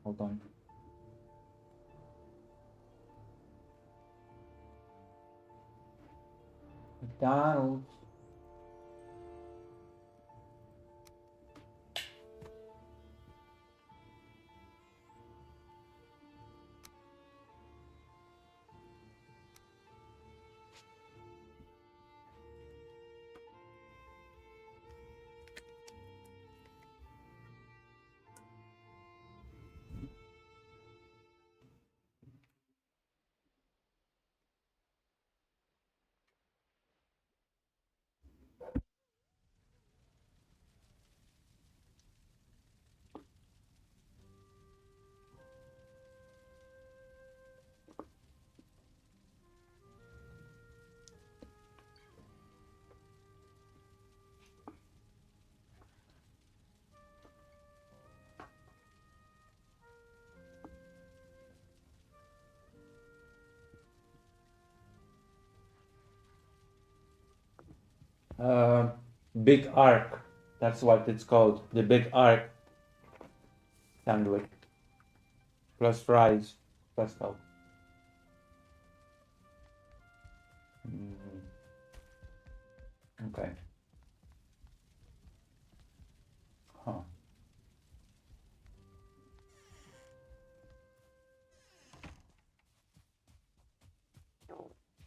Hold on. McDonald's. Big Arc. That's what it's called. The Big Arc sandwich. Plus fries. Plus Coke. Okay. Huh.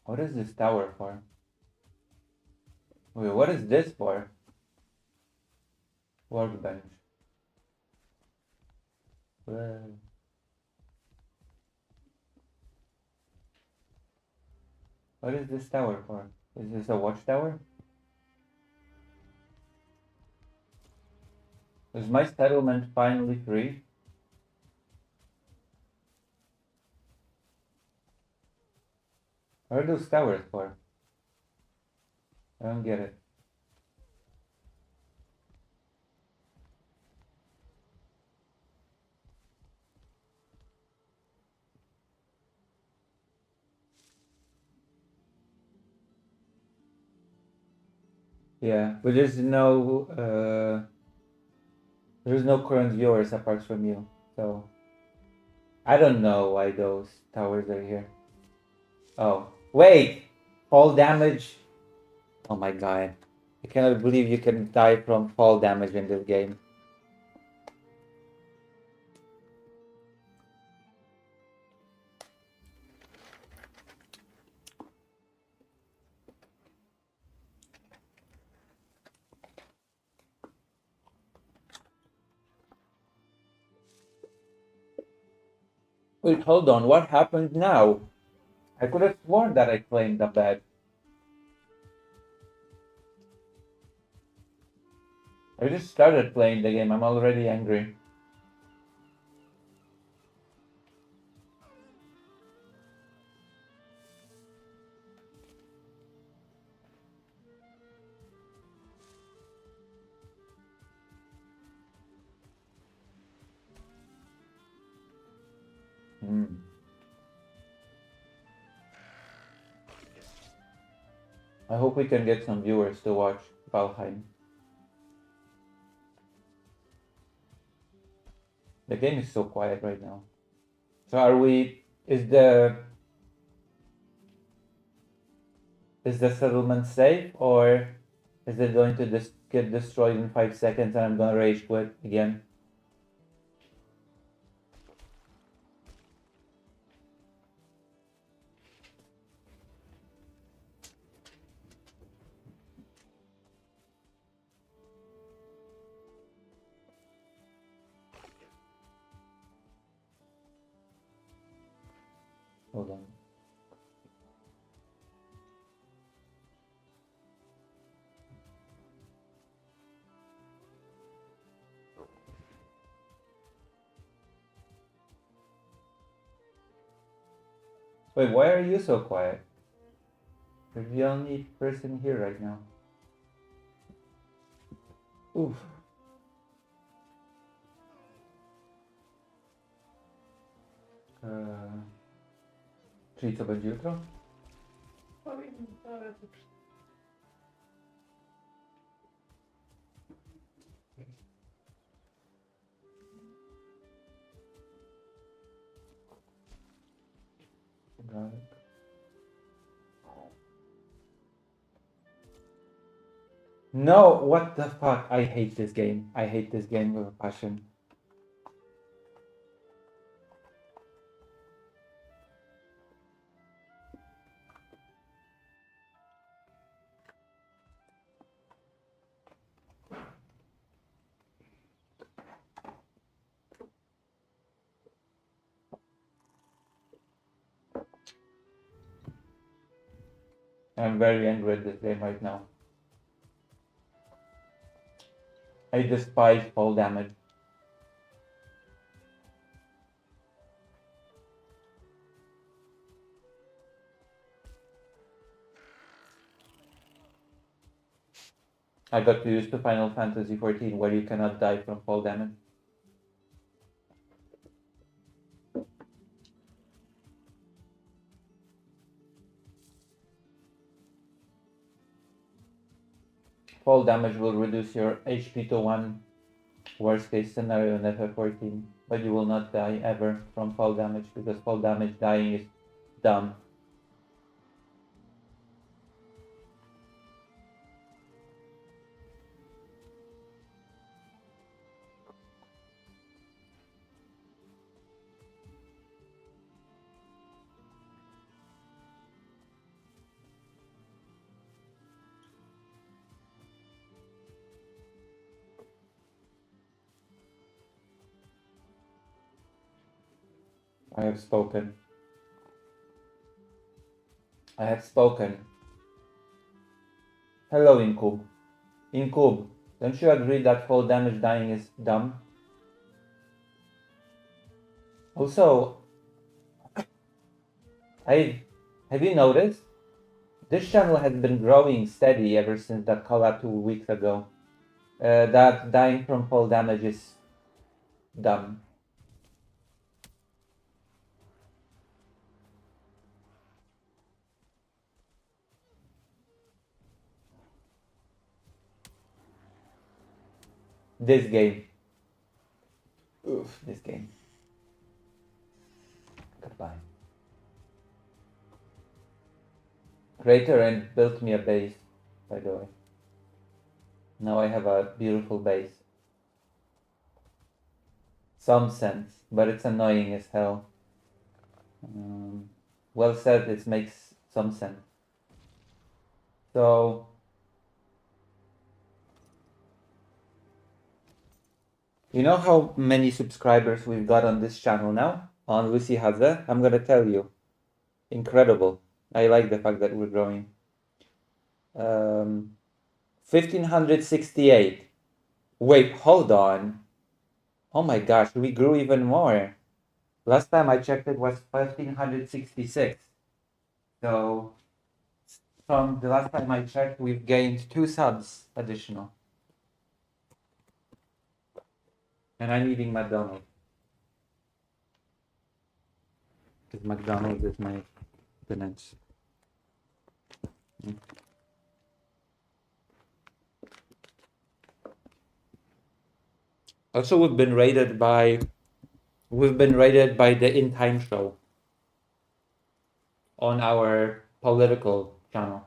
What is this tower for? Wait, what is this for? Workbench. Well, what is this tower for? Is this a watchtower? Is my settlement finally free? What are those towers for? I don't get it. Yeah, but there's no current viewers apart from you, so I don't know why those towers are here. Oh, wait! Fall damage. Oh my god. I cannot believe you can die from fall damage in this game. Wait, hold on. What happened now? I could have sworn that I claimed the bed. I just started playing the game. I'm already angry. Hmm. I hope we can get some viewers to watch Valheim. The game is so quiet right now. So are we? Is the settlement safe, or is it going to just get destroyed in 5 seconds and I'm gonna rage quit again? Hold on. Wait, why are you so quiet? You're the only person here right now. Oof. Czyli co będzie jutro? No, what the fuck? I hate this game. I hate this game with a passion. I'm very angry at this game right now. I despise fall damage. I got too used to Final Fantasy XIV where you cannot die from fall damage. Fall damage will reduce your HP to 1, worst case scenario in FF14, but you will not die ever from fall damage because fall damage dying is dumb. I have spoken. I have spoken. Hello, Incub. Incub, don't you agree that fall damage dying is dumb? Also, have you noticed? This channel has been growing steady ever since that collab 2 weeks ago. That dying from fall damage is dumb. This game. Oof, this game. Goodbye. Creator and built me a base, by the way. Now I have a beautiful base. Some sense, but it's annoying as hell. Well said, it makes some sense. So, you know how many subscribers we've got on this channel now? On Lucy Haze? I'm gonna tell you. Incredible. I like the fact that we're growing. 1568. Wait, hold on. Oh my gosh, we grew even more. Last time I checked it was 1566. So from the last time I checked, we've gained 2 subs additional. And I'm eating McDonald's. Because McDonald's is my spinach. Also, we've been rated by the In Time show on our political channel.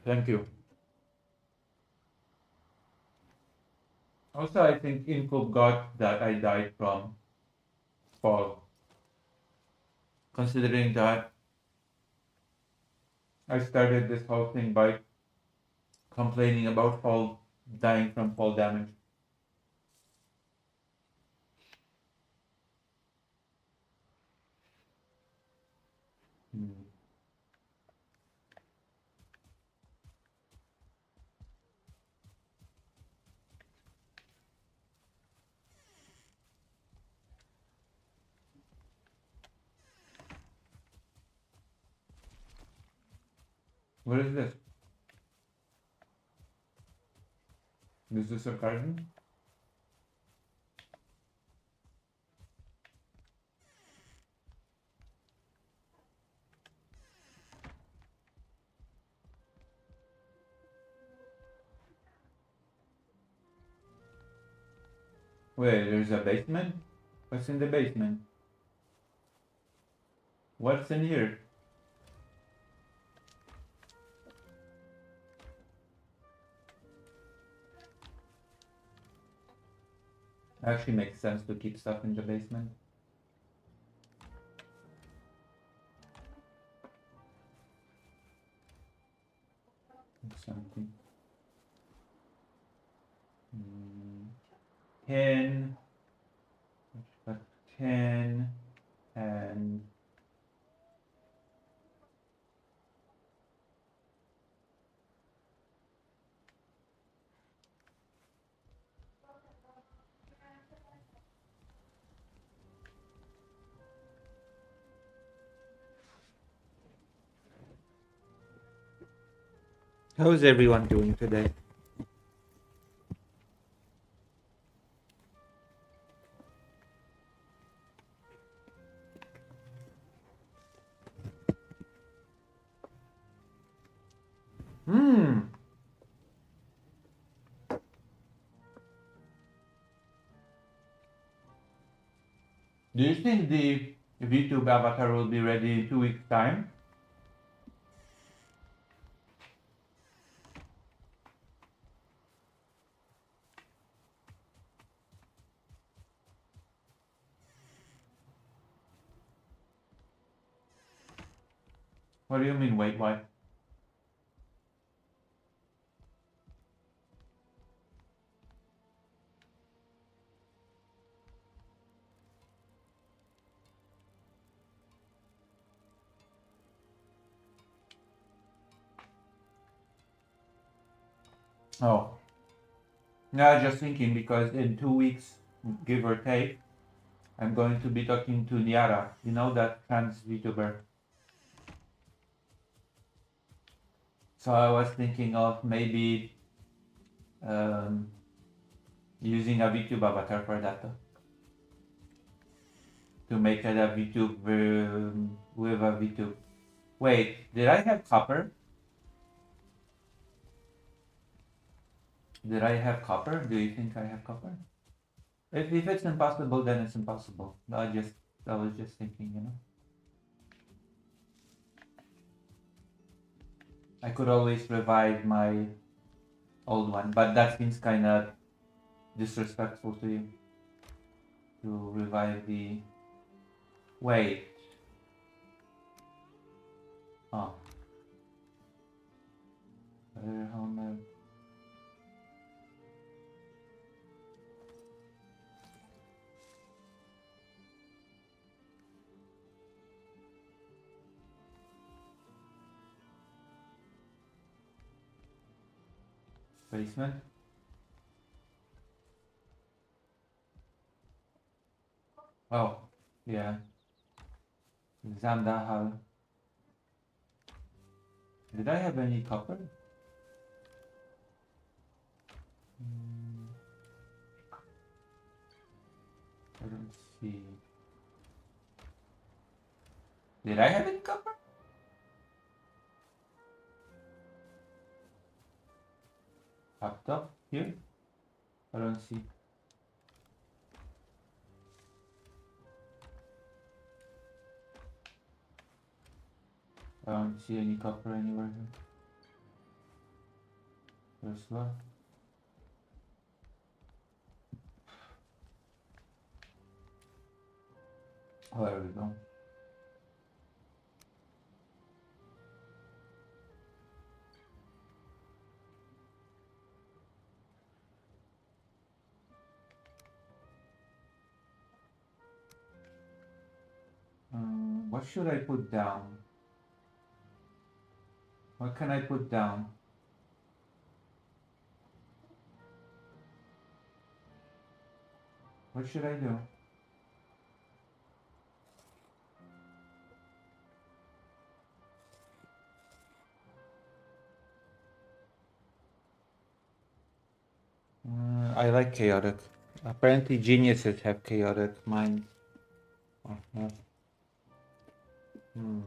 Thank you. Also, I think Info got that I died from fall. Considering that I started this whole thing by complaining about fall dying from fall damage. What is this? Is this a garden? Wait, there's a basement? What's in the basement? What's in here? Actually makes sense to keep stuff in the basement. Something. 10. Got 10 and how's everyone doing today? Hmm. Do you think the VTube avatar will be ready in 2 weeks' time? What do you mean, wait, why? Oh, no, just thinking because in 2 weeks, give or take, I'm going to be talking to Niara. You know that trans VTuber. So I was thinking of maybe um, using a VTube avatar for that. To make it a VTube with a VTube. Wait, did I have copper? Did I have copper? Do you think I have copper? If it's impossible, then it's impossible. I was just thinking, you know. I could always revive my old one, but that seems kind of disrespectful to you. To revive the. Wait. Oh. Valheim basement. Oh, yeah. Zandahal. Did I have any copper? I don't see. Did I have any copper? Up top here? I don't see. I don't see any copper anywhere here. First floor. Oh, there we go. What should I put down? What can I put down? What should I do? like chaotic. Apparently geniuses have chaotic minds. Uh-huh. Hmm.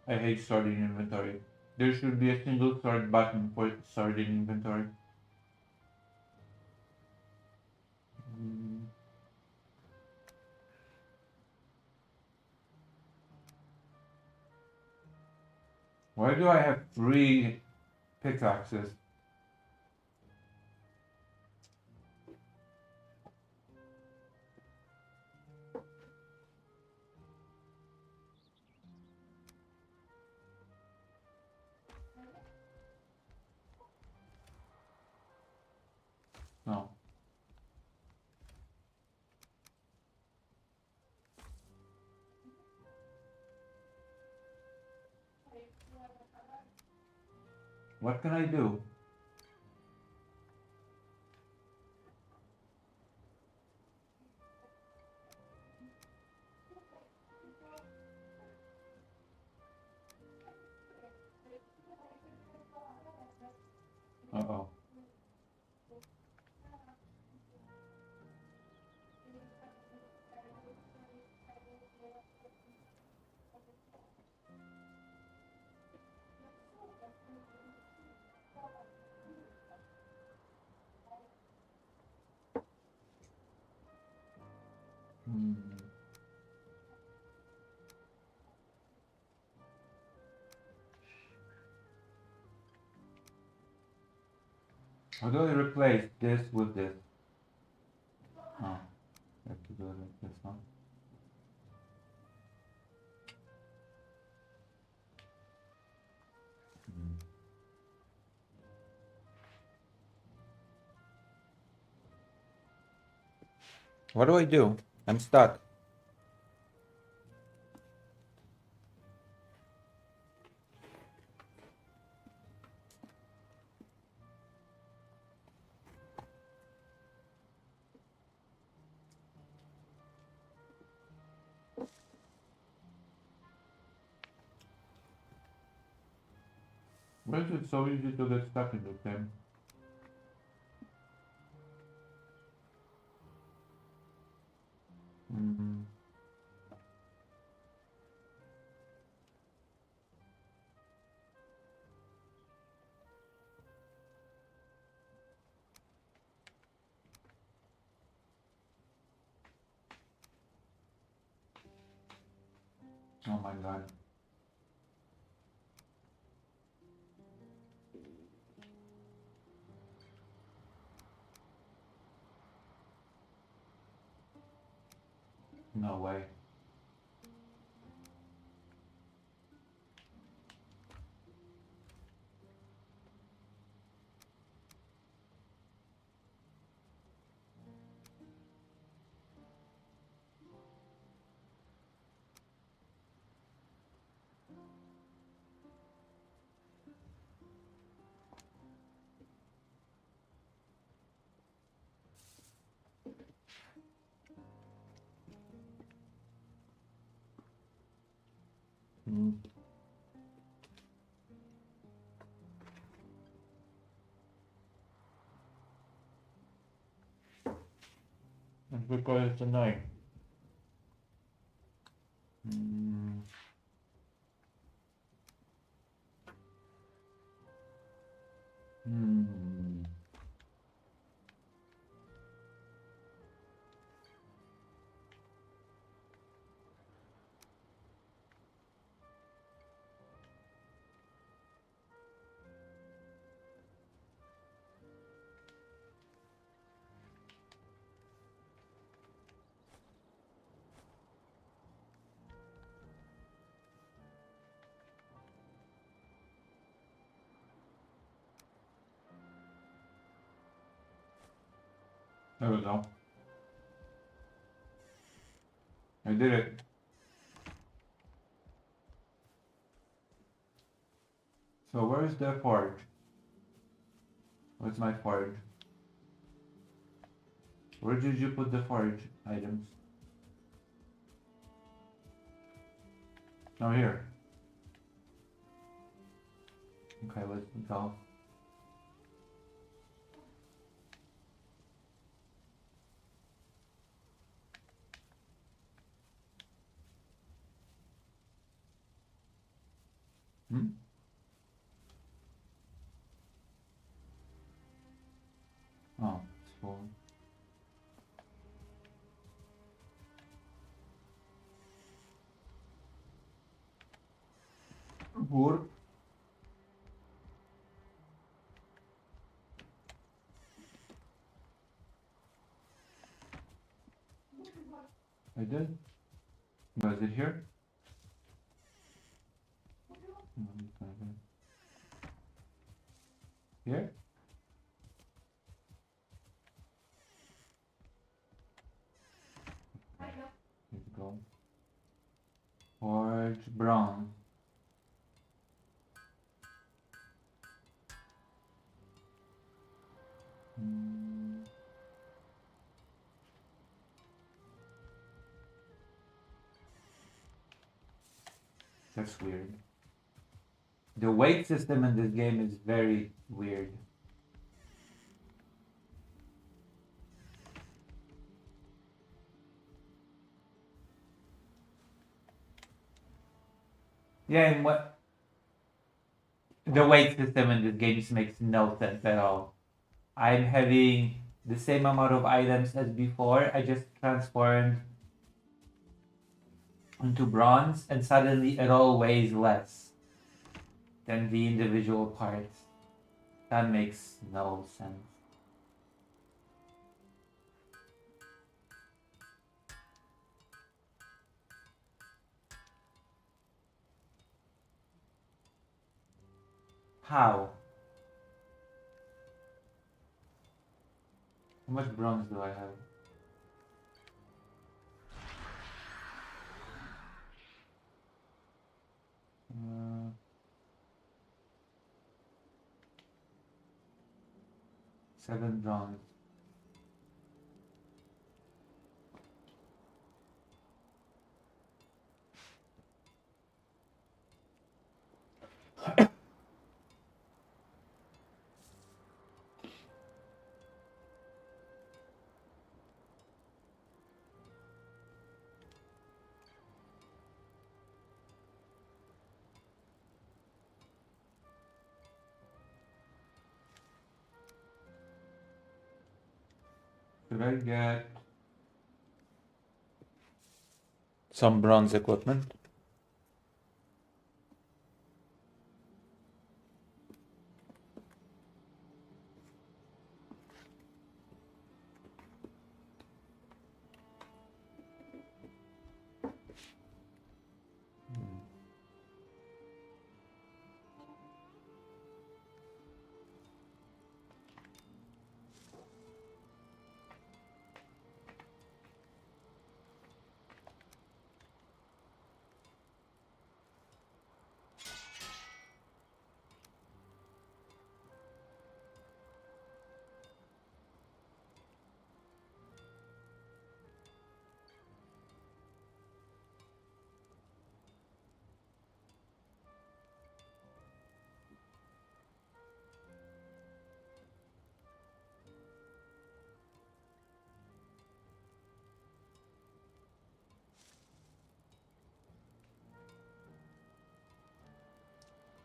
I hate sorting inventory. There should be a single sort button for sorting inventory. Hmm. Why do I have 3 pickaxes? No. What can I do? Uh-oh. Hmm. How do I replace this with this? Huh. I have to do it like this, huh? Hmm. What do I do? I'm stuck. Why is it so easy to get stuck in the thing? Hmm. Oh my god. No way. Hmm. It's because it's annoying. Hmm. Hmm. There we go. I did it. So where's the forge? What's my forge? Where did you put the forge items? Oh, here. Okay, let's go. Hmm? Oh, it's full. Burp. I did. Was it here? No, it's not here. Here? Let's go. Forge bronze. Hmm. That's weird. The weight system in this game is very weird. Yeah, and what the weight system in this game just makes no sense at all. I'm having the same amount of items as before. I just transformed into bronze, and suddenly it all weighs less than the individual parts. That makes no sense. How? How much bronze do I have? Uh, 7 bronze. Should I get some bronze equipment?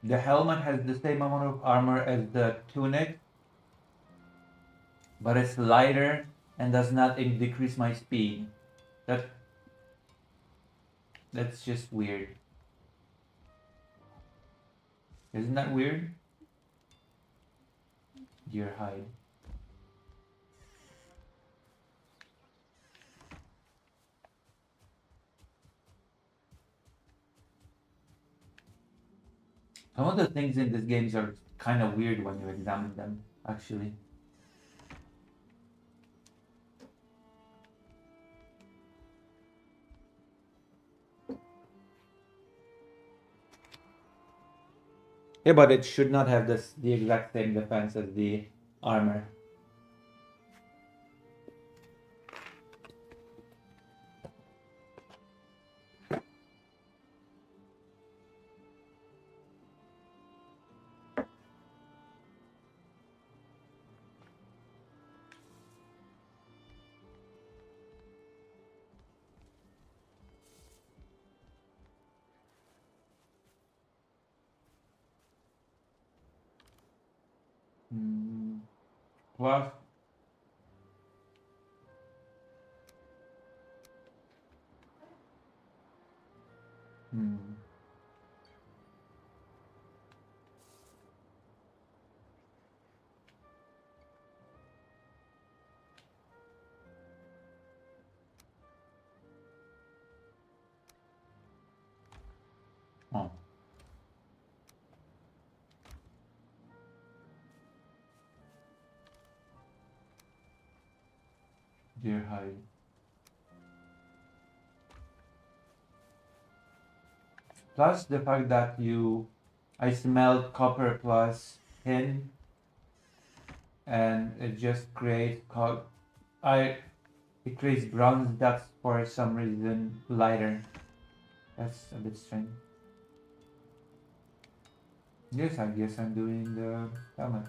The helmet has the same amount of armor as the tunic, but it's lighter and does not decrease my speed. That that's just weird. Isn't that weird? Deer hide. Some of the things in these games are kind of weird when you examine them, actually. Yeah, but it should not have the exact same defense as the armor. Plus, hmm. Oh, dear hide. Plus the fact that I smelled copper plus tin, and it just creates I it creates bronze that's for some reason lighter. That's a bit strange. Yes, I guess I'm doing the helmet.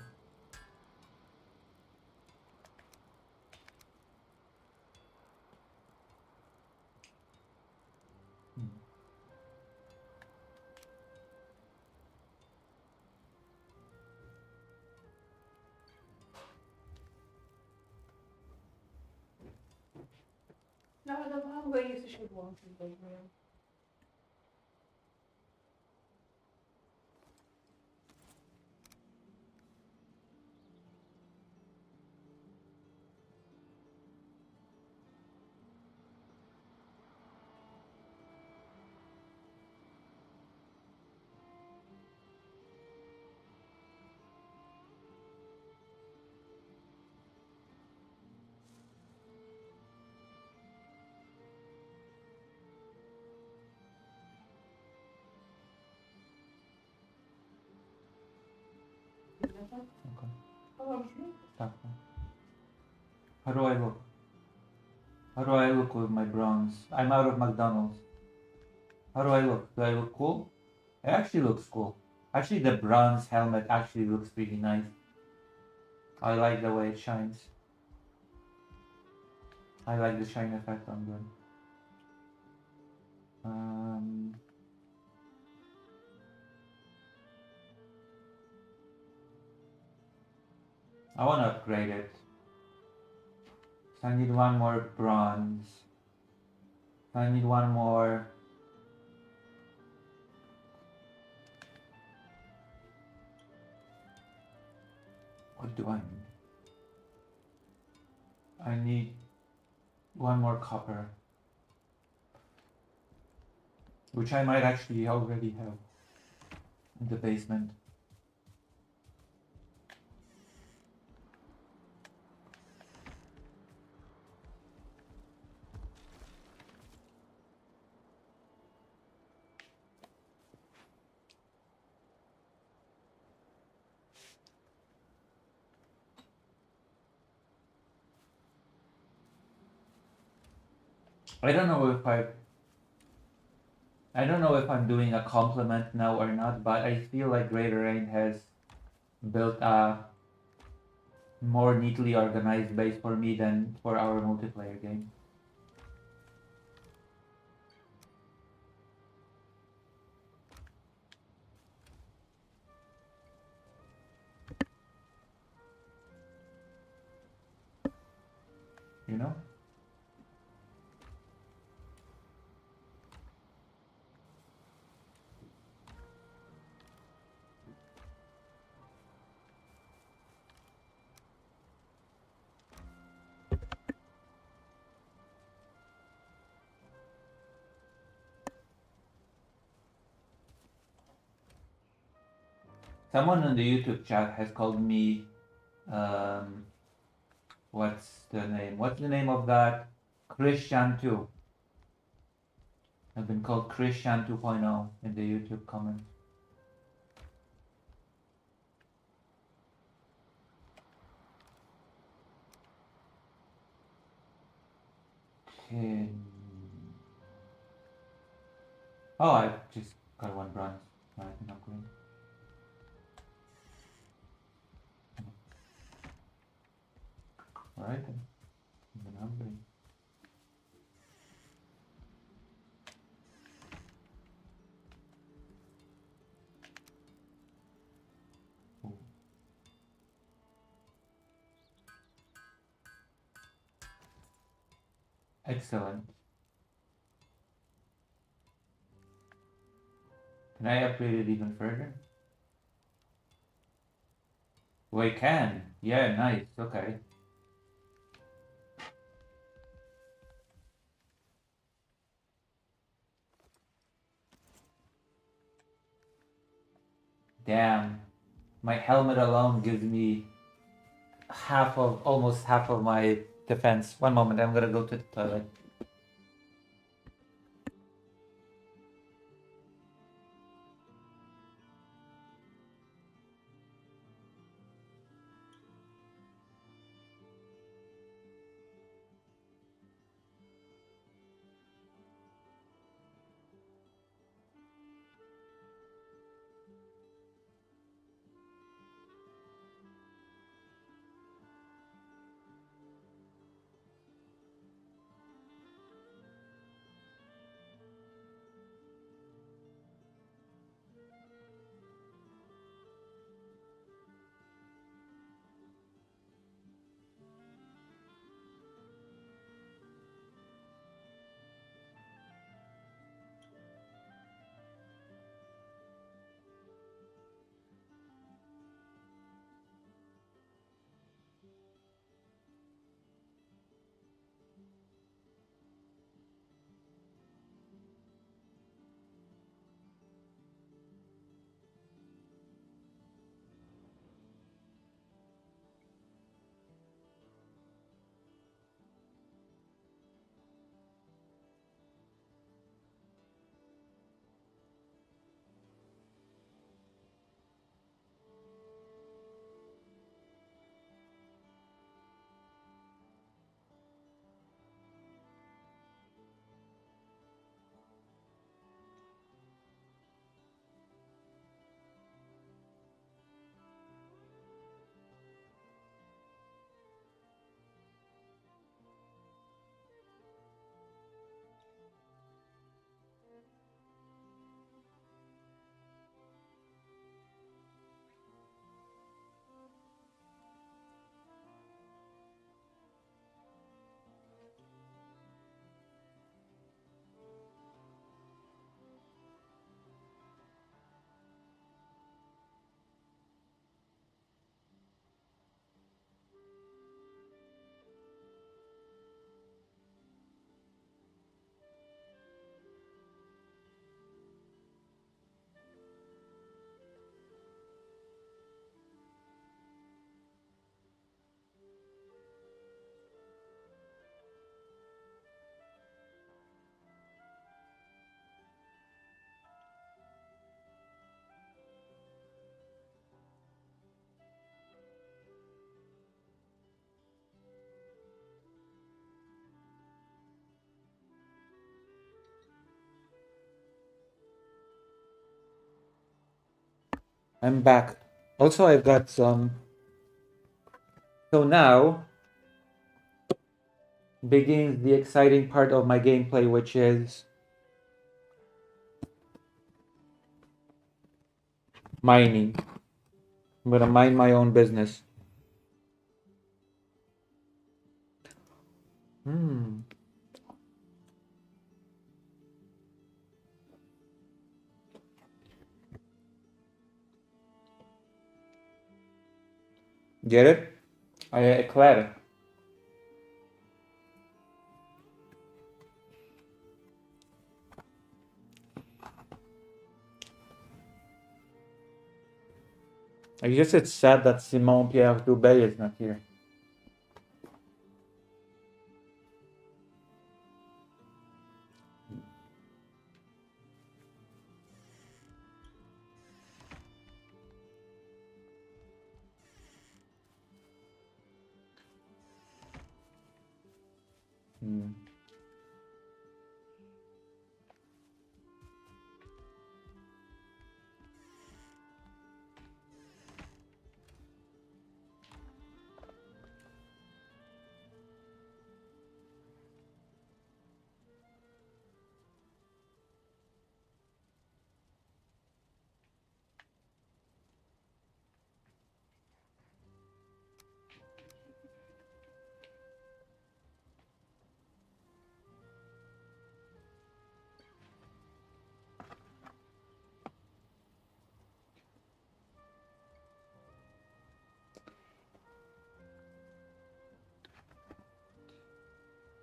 Hmm. No, chyba jest się włączyć w ogóle. Okay. Poważnie? Tak. How do I look? How do I look with my bronze? I'm out of McDonald's. How do I look? Do I look cool? It actually looks cool. Actually, the bronze helmet actually looks pretty nice. I like the way it shines. I like the shine effect on them. I want to upgrade it. So I need one more bronze. I need one more. What do I need? I need one more copper, which I might actually already have in the basement. I don't know if I don't know if I'm doing a compliment now or not, but I feel like Greater Rain has built a more neatly organized base for me than for our multiplayer game. You know? Someone in the YouTube chat has called me, um, what's the name? What's the name of that? Christian 2. I've been called Christian 2.0 in the YouTube comments. Okay. Oh, I just got one bronze. I can upgrade. Alright then. I'm gonna upgrade. Ooh. Excellent. Can I upgrade it even further? Oh, I can. Yeah, nice. Okay. Damn. My helmet alone gives me almost half of my defense. One moment, I'm gonna go to the toilet. I'm back. Also, I've got some. So now begins the exciting part of my gameplay, which is mining. I'm gonna mind my own business. Hmm. Get it? Claro. I guess it's sad that Simon Pierre Dubé is not here. Hmm.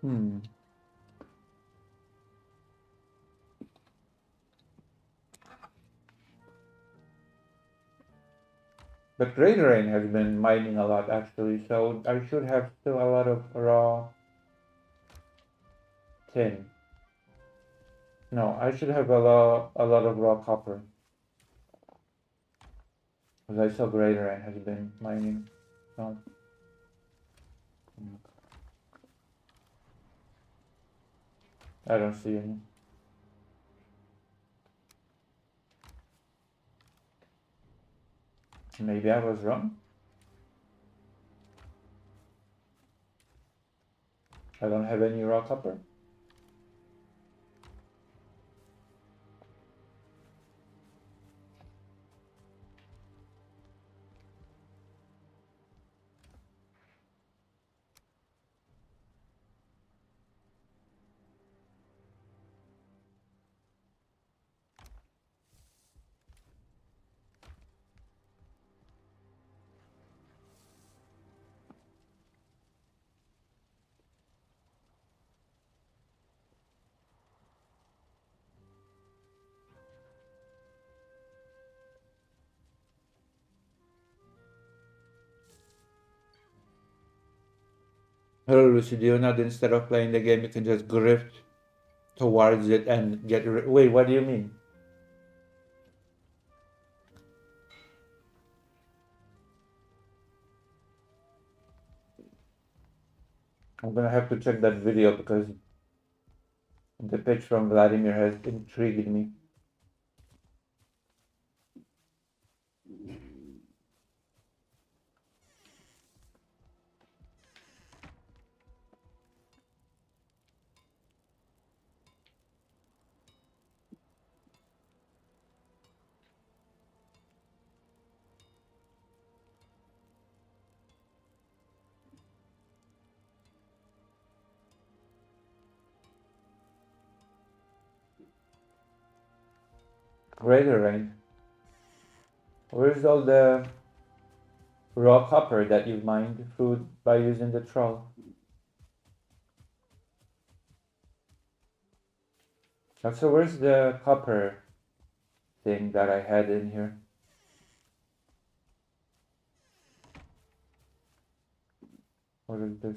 Hmm. But Great Rain has been mining a lot actually, so I should have still a lot of raw tin. No, I should have a lot of raw copper. Because I saw Great Rain has been mining. So I don't see any. Maybe I was wrong. I don't have any raw copper. Hello, Lucy. Do you know that instead of playing the game, you can just drift towards it and get wait, what do you mean? I'm gonna have to check that video because the pitch from Vladimir has intrigued me. Greater Rain. Where's all the raw copper that you mined through by using the troll? So where's the copper thing that I had in here? What is this?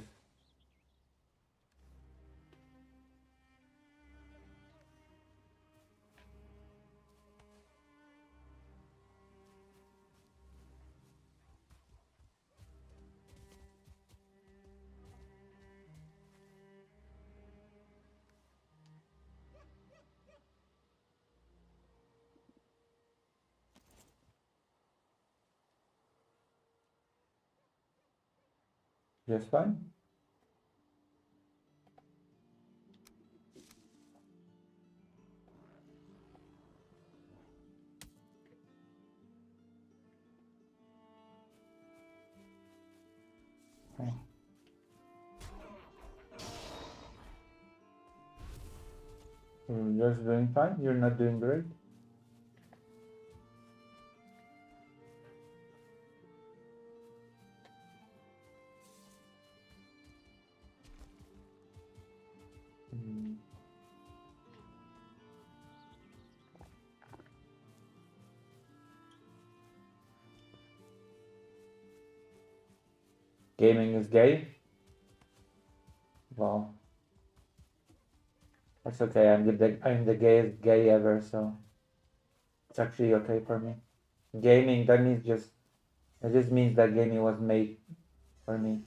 Just fine. You're just doing fine? You're not doing great? Mm. Gaming is gay? Well, that's okay. I'm the gayest gay ever, so it's actually okay for me. Gaming, that just means that gaming was made for me.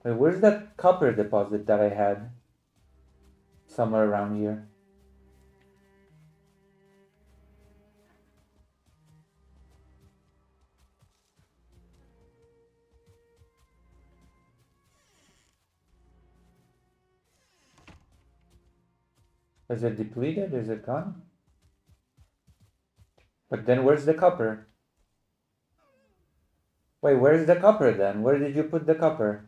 Wait, where's that copper deposit that I had? Somewhere around here. Is it depleted? Is it gone? But then where's the copper? Wait, where's the copper then? Where did you put the copper?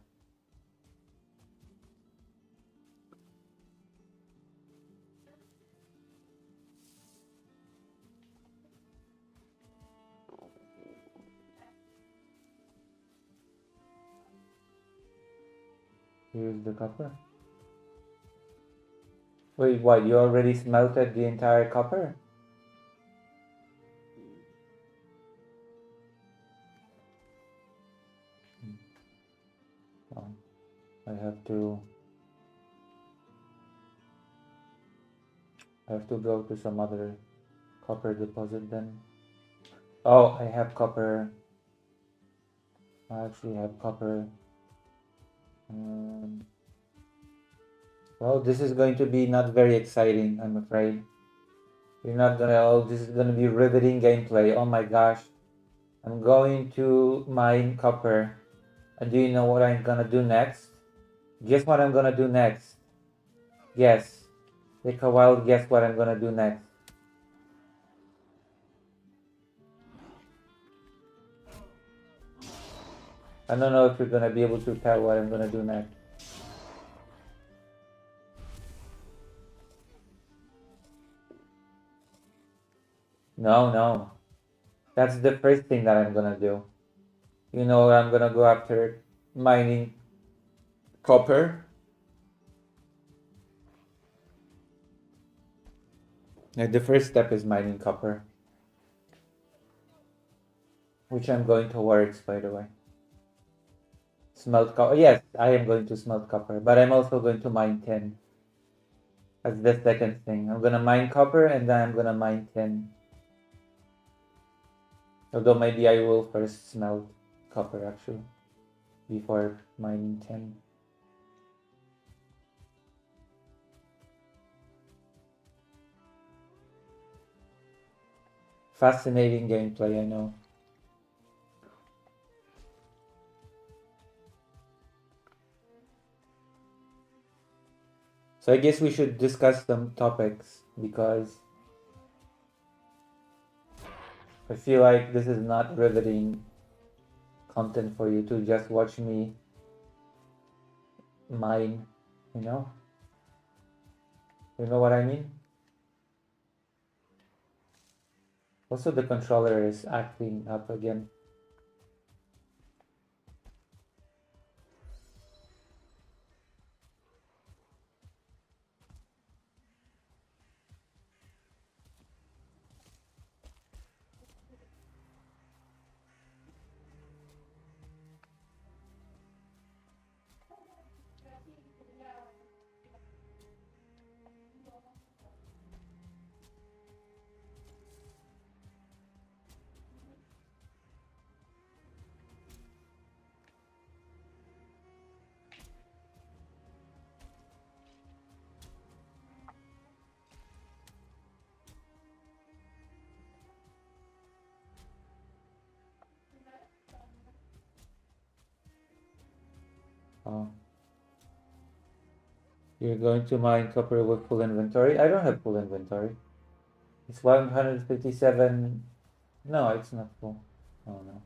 Here's the copper. Wait, what? You already smelted the entire copper? Oh, I have to go to some other copper deposit then. Oh, I have copper. I actually have copper. Well, this is going to be not very exciting, I'm afraid. You're not gonna. Oh, this is gonna be riveting gameplay. Oh my gosh. I'm going to mine copper. And do you know what I'm gonna do next? Guess what I'm gonna do next? Guess. Take a wild guess what I'm gonna do next. I don't know if you're gonna be able to tell what I'm gonna do next. No. That's the first thing that I'm gonna do. You know, I'm gonna go after mining copper. Like the first step is mining copper. Which I'm going towards, by the way. Smelt copper. Yes, I am going to smelt copper, but I'm also going to mine tin. That's the second thing. I'm gonna mine copper and then I'm gonna mine tin. Although maybe I will first smelt copper actually before mining tin. Fascinating gameplay, I know. So I guess we should discuss some topics because I feel like this is not riveting content for you to just watch me mine, you know? You know what I mean? Also, the controller is acting up again. Oh. You're going to mine copper with full inventory? I don't have full inventory. It's 157. No, it's not full. Oh no.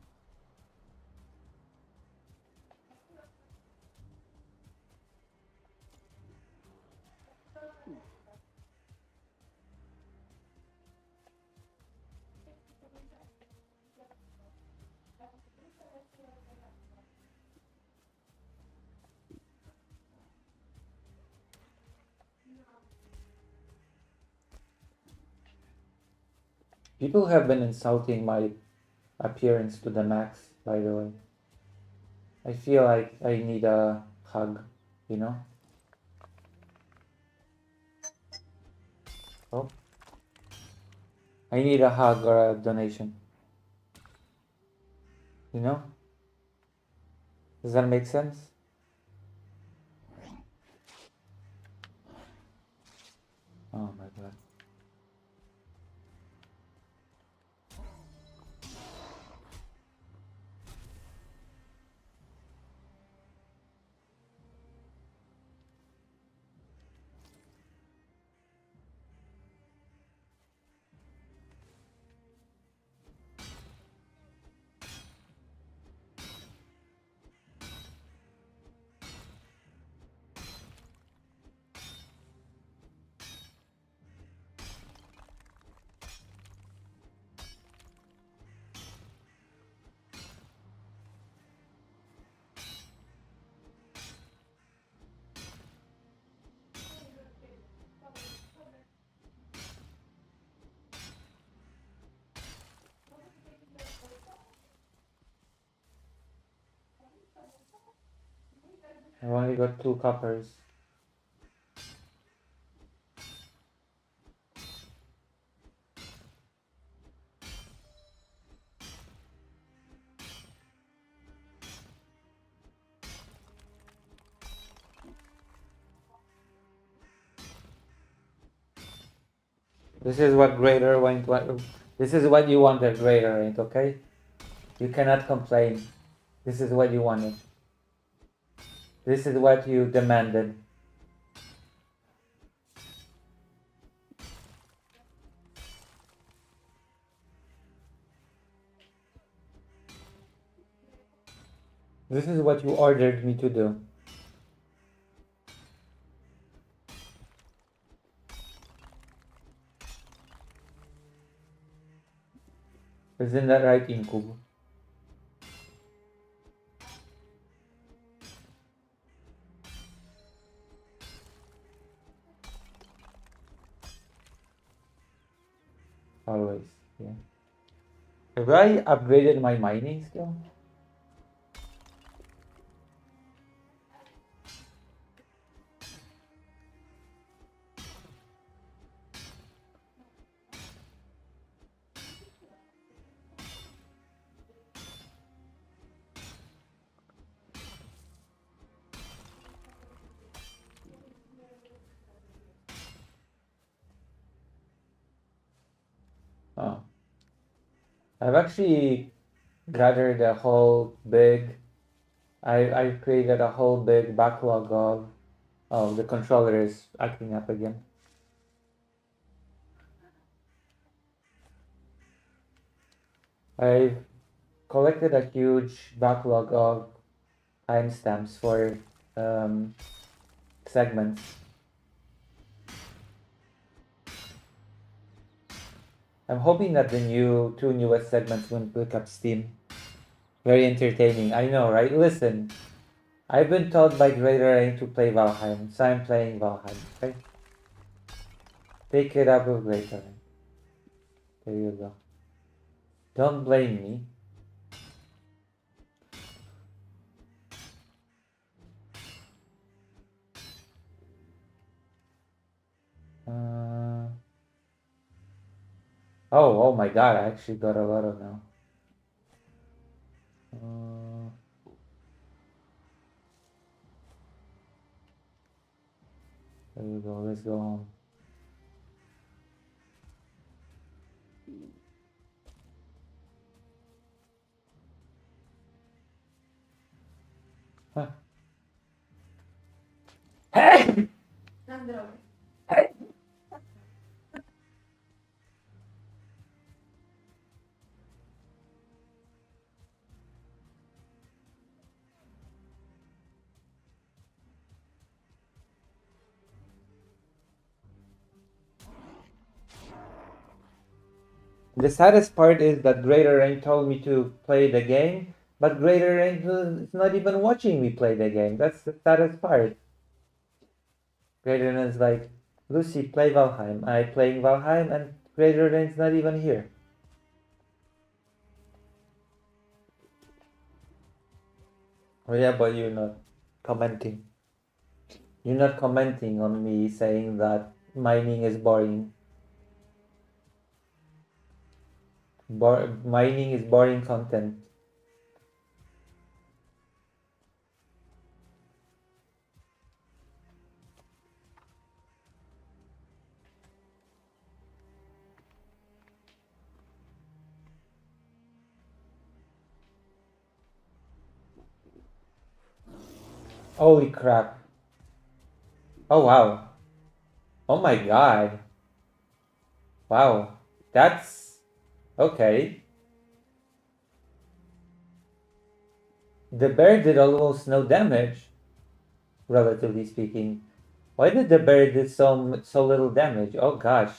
People have been insulting my appearance to the max, by the way. I feel like I need a hug, you know? Oh. I need a hug or a donation. You know? Does that make sense? Oh my god. I've only got 2 coppers. This is what greater went. This is what you wanted, greater ain't okay? You cannot complain. This is what you wanted. This is what you demanded. This is what you ordered me to do. Isn't that right, Inkub? Always, yeah. Have I upgraded my mining skill? Oh. I've actually gathered a whole big. I've created a whole big backlog of. Oh, the controller is acting up again. I've collected a huge backlog of timestamps for segments. I'm hoping that the two newest segments will pick up steam. Very entertaining. I know, right? Listen, I've been told by Greater Rain to play Valheim, so I'm playing Valheim. Okay? Pick it up with Greater Rain. There you go. Don't blame me. Uh, oh my god, I actually got a lot of now. There you go, let's go home. Huh. Hey! Na drogę. The saddest part is that Greater Rain told me to play the game, but Greater Rain is not even watching me play the game. That's the saddest part. Greater Rain is like, Lucy, play Valheim. I playing Valheim, and Greater Rain's not even here. Oh yeah, but you're not commenting. You're not commenting on me saying that mining is boring. Mining is boring content. Holy crap. Oh wow. Oh my god. Wow. That's okay. The bear did almost no damage, relatively speaking. Why did the bear do so little damage? Oh gosh.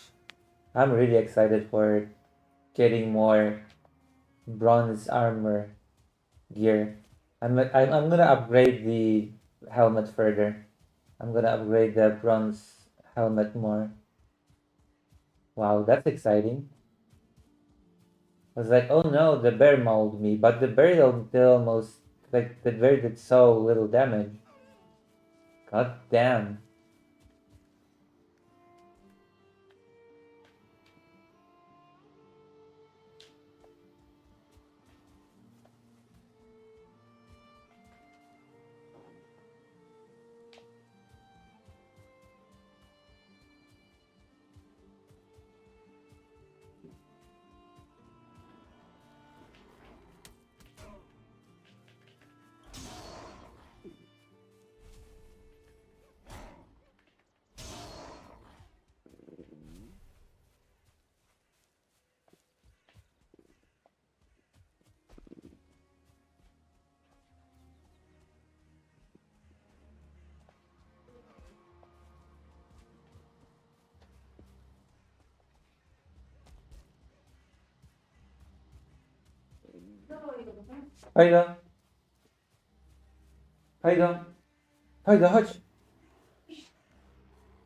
I'm really excited for getting more bronze armor gear. I'm gonna upgrade the helmet further. I'm gonna upgrade the bronze helmet more. Wow, that's exciting. I was like, oh no, the bear mauled me, but the bear did almost, like, the bear did so little damage. God damn. Hayda. Hayda. Hayda chodź.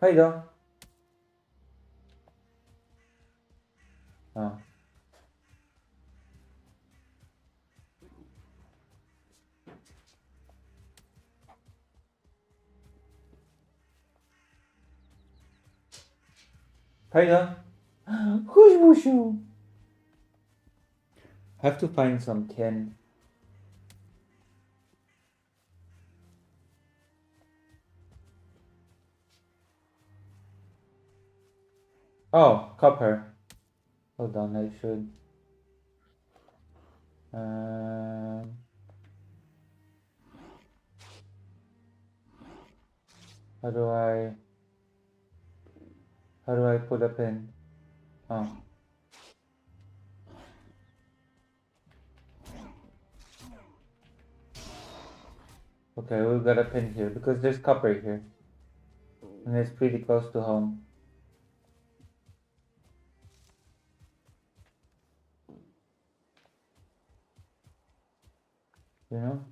Hayda. O. Hayda. Chodź, Musiu. Have to find some tin. Oh, copper. Hold on, I should. How do I? How do I put a pin? Oh. Okay, we've got a pin here because there's copper here. And it's pretty close to home. You know?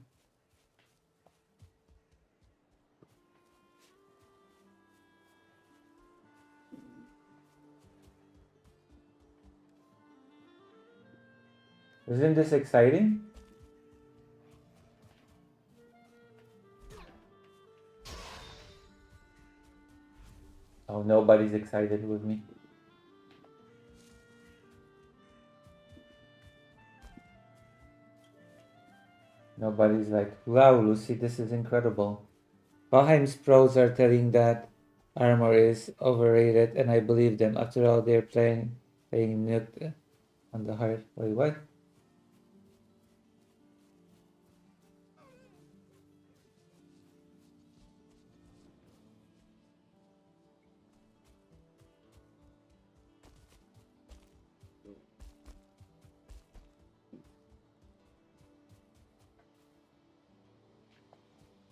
Isn't this exciting? Oh, nobody's excited with me. Nobody's like, wow, Lucy, this is incredible. Valheim's pros are telling that armor is overrated, and I believe them. After all, they're playing milk on the heart. Wait, what?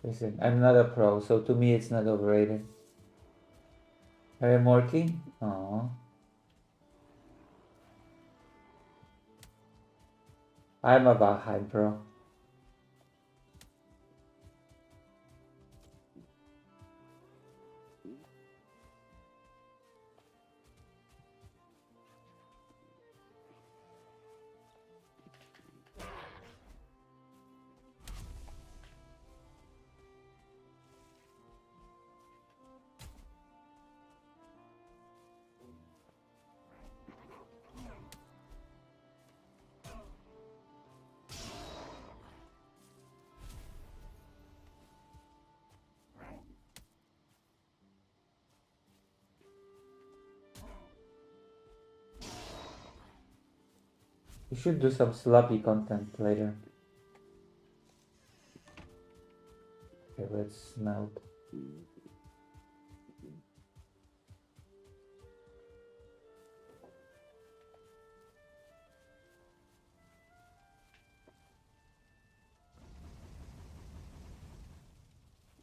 Listen, I'm not a pro, so to me it's not overrated. I am working? Aww. I'm a Valheim pro. We should do some sloppy content later. Okay, let's smelt.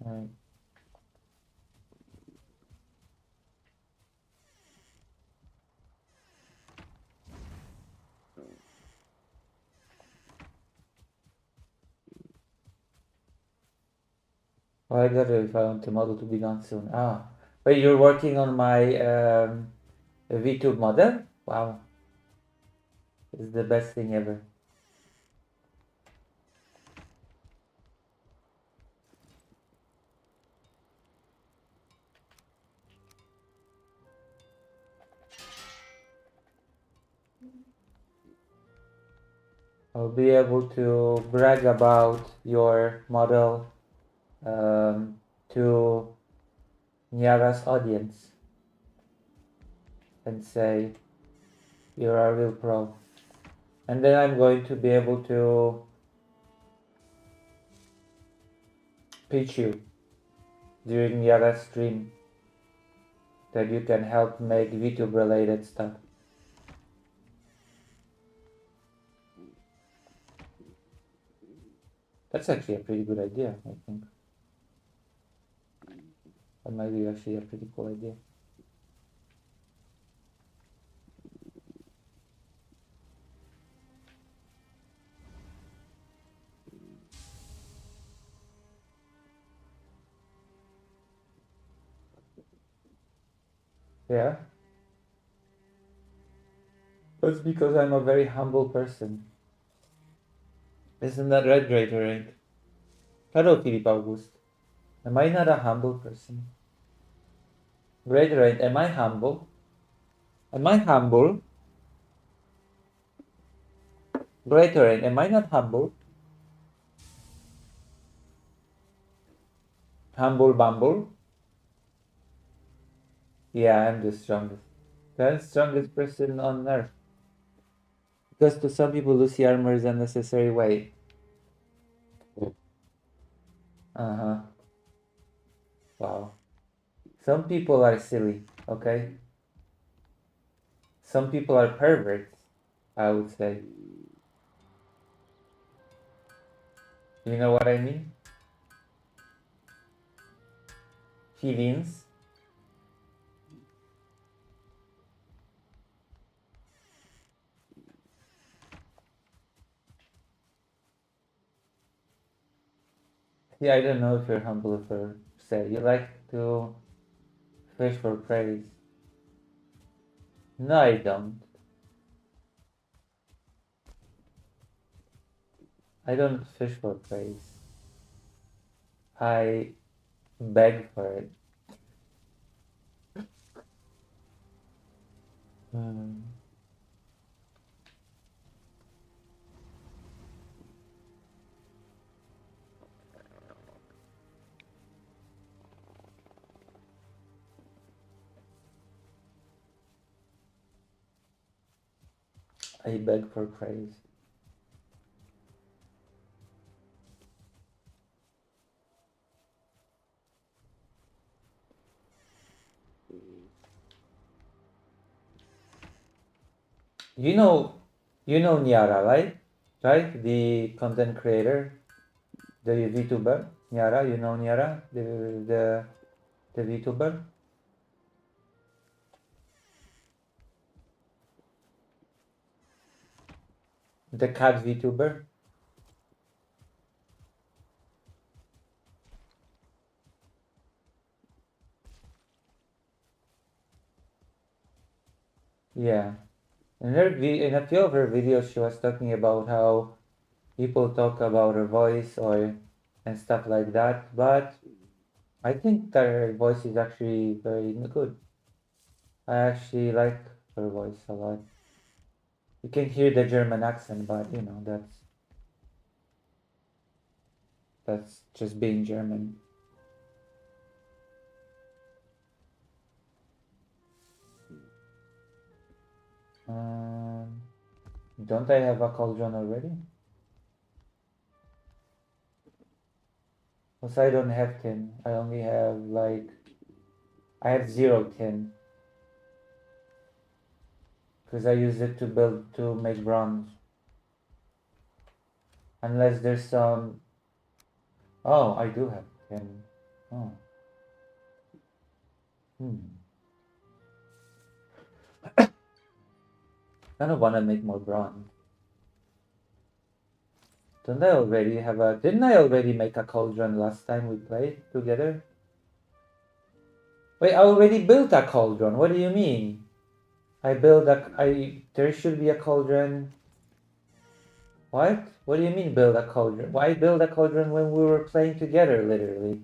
Alright. Oh, I got it if I want the model to be done soon. Ah, wait, you're working on my VTube model? Wow, it's the best thing ever. I'll be able to brag about your model to Niara's audience and say you're a real pro. And then I'm going to be able to pitch you during Niara's stream that you can help make VTube related stuff. That's actually a pretty good idea, I think. That might be actually a pretty cool idea. Yeah? That's because I'm a very humble person. Isn't that right, Greater? Hello, Philip August. Am I not a humble person? Greater, am I humble? Am I humble? Greater, am I not humble? Humble Bumble? Yeah, I'm the strongest. The strongest person on earth. Because to some people, Lucy armor is a necessary way. Uh-huh. Wow. Some people are silly, okay? Some people are perverts, I would say. You know what I mean? Feelings. Yeah, I don't know if you're humble per se. You like to fish for praise. No, I don't. I don't fish for praise. I beg for it. Hmm. I beg for praise. You know, Nyara, right? Right? The content creator, the VTuber, Nyara. You know Nyara, the VTuber. The cat VTuber? Yeah. In a few of her videos, she was talking about how people talk about her voice or and stuff like that. But I think that her voice is actually very good. I actually like her voice a lot. You can hear the German accent, but you know that's just being German. Um, don't I have a cauldron already? Because I don't have tin. I only have I have 0 tin. Because I use it to make bronze. Unless there's some. Oh, I do have tin. Oh. Hmm. I don't want to make more bronze. Don't I already have a. Didn't I already make a cauldron last time we played together? Wait, I already built a cauldron. What do you mean? I built a. There should be a cauldron. What? What do you mean build a cauldron? Why build a cauldron when we were playing together, literally?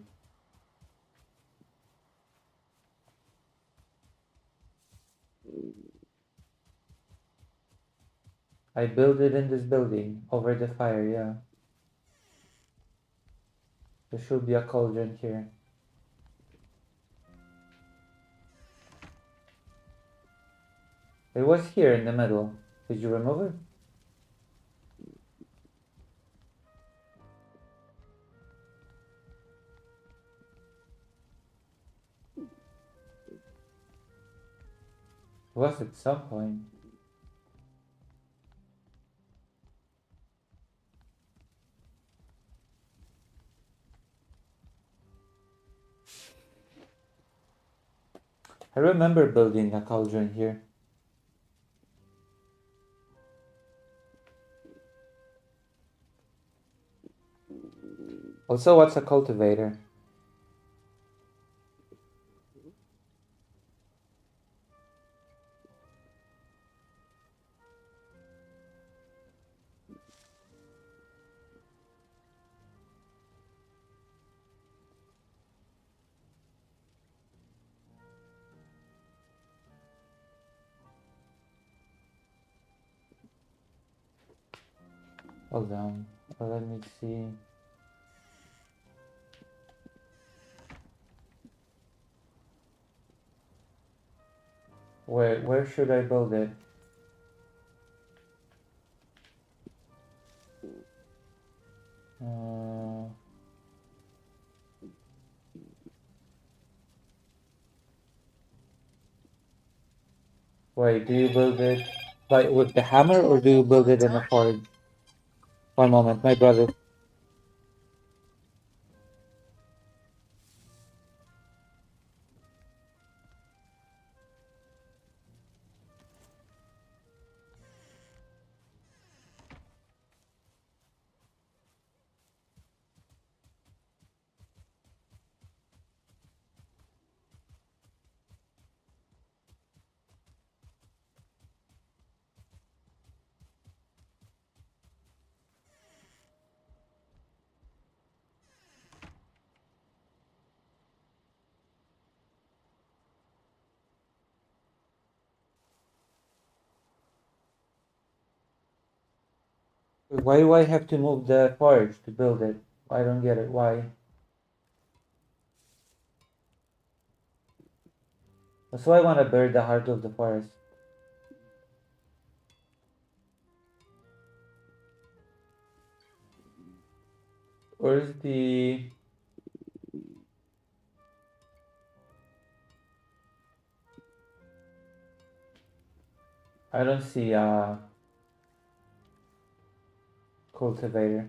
I built it in this building over the fire, yeah. There should be a cauldron here. It was here in the middle. Did you remove it? It was at some point. I remember building a cauldron here. Also, what's a cultivator? Hold on. Let me see. Where should I build it? Uh, Wait, do you build it like with the hammer or do you build it in a forge? One moment, my brother. Why do I have to move the forge to build it? I don't get it. Why? So I want to bury the heart of the forest. Where's the... I don't see a cultivator.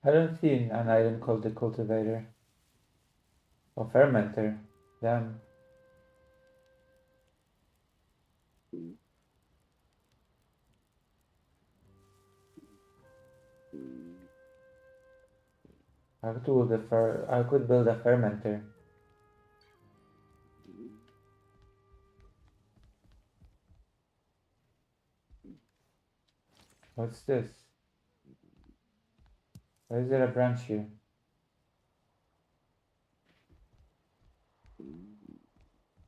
I don't see an item called the cultivator. Or fermenter. Damn. I could build a fermenter. What's this? Why is there a branch here?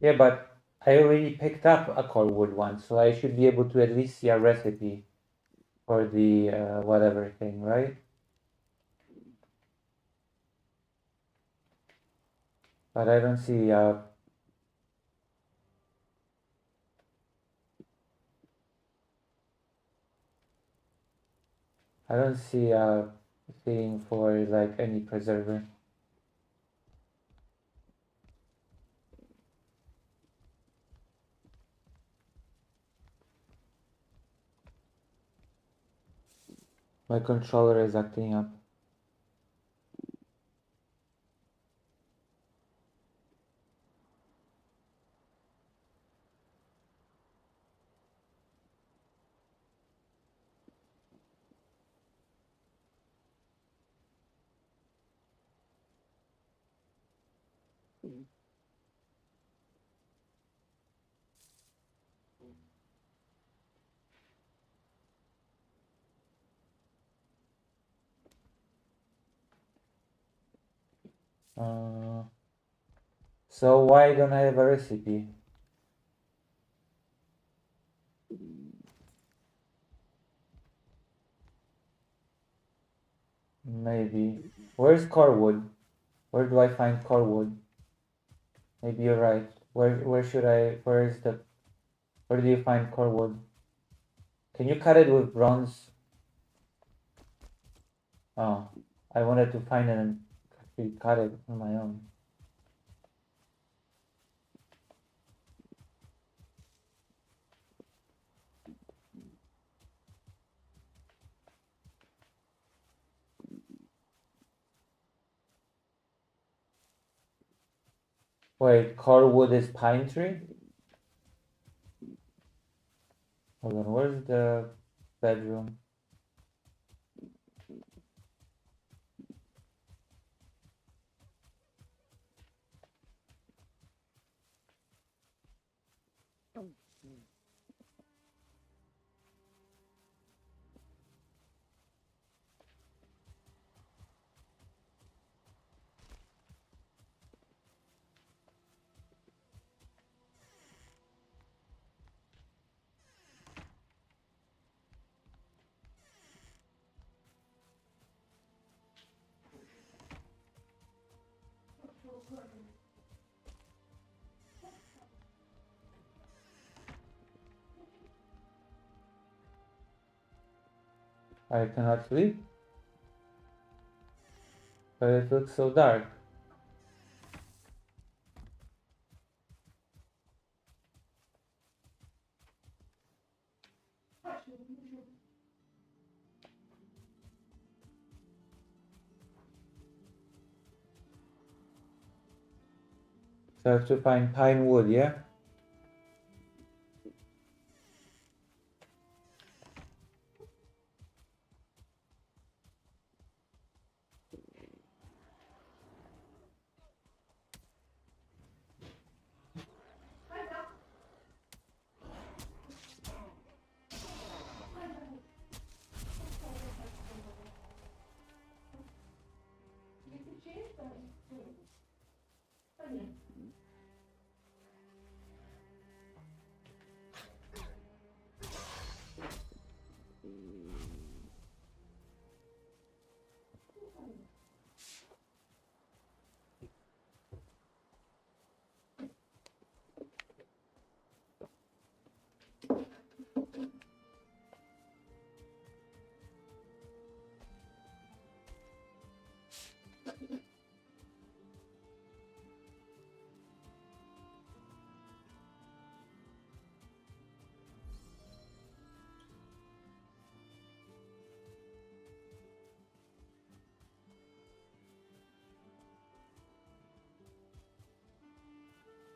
Yeah, but I already picked up a core wood one, so I should be able to at least see a recipe for the whatever thing, right? But I don't see a thing for like any preserver. My controller is acting up. So why don't I have a recipe? Maybe. Where's Corwood? Where do I find Corwood? Maybe you're right. Where should I? Where do you find Corwood? Can you cut it with bronze? Oh, I wanted to find it and actually cut it on my own. Wait, Corwood is pine tree? Hold on, where's the bedroom? I cannot sleep, but it looks so dark. So I have to find pine wood, yeah?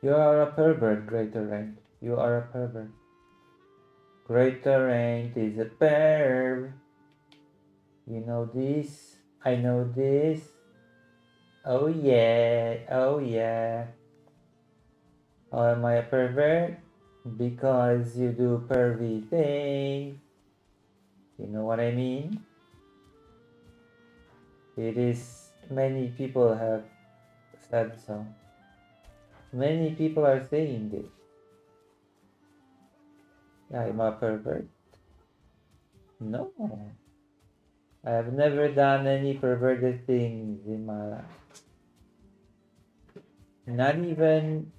You are a pervert, Greater Rain. You are a pervert. Greater Rain is a perv. You know this. I know this. Oh yeah. Oh yeah. How am I a pervert? Because you do pervy things. You know what I mean? It is. Many people have said so. Many people are saying it. I'm a pervert. No. I have never done any perverted things in my life. Not even,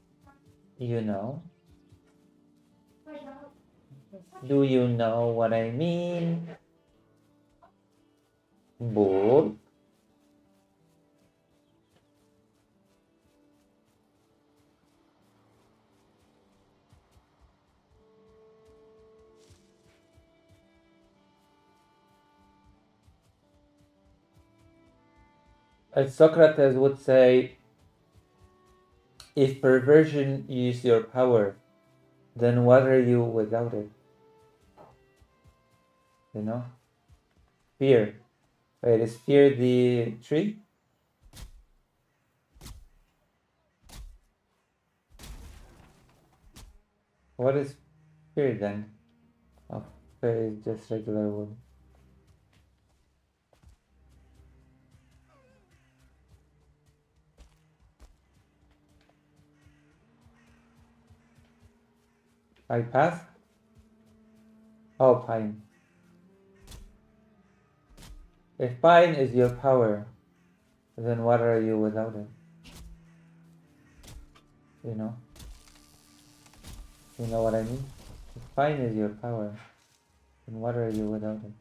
you know. Do you know what I mean? But as Socrates would say, if perversion is your power, then what are you without it? You know? Fear. Wait, is fear the tree? What is fear then? Oh, fear is just regular wood. I passed? Oh, pine. If pine is your power, then what are you without it? You know? You know what I mean? If pine is your power, then what are you without it?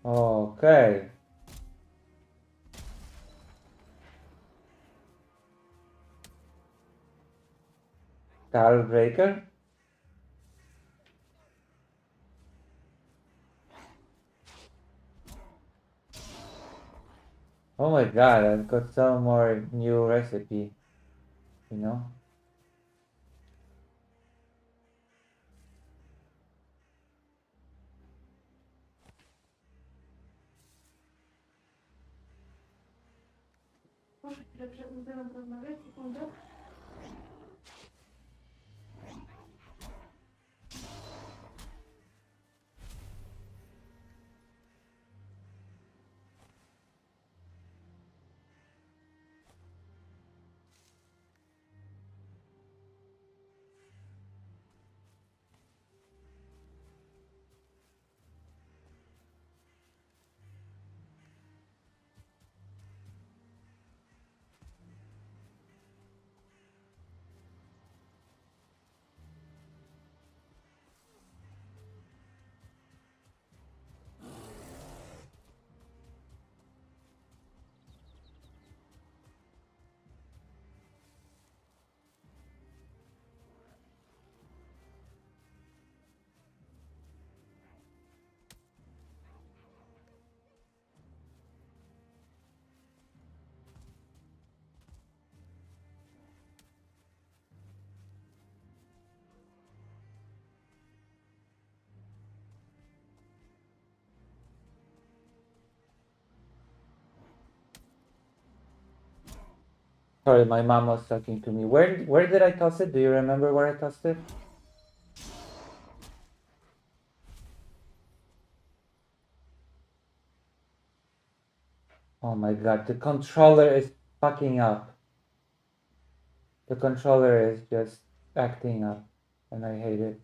Okay. Tile breaker? Oh my god, I've got some more new recipe, you know? Może chwilę będę rozmawiać, sekundę. Sorry, my mom was talking to me. Where did I toss it? Do you remember where I tossed it? Oh my god, the controller is fucking up. The controller is just acting up, and I hate it.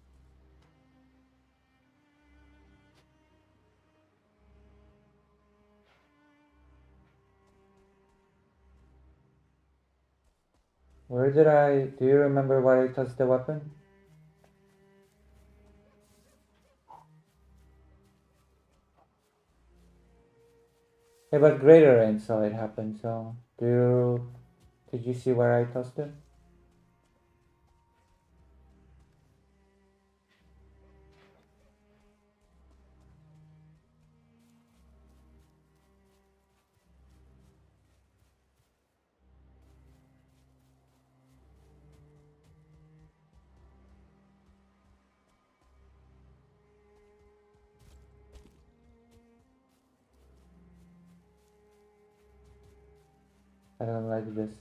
Do you remember where I tossed the weapon? Yeah, but Greater Rain saw it happen, so did you see where I tossed it? I don't like this.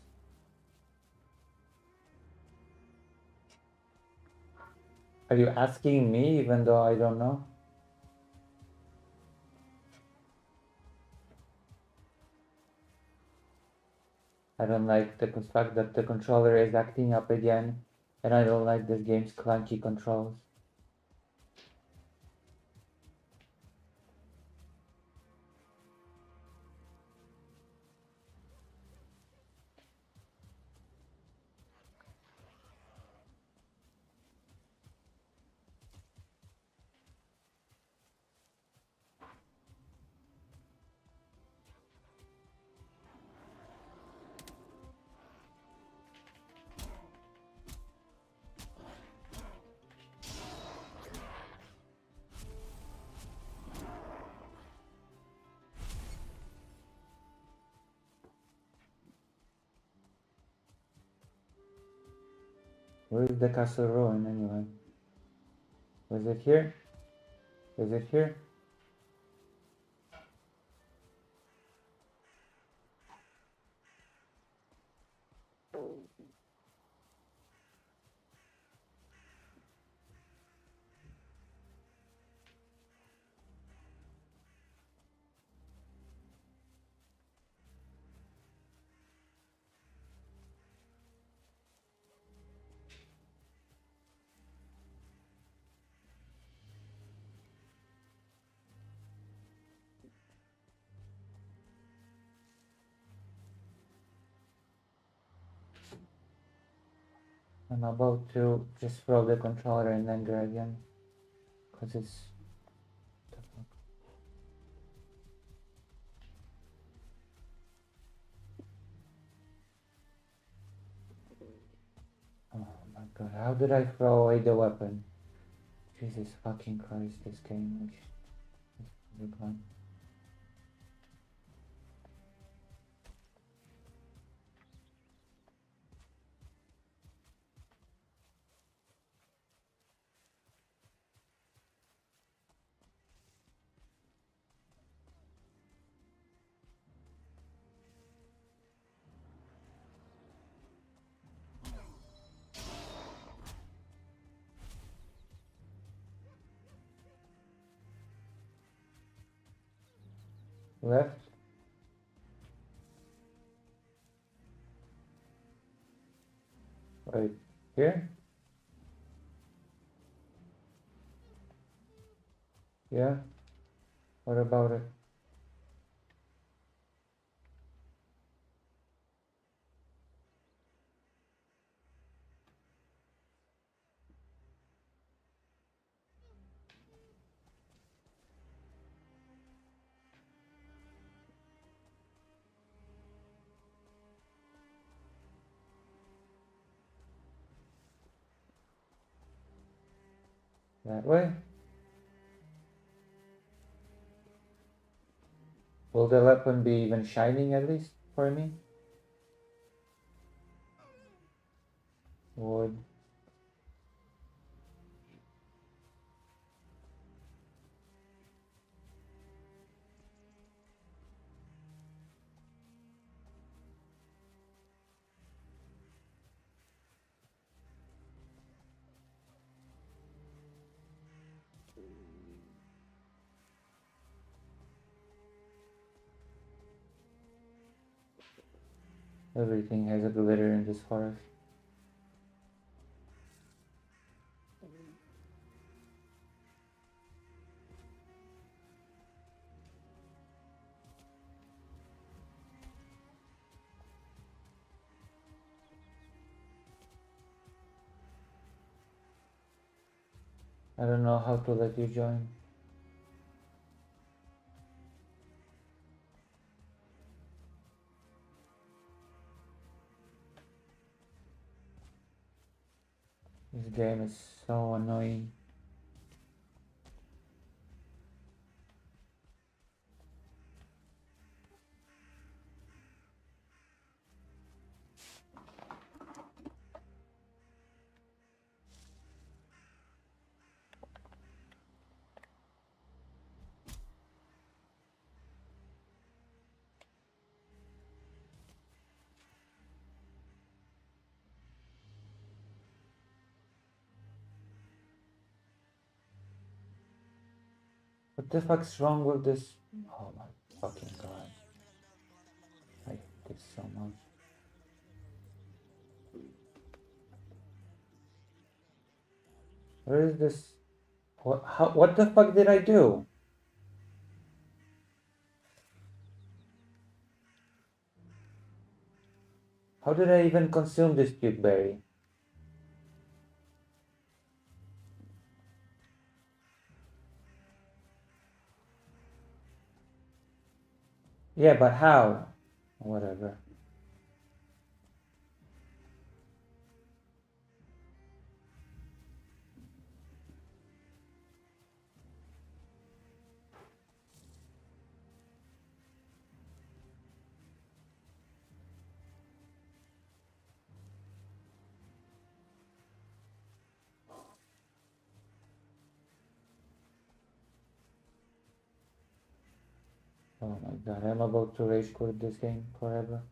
Are you asking me even though I don't know? I don't like the fact that the controller is acting up again, and I don't like this game's clunky controls. Where is the castle ruin anyway? Was it here? Is it here? I'm about to just throw the controller in anger again. Because it's... Oh my god, how did I throw away the weapon? Jesus fucking Christ, this game is gone. Left? Right here? Yeah? What about it? That way? Will the weapon be even shining at least for me? Wood. Everything has a glitter in this forest. I don't know how to let you join. This game is so annoying. What the fuck's wrong with this? Oh my fucking god. I hate this so much. Where is this? What the fuck did I do? How did I even consume this puke berry? Yeah, but how? Whatever. Oh my god, I'm about to rage quit this game forever.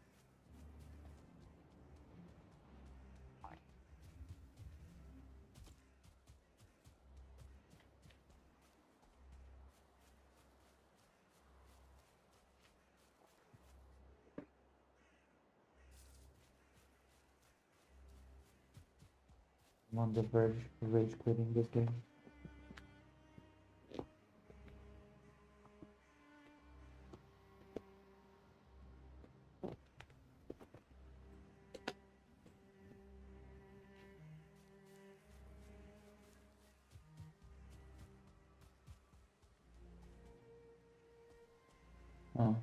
I'm on the verge of rage quitting this game. Oh.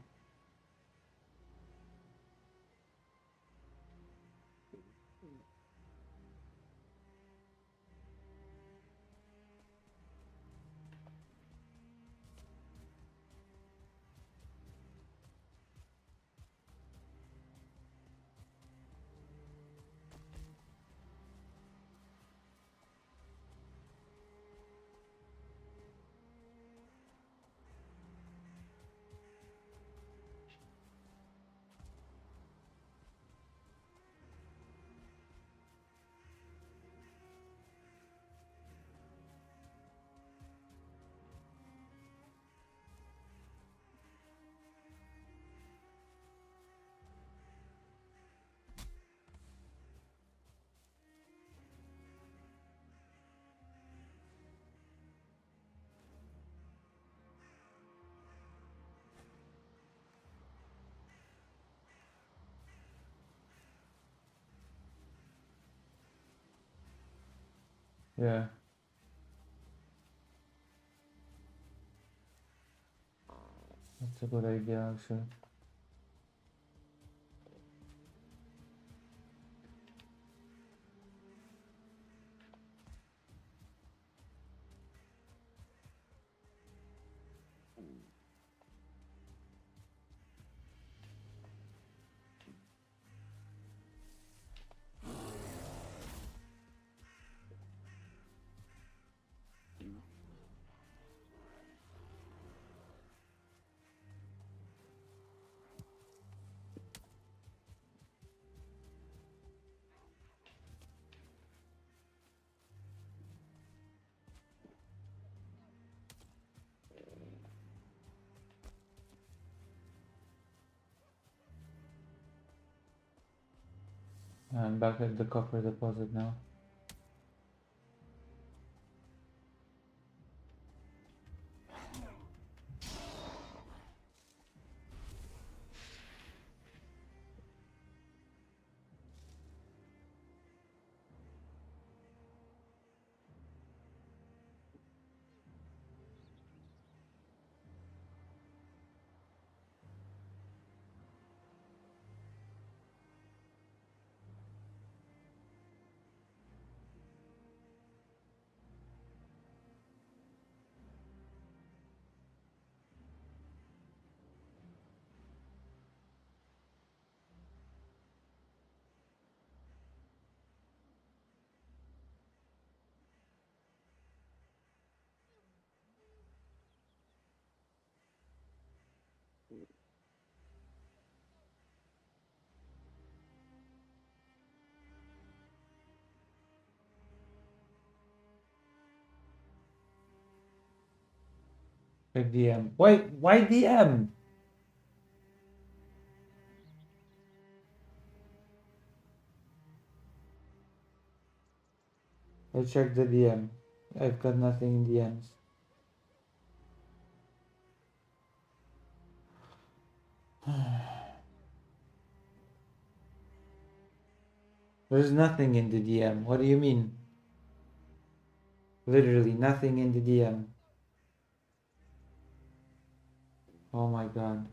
Yeah. That's a good idea, actually. I'm back at the copper deposit now. Big DM. Why DM? I checked the DM. I've got nothing in DMs. There's nothing in the DM. What do you mean? Literally nothing in the DM. Oh my god.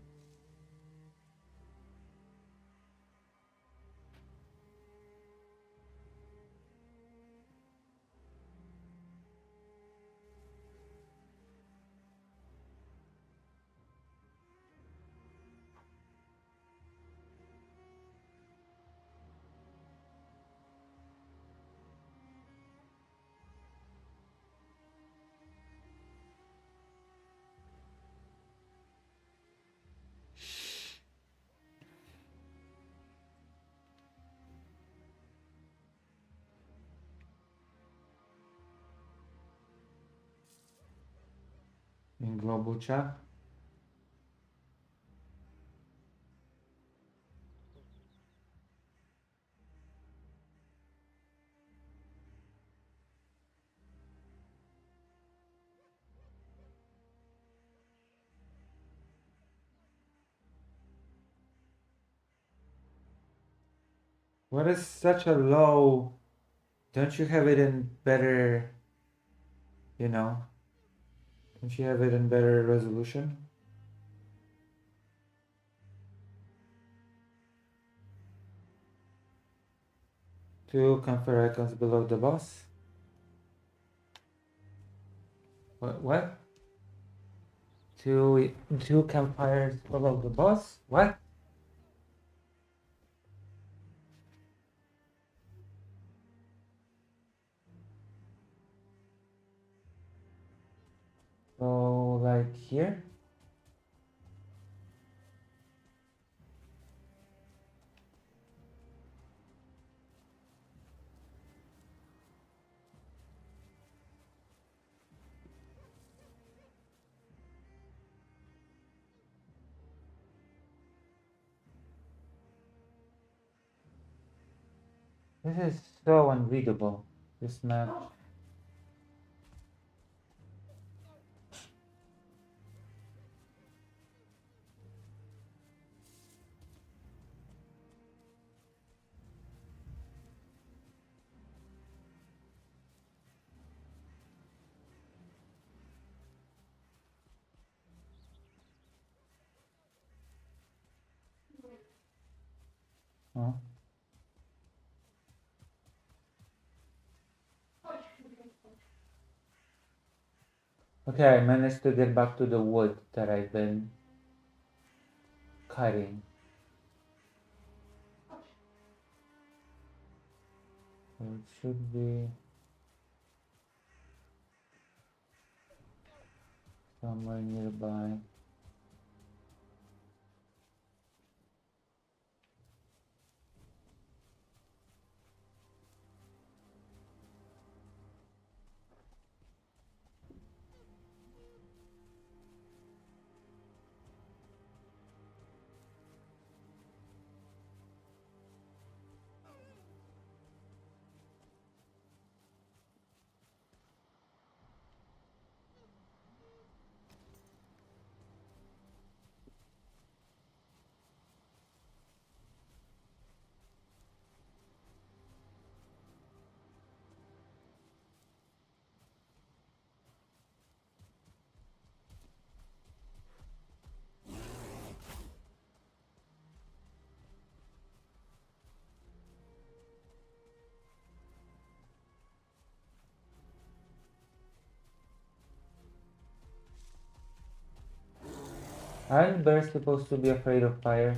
In global chat. What is such a low? Don't you have it in better, you know? Don't you have it in better resolution? 2 campfire icons below the boss. What? Two campfires below the boss? What? So, like here? This is so unreadable, this map. Huh? Okay, I managed to get back to the wood that I've been cutting. So it should be somewhere nearby. Aren't bears supposed to be afraid of fire?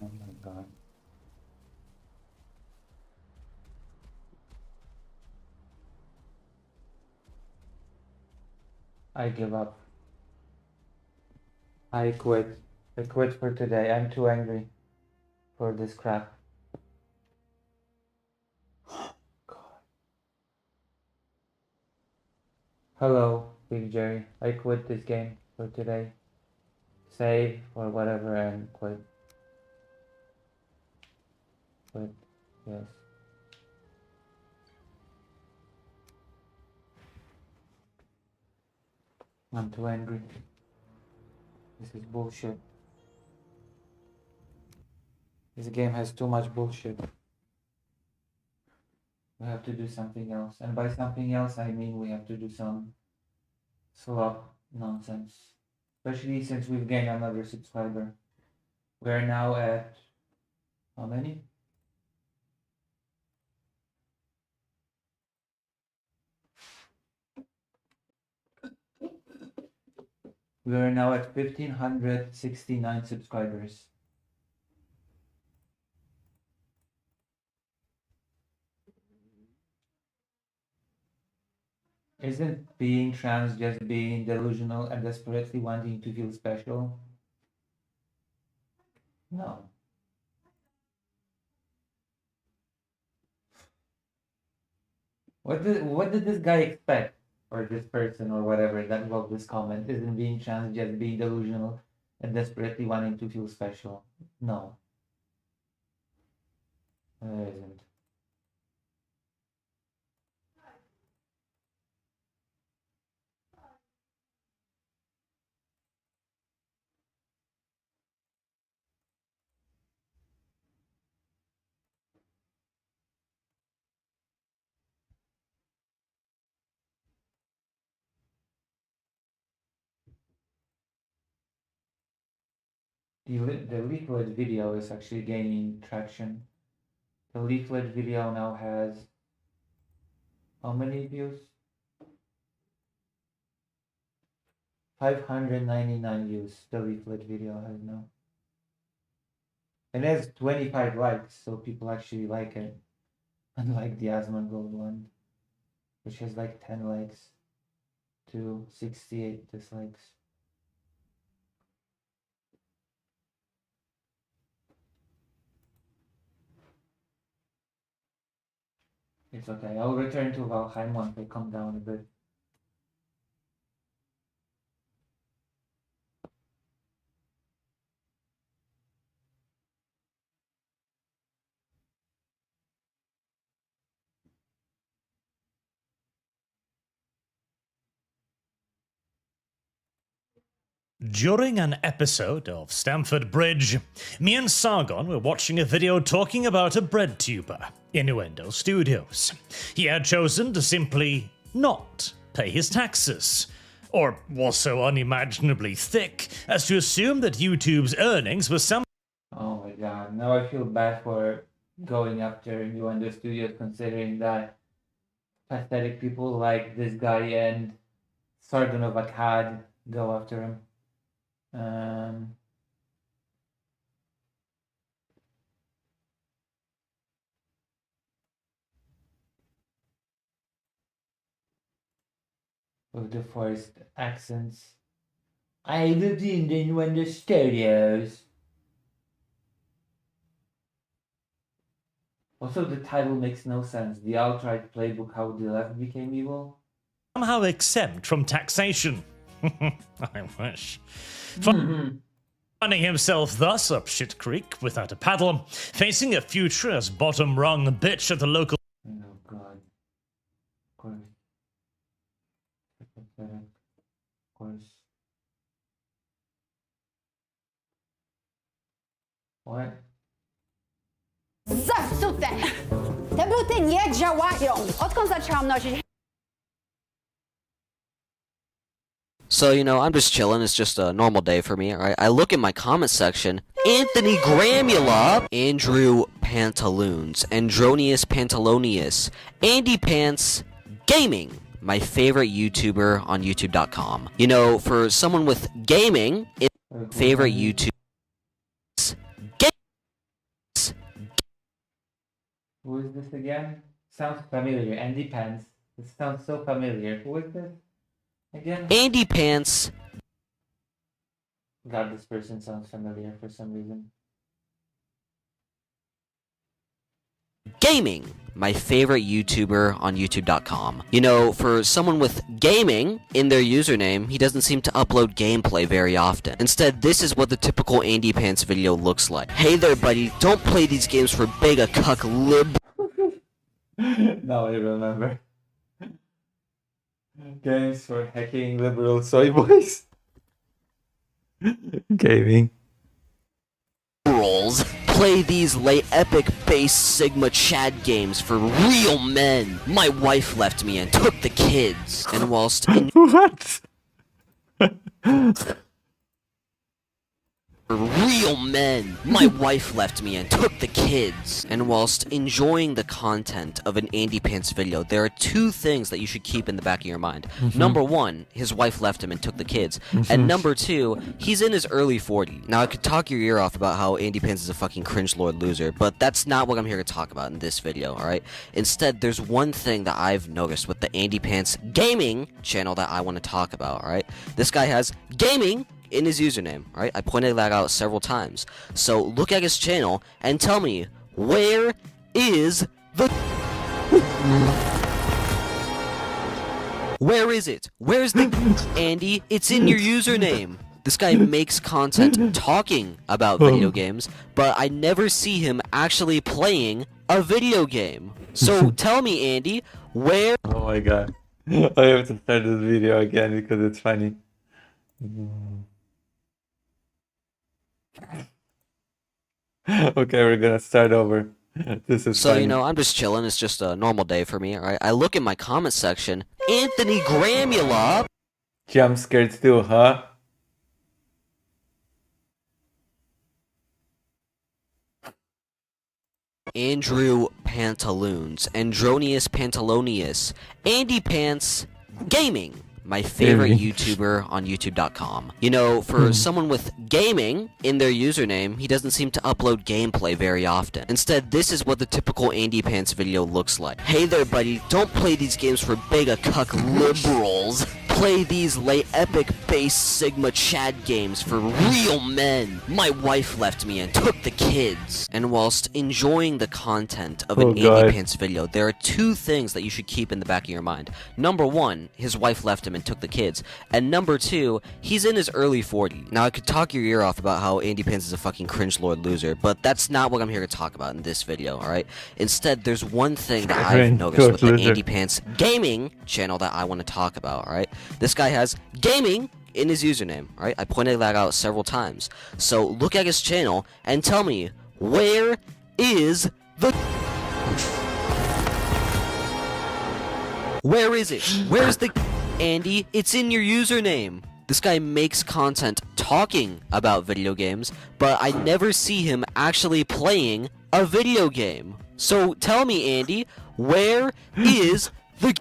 Oh my god. I give up. I quit. I quit for today. I'm too angry for this crap. God. Hello, Big Jerry. I quit this game for today. Save or whatever and quit. Quit. Yes. I'm too angry. This is bullshit. This game has too much bullshit. We have to do something else. And by something else, I mean we have to do some slop nonsense. Especially since we've gained another subscriber. We're now at how many? We are now at 1,569 subscribers. Isn't being trans just being delusional and desperately wanting to feel special? No. What did this guy expect? Or this person or whatever that wrote this comment? Isn't being trans just being delusional and desperately wanting to feel special? No. There isn't. The leaflet video is actually gaining traction. The leaflet video now has how many views? 599 views. The leaflet video has now. And it has 25 likes, so people actually like it. Unlike the Asthma Gold one, which has like 10 likes to 68 dislikes. It's okay. I'll return to Valheim once they come down a bit. During an episode of Stamford Bridge, me and Sargon were watching a video talking about a bread tuber, Innuendo Studios. He had chosen to simply not pay his taxes, or was so unimaginably thick as to assume that YouTube's earnings were some. Oh my god, now I feel bad for going after Innuendo Studios considering that pathetic people like this guy and Sargon of Akkad go after him. With the forced accents. I lived in the Innuendo Studios. Also, the title makes no sense. The outright playbook how the left became evil. Somehow exempt from taxation. I wish. Finding himself thus up shit creek without a paddle, facing a future as bottom rung bitch at the local. Oh god. Of course. Pathetic. Of course. What? Zepsute! Te buty nie działają! Odkąd zaczęłam nosić... So, you know, I'm just chilling. It's just a normal day for me, alright? I look in my comment section. Anthony Gramula, Andrew Pantaloons, Andronius Pantalonius, Andy Pants Gaming, my favorite YouTuber on YouTube.com. You know, for someone with gaming, favorite YouTube. Who is this again? Sounds familiar. Andy Pants. This sounds so familiar. Who is this again? Andy Pants. God, this person sounds familiar for some reason. Gaming, my favorite YouTuber on YouTube.com. You know, for someone with gaming in their username, he doesn't seem to upload gameplay very often. Instead, this is what the typical Andy Pants video looks like. Hey there, buddy, don't play these games for big a cuck lib. Now I remember. Games for hacking liberal soy boys. Gaming. Rolls. Play these lay epic base Sigma Chad games for real men. My wife left me and took the kids. And whilst in What? For real men. My wife left me and took the kids. And whilst enjoying the content of an Andy Pants video, there are two things that you should keep in the back of your mind. Number one, his wife left him and took the kids. And number two, he's in his early 40s. Now, I could talk your ear off about how Andy Pants is a fucking cringe lord loser, but that's not what I'm here to talk about in this video, alright? Instead, there's one thing that I've noticed with the Andy Pants gaming channel that I want to talk about, alright? This guy has gaming in his username, right? I pointed that out several times. So look at his channel and tell me, where is the... Where is it? Where's the... Andy, it's in your username. This guy makes content talking about video games, but I never see him actually playing a video game. So tell me, Andy, where... Oh my god. I have to start this video again because it's funny. Okay, we're gonna start over. This is So, funny. you know, I'm just chilling. It's just a normal day for me, alright? I look in my comment section. Anthony Gramula! Jump scared too, huh? Andrew Pantaloons, Andronius Pantalonius, Andy Pants Gaming, my favorite Gaming. YouTuber on YouTube.com. You know, for someone with gaming in their username, he doesn't seem to upload gameplay very often. Instead, this is what the typical Andy Pants video looks like. Hey there, buddy, don't play these games for beta cuck liberals. Play these lay epic base sigma chad games for real men. My wife left me and took the kids. And whilst enjoying the content of an Andy Pants video, there are two things that you should keep in the back of your mind. Number one, his wife left him and took the kids. And number two, he's in his early 40s. Now, I could talk your ear off about how Andy Pants is a fucking cringe lord loser, but that's not what I'm here to talk about in this video, alright? Instead, there's one thing that I've Cringe noticed with the loser. Andy Pants gaming channel that I want to talk about, alright? This guy has gaming in his username, right? I pointed that out several times. So look at his channel and tell me, where is the... Where is it? Where's the... Andy, it's in your username. This guy makes content talking about video games, but I never see him actually playing a video game. So tell me, Andy, where is the...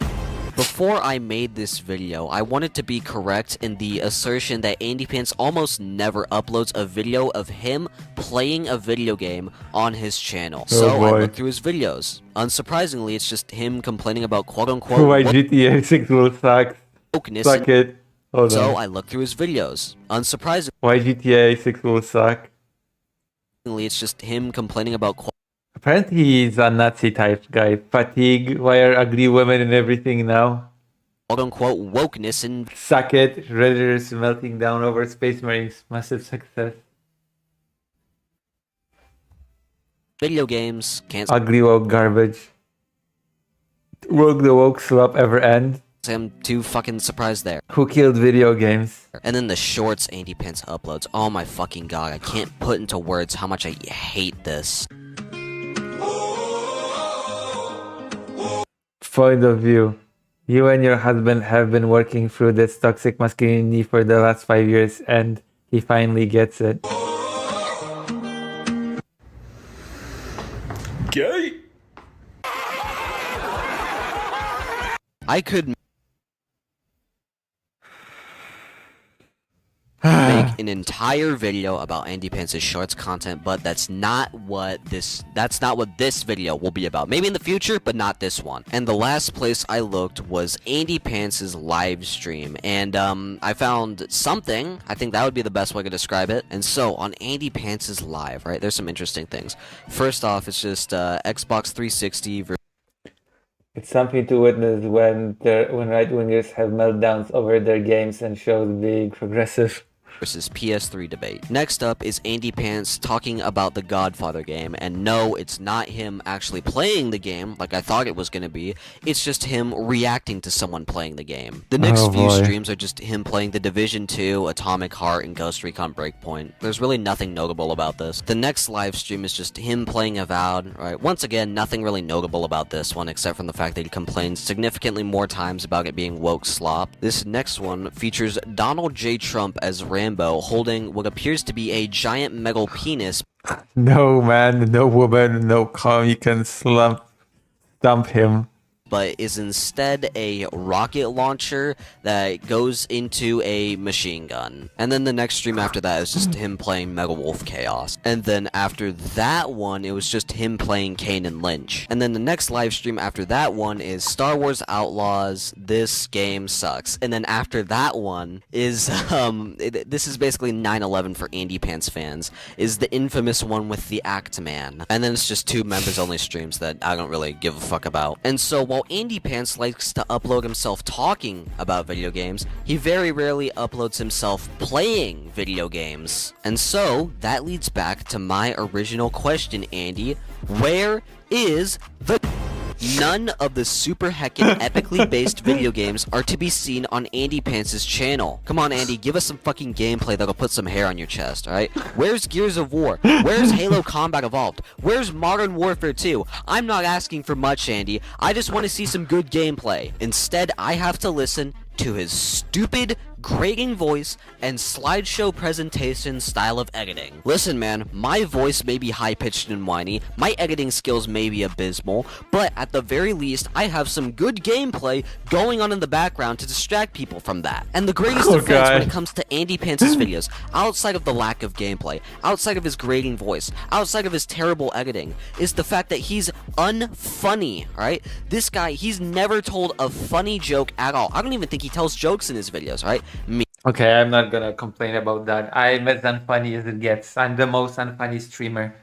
Before I made this video, I wanted to be correct in the assertion that Andy Pants almost never uploads a video of him playing a video game on his channel. So I boy. looked through his videos. Unsurprisingly, it's just him complaining about quote-unquote Why GTA 6 will suck. wokeness. Suck it. Hold So on. I looked through his videos. Unsurprisingly, Why GTA 6 will suck. it's just him complaining about Apparently he's a Nazi type guy. Fatigue, why are ugly women and everything now? quote-unquote wokeness and Suck it. Redditors melting down over Space Marines. Massive success. video games. Can't Ugly woke garbage. Woke the woke swap ever end? say I'm too fucking surprised there. Who killed video games? And then the shorts Andy Pants uploads. Oh my fucking god, I can't put into words how much I hate this. Point of view. You and your husband have been working through this toxic masculinity for the last 5 years and he finally gets it. Gay. I could make an entire video about Andy Pants' shorts content, but that's not what this video will be about. Maybe in the future, but not this one. And the last place I looked was Andy Pants' live stream, and I found something. I think that would be the best way to describe it. And so on Andy Pants' live, right, there's some interesting things. First off, it's just Xbox 360 It's something to witness when right-wingers have meltdowns over their games and shows being progressive. versus PS3 debate. Next up is Andy Pants talking about the Godfather game, and no, it's not him actually playing the game like I thought it was gonna be, it's just him reacting to someone playing the game. The next Oh, few boy. streams are just him playing The Division 2, Atomic Heart, and Ghost Recon Breakpoint. There's really nothing notable about this. The next live stream is just him playing Avowed, right? Once again, nothing really notable about this one except from the fact that he complains significantly more times about it being woke slop. This next one features Donald J. Trump as Rambo holding what appears to be a giant megal penis. No man, no woman, no calm, you can stump him. but is instead a rocket launcher that goes into a machine gun. And then the next stream after that is just him playing Mega Wolf Chaos. And then after that one, it was just him playing Kane and Lynch. And then the next live stream after that one is Star Wars Outlaws, This Game Sucks. And then after that one is, this is basically 9/11 for Andy Pants fans, is the infamous one with the Act Man. And then it's just 2 members only streams that I don't really give a fuck about. And so while Andy Pants likes to upload himself talking about video games, he very rarely uploads himself playing video games. And so that leads back to my original question, Andy. Where is the... None of the super heckin' epically based video games are to be seen on Andy Pants' channel. Come on, Andy, give us some fucking gameplay that'll put some hair on your chest, alright? Where's Gears of War? Where's Halo Combat Evolved? Where's Modern Warfare 2? I'm not asking for much, Andy. I just want to see some good gameplay. Instead, I have to listen to his stupid, grating voice and slideshow presentation style of editing. Listen, man, my voice may be high-pitched and whiny, my editing skills may be abysmal, but at the very least, I have some good gameplay going on in the background to distract people from that. And the greatest offense when it comes to Andy Pants' videos, outside of the lack of gameplay, outside of his grating voice, outside of his terrible editing, is the fact that he's unfunny, right? This guy, he's never told a funny joke at all. I don't even think he tells jokes in his videos, right? Okay, I'm not gonna complain about that. I'm as unfunny as it gets. I'm the most unfunny streamer.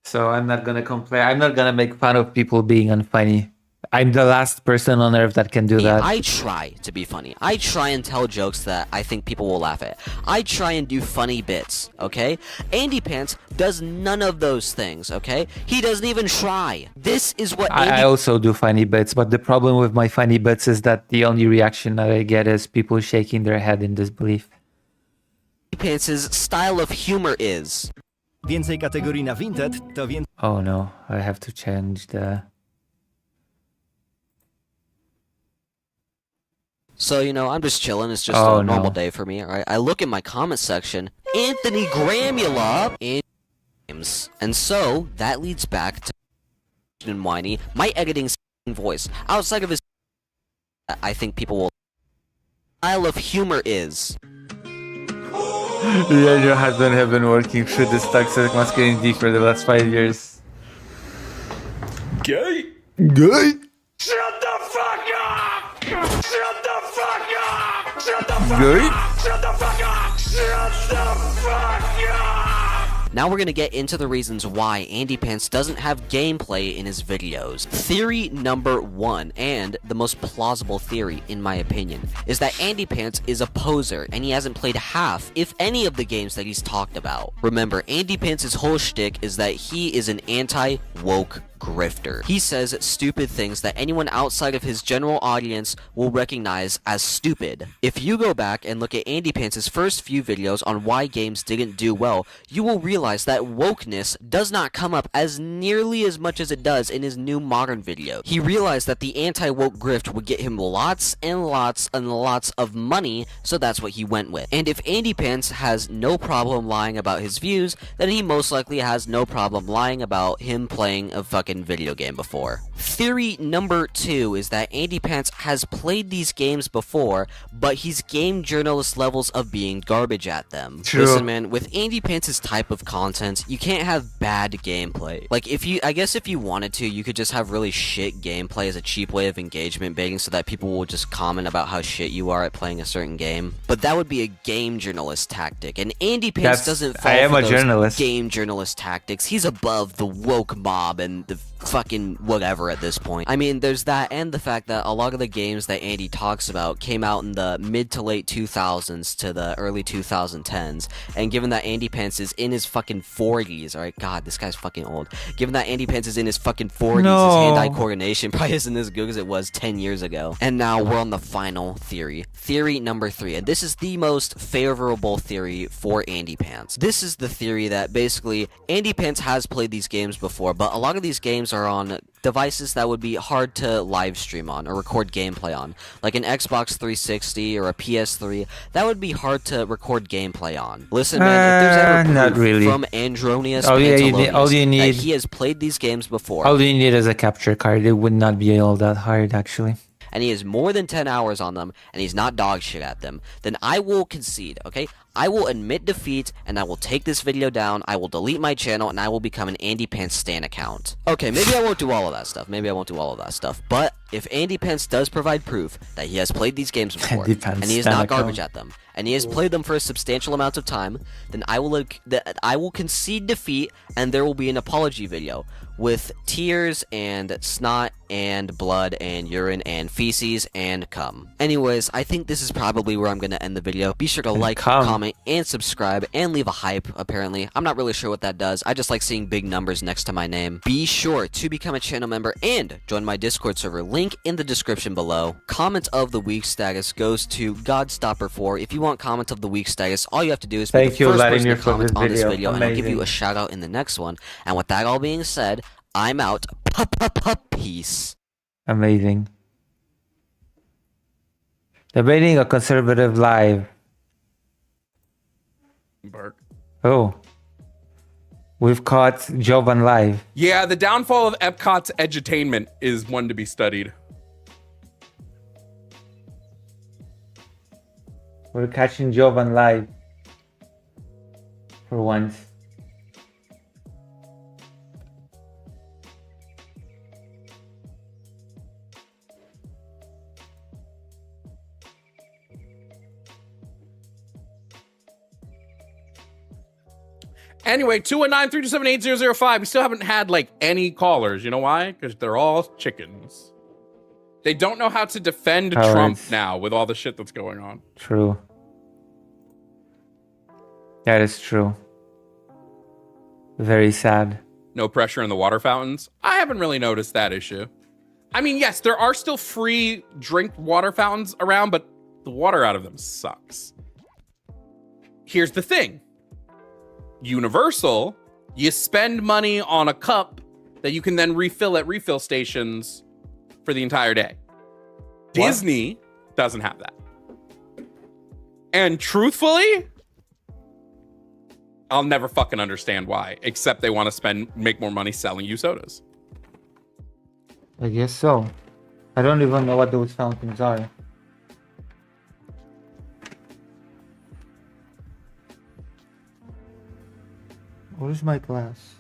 So I'm not gonna complain. I'm not gonna make fun of people being unfunny. I'm the last person on earth that can do that. I try to be funny. I try and tell jokes that I think people will laugh at. I try and do funny bits, okay? Andy Pants does none of those things, okay? He doesn't even try. This is what I also do funny bits, but the problem with my funny bits is that the only reaction that I get is people shaking their head in disbelief. Andy Pants' style of humor is. Więcej kategorii na Vinted to więcej... Oh no, I have to change the... So, you know, I'm just chilling. It's just a normal day for me, alright? I look at my comment section. Anthony Gramula in games. And so, that leads back to and whiny. My editing voice. Outside of his... I think people will... Style of humor is... You and your husband have been working through this toxic masculinity for the last 5 years. Gay? Gay? Shut the fuck up! Shut the fuck up! Shut the fuck Gay? up! Shut the fuck up! Shut the fuck up! Now we're gonna get into the reasons why Andy Pants doesn't have gameplay in his videos. Theory number 1, and the most plausible theory in my opinion, is that Andy Pants is a poser and he hasn't played half, if any, of the games that he's talked about. Remember, Andy Pants' whole shtick is that he is an anti-woke grifter. He says stupid things that anyone outside of his general audience will recognize as stupid. If you go back and look at Andy Pants' first few videos on why games didn't do well, you will realize that wokeness does not come up as nearly as much as it does in his new modern video. He realized that the anti-woke grift would get him lots and lots and lots of money, so that's what he went with. And if Andy Pants has no problem lying about his views, then he most likely has no problem lying about him playing a fucking video game before. Theory number 2 is that Andy Pants has played these games before, but he's game journalist levels of being garbage at them. True. Listen, man, with Andy Pants' type of content, you can't have bad gameplay. Like, I guess if you wanted to, you could just have really shit gameplay as a cheap way of engagement baiting so that people will just comment about how shit you are at playing a certain game. But that would be a game journalist tactic, and Andy Pants doesn't fall for those game journalist tactics. He's above the woke mob and the fucking whatever at this point. I mean, there's that and the fact that a lot of the games that Andy talks about came out in the mid to late 2000s to the early 2010s, and given that Andy Pants is in his fucking 40s, alright, god, this guy's fucking old. Given that Andy Pants is in his fucking 40s, his hand-eye coordination probably isn't as good as it was 10 years ago. And now we're on the final theory. Theory number 3, and this is the most favorable theory for Andy Pants. This is the theory that basically Andy Pants has played these games before, but a lot of these games are are on devices that would be hard to live stream on or record gameplay on, like an Xbox 360 or a PS3. That would be hard to record gameplay on. Listen, man, if there's ever proof Not really. from Andronius All you Pantalonius need- that he has played these games before, All you need is a capture card. It would not be all that hard, actually. and he has more than 10 hours on them, and he's not dog shit at them, then I will concede, okay? I will admit defeat, and I will take this video down, I will delete my channel, and I will become an Andy Pants Stan account. Okay, maybe I won't do all of that stuff, but if Andy Pants does provide proof that he has played these games before, Andy Pants and he is Stan not garbage account. at them, and he has played them for a substantial amount of time, then I will concede defeat, and there will be an apology video with tears and snot and blood and urine and feces and cum. Anyways, I think this is probably where I'm going to end the video. Be sure to like, cum. comment, and subscribe, and leave a hype, apparently. I'm not really sure what that does. I just like seeing big numbers next to my name. Be sure to become a channel member and join my Discord server. Link in the description below. Comment of the week status goes to Godstopper4. If you want comment of the week status, all you have to do is be Thank the you, first person Vladimir, to for comment this on this video. video, and I'll give you a Amazing. shout out in the next one. And with that all being said, I'm out. Peace. Amazing. Debating a conservative live. Bark. Oh. We've caught Jovan live. Yeah, the downfall of Epcot's edutainment is one to be studied. We're catching Jovan live. For once. Anyway, 219-327-8005. We still haven't had like any callers. You know why? Because they're all chickens. They don't know how to defend Trump Cowards. now with all the shit that's going on. True. That is true. Very sad. No pressure in the water fountains. I haven't really noticed that issue. I mean, yes, there are still free drink water fountains around, but the water out of them sucks. Here's the thing. Universal, you spend money on a cup that you can then refill at refill stations for the entire day. Disney doesn't have that. And truthfully, I'll never fucking understand why, except they want to make more money selling you sodas. I guess so. I don't even know what those fountains are. Where's my glass?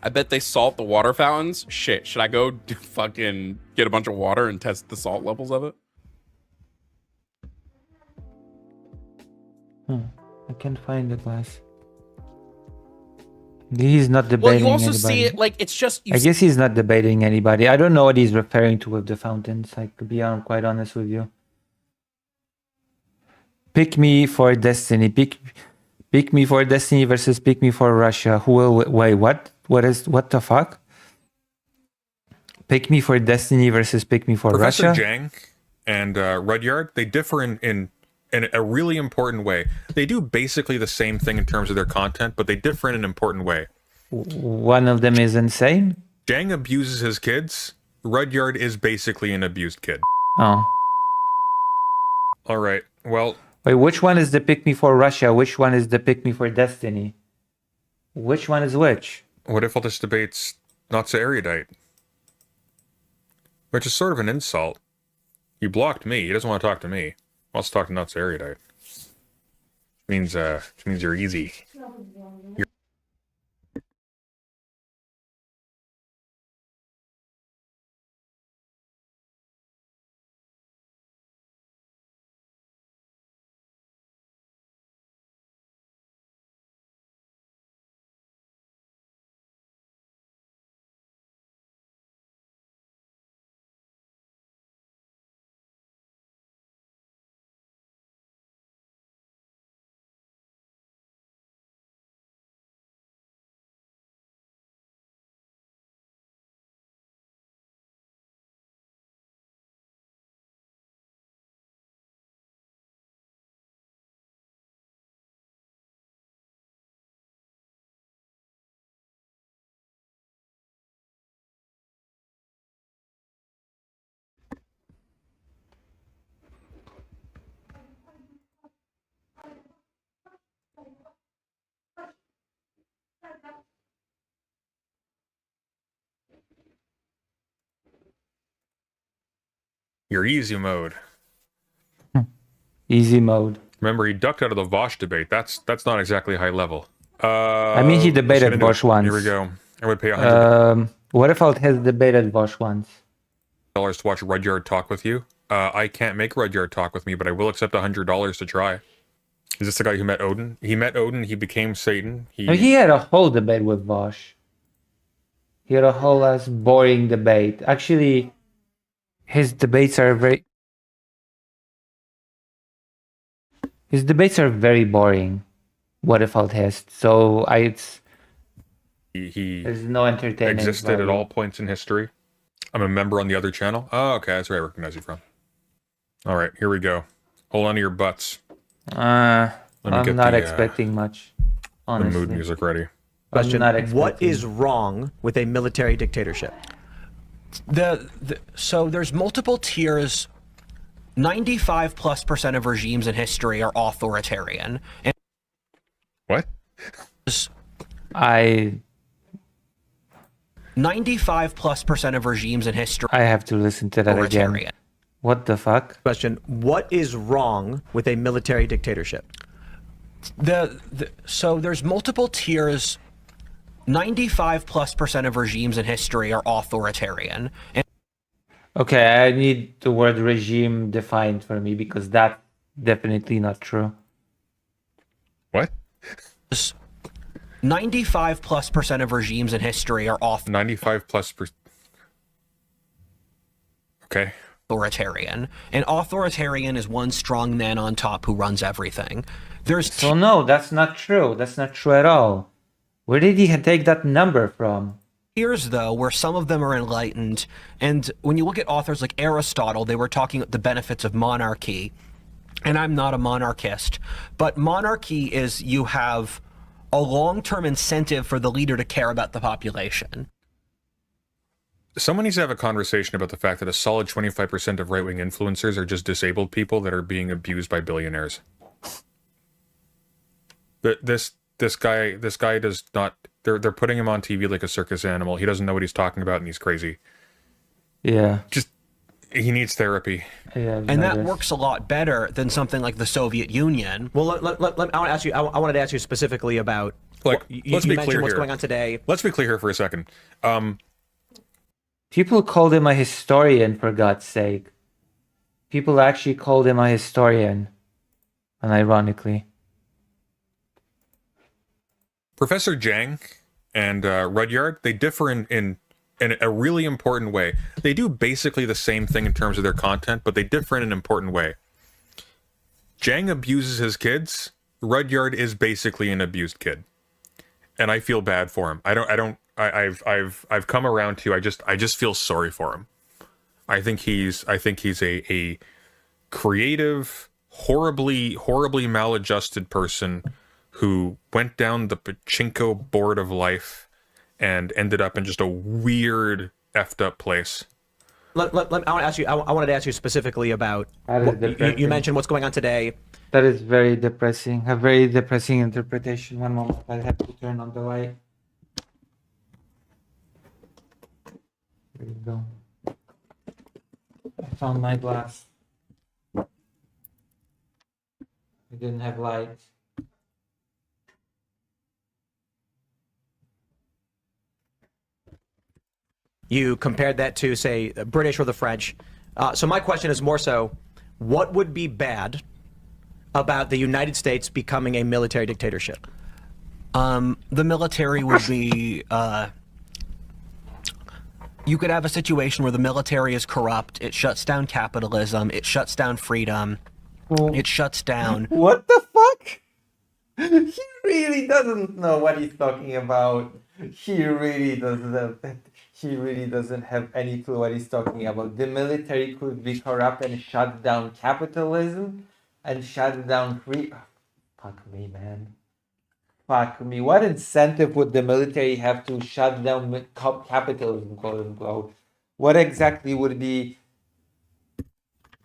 I bet they salt the water fountains. Shit, should I go fucking get a bunch of water and test the salt levels of it? I can't find the glass. He's not Well, debating you also anybody. see it like it's just. I guess he's not debating anybody. I don't know what he's referring to with the fountains. I could be quite honest with you. Pick me for Destiny. Pick me for Destiny versus pick me for Russia. Who will wait? What the fuck? Pick me for Destiny versus pick me for Professor Russia. Jang and Rudyard, they differ in a really important way. They do basically the same thing in terms of their content, but they differ in an important way. One of them is insane. Jang abuses his kids. Rudyard is basically an abused kid. Oh. All right. Well, Wait, which one is the pick me for Russia? Which one is the pick me for Destiny? Which one is which? what if all this debate's not so erudite? Which is sort of an insult. He blocked me. He doesn't want to talk to me. Wants to talk to Nuts Erudite. Means you're easy. Your easy mode. Easy mode. Remember, he ducked out of the Vosh debate. That's not exactly high level. I mean, he let's get debated into it. Bosch once. Here we go. I would pay $100 What if I has debated Bosch once? to watch Rudyard talk with you. I can't make Rudyard talk with me, but I will accept $100 to try. Is this the guy who met Odin? He met Odin. He became Satan. He had a whole debate with Bosch. He had a whole ass boring debate. Actually, his debates are very. His debates are very boring. What if has so he there's no entertainment. existed at all points in history. I'm a member on the other channel. Oh, okay, that's where I recognize you from. All right, here we go. Hold on to your butts. I'm get not the, expecting much. The Honestly, mood music ready. Question: not What expecting. is wrong with a military dictatorship? So there's multiple tiers. 95%+ of regimes in history are authoritarian. And What? 95%+ of regimes in history I have to listen to that are again. authoritarian. What the fuck? Question: What is wrong with a military dictatorship? So there's multiple tiers. 95%+ of regimes in history are authoritarian. And Okay, I need the word regime defined for me because that's definitely not true. What? 95%+ of regimes in history are 95+%. Okay. authoritarian. And authoritarian is one strong man on top who runs everything. There's So no, that's not true. That's not true at all. Where did he take that number from? tiers, though, where some of them are enlightened. And when you look at authors like Aristotle, they were talking about the benefits of monarchy. And I'm not a monarchist, but monarchy is you have a long-term incentive for the leader to care about the population. Someone needs to have a conversation about the fact that a solid 25% of right-wing influencers are just disabled people that are being abused by billionaires. This guy does not. They're putting him on TV like a circus animal. He doesn't know what he's talking about, and he's crazy. Yeah. He needs therapy. Yeah. And that works a lot better than something like the Soviet Union. Well, I want to ask you. I wanted to ask you specifically about. Like, let's be mentioned clear what's here. going on today. Let's be clear here for a second. People called him a historian, for God's sake. People actually called him a historian. Unironically. Professor Jang and Rudyard, they differ in a really important way. They do basically the same thing in terms of their content, but they differ in an important way. Jang abuses his kids. Rudyard is basically an abused kid, and I feel bad for him. I've come around to. I just feel sorry for him. I think he's a creative, horribly maladjusted person who went down the pachinko board of life and ended up in just a weird, effed up place. I wanted to ask you specifically about. You mentioned what's going on today. That is very depressing. A very depressing interpretation. One moment, I have to turn on the light. There you go. I found my glass. I didn't have light. You compared that to, say, the British or the French. So my question is more so, what would be bad about the United States becoming a military dictatorship? The military would be... you could have a situation where the military is corrupt, it shuts down capitalism, it shuts down freedom, it shuts down... What the fuck? He really doesn't know what he's talking about. He really doesn't have any clue what he's talking about. The military could be corrupt and shut down capitalism and shut down free. Fuck me, man. Fuck me. What incentive would the military have to shut down capitalism, quote unquote? What exactly would be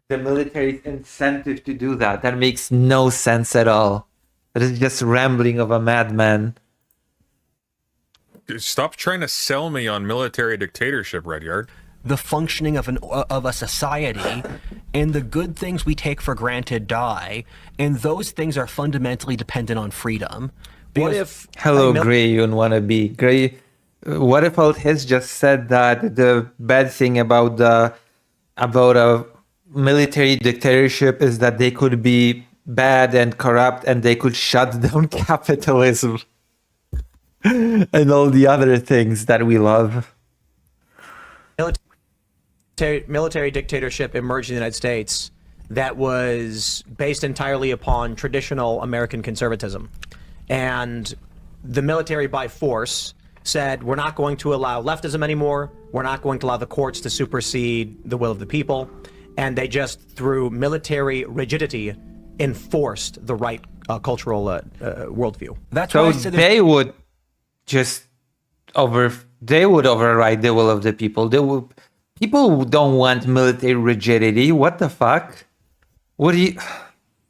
the military's incentive to do that? That makes no sense at all. That is just rambling of a madman. Stop trying to sell me on military dictatorship, Rudyard. the functioning of a society, and the good things we take for granted die, and those things are fundamentally dependent on freedom. What Because- if Hello, Gray, you wanna be Gray? What if His just said that the bad thing about a military dictatorship is that they could be bad and corrupt and they could shut down capitalism and all the other things that we love. military dictatorship emerged in the United States that was based entirely upon traditional American conservatism. And the military by force said, we're not going to allow leftism anymore. We're not going to allow the courts to supersede the will of the people. And they just, through military rigidity, enforced the right cultural worldview. That's So why I said there's- they would just override the will of the people. People don't want military rigidity. What the fuck? What do you?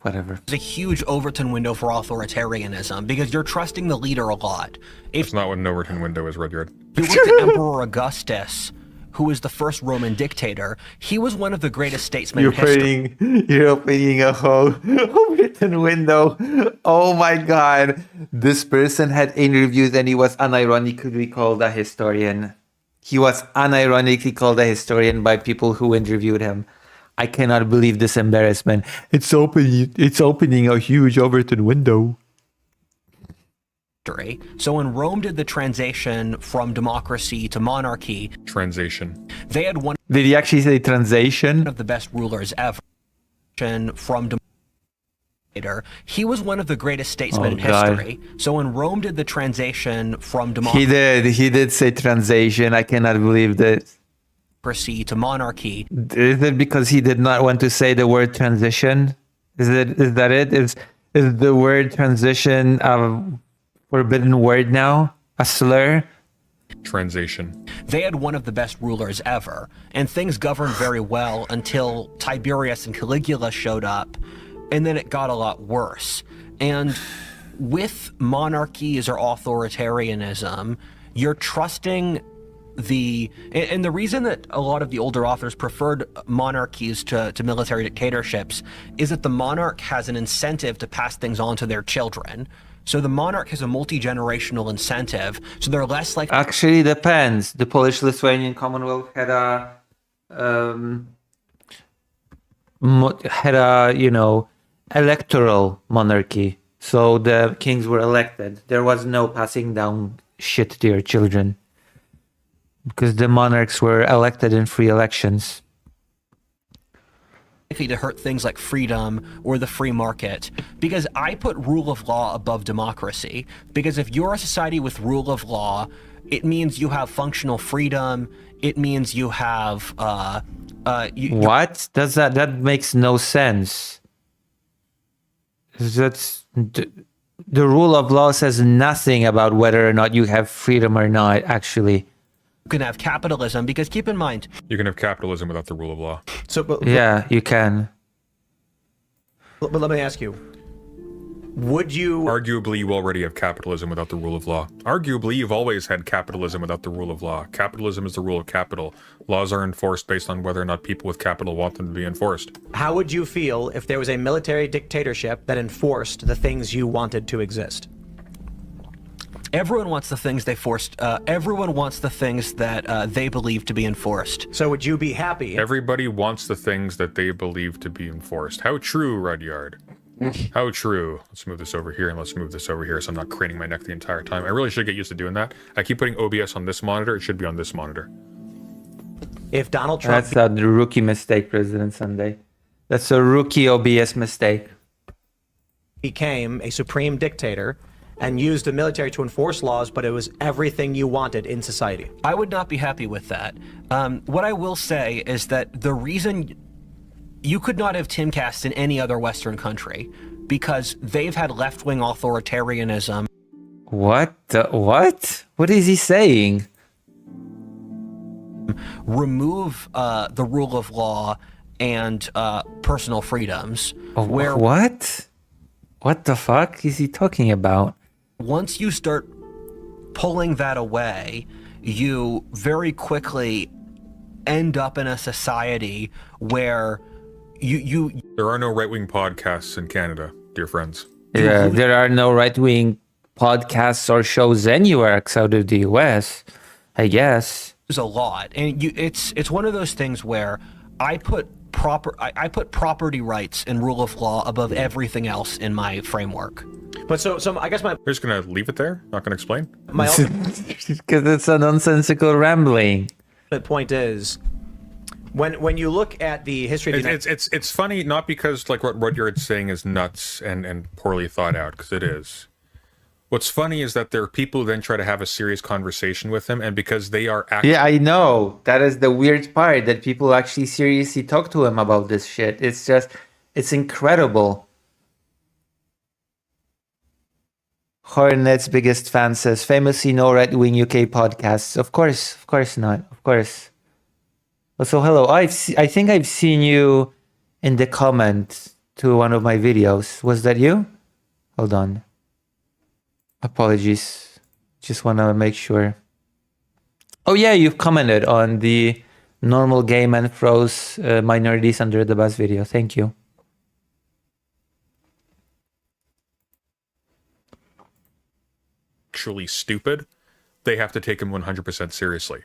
Whatever. there's a huge Overton window for authoritarianism because you're trusting the leader a lot. If It's not what an Overton window is, Rudyard. you look at Emperor Augustus, who was the first Roman dictator, he was one of the greatest statesmen in history. You're opening a whole written window. Oh my god. This person had interviews and he was unironically called a historian. He was unironically called a historian by people who interviewed him. I cannot believe this embarrassment. It's opening a huge Overton window. So when Rome did the transition from democracy to monarchy, Translation. they had one Did he actually say translation? of the best rulers ever. From dictator, he was one of the greatest statesmen in God. history. So when Rome did the transition from He did say translation. I cannot believe this. democracy to monarchy, Is it because he did not want to say the word transition? Is that it? Is the word transition a forbidden word now? A slur? Translation. they had one of the best rulers ever, and things governed very well until Tiberius and Caligula showed up, and then it got a lot worse. And with monarchies or authoritarianism, you're trusting and the reason that a lot of the older authors preferred monarchies to military dictatorships is that the monarch has an incentive to pass things on to their children. So the monarch has a multi-generational incentive, so they're less like Actually, depends. The Polish-Lithuanian Commonwealth had a electoral monarchy. So the kings were elected. There was no passing down shit to your children. Because the monarchs were elected in free elections. likely to hurt things like freedom or the free market, because I put rule of law above democracy. Because if you're a society with rule of law, it means you have functional freedom. It means you have What? That makes no sense. The rule of law says nothing about whether or not you have freedom or not, actually. you can have capitalism, because keep in mind, You can have capitalism without the rule of law. So, but Yeah, you can. let me ask you: would you? Arguably, you already have capitalism without the rule of law. Arguably, you've always had capitalism without the rule of law. Capitalism is the rule of capital. Laws are enforced based on whether or not people with capital want them to be enforced. How would you feel if there was a military dictatorship that enforced the things you wanted to exist? everyone wants the things they forced. Everyone wants the things that they believe to be enforced. So would you be happy? Everybody wants the things that they believe to be enforced. How true, Rudyard? How true. Let's move this over here and let's move this over here so I'm not craning my neck the entire time. I really should get used to doing that. I keep putting OBS on this monitor. It should be on this monitor. If Donald Trump That's a rookie mistake, President Sunday. That's a rookie OBS mistake. became a supreme dictator and used the military to enforce laws, but it was everything you wanted in society. I would not be happy with that. What I will say is that the reason you could not have Timcast in any other Western country, because they've had left-wing authoritarianism. What? What? What is he saying? Remove the rule of law and personal freedoms. Where What? What the fuck is he talking about? once you start pulling that away, you very quickly end up in a society where you There are no right-wing podcasts in Canada, dear friends. Yeah, there are no right-wing podcasts or shows anywhere outside of the US, I guess. lose a lot, and it's one of those things where I put property rights and rule of law above everything else in my framework. But so I guess We're just gonna leave it there. Not gonna explain. my Because it's a nonsensical rambling. ultimate point is when you look at the history of the United It's funny, not because like what Rudyard's saying is nuts and poorly thought out, because it is. What's funny is that there are people who then try to have a serious conversation with him, and because they are actually Yeah, I know. That is the weird part, that people actually seriously talk to him about this shit. It's incredible. Hornet's biggest fan says, famously no right-wing UK podcasts. Of course not. Of course. Also, hello. I think I've seen you in the comment to one of my videos. Was that you? Hold on. Apologies. Just want to make sure. Oh yeah, you've commented on the normal gay man throws minorities under the bus video. Thank you. actually stupid, they have to take him 100% seriously.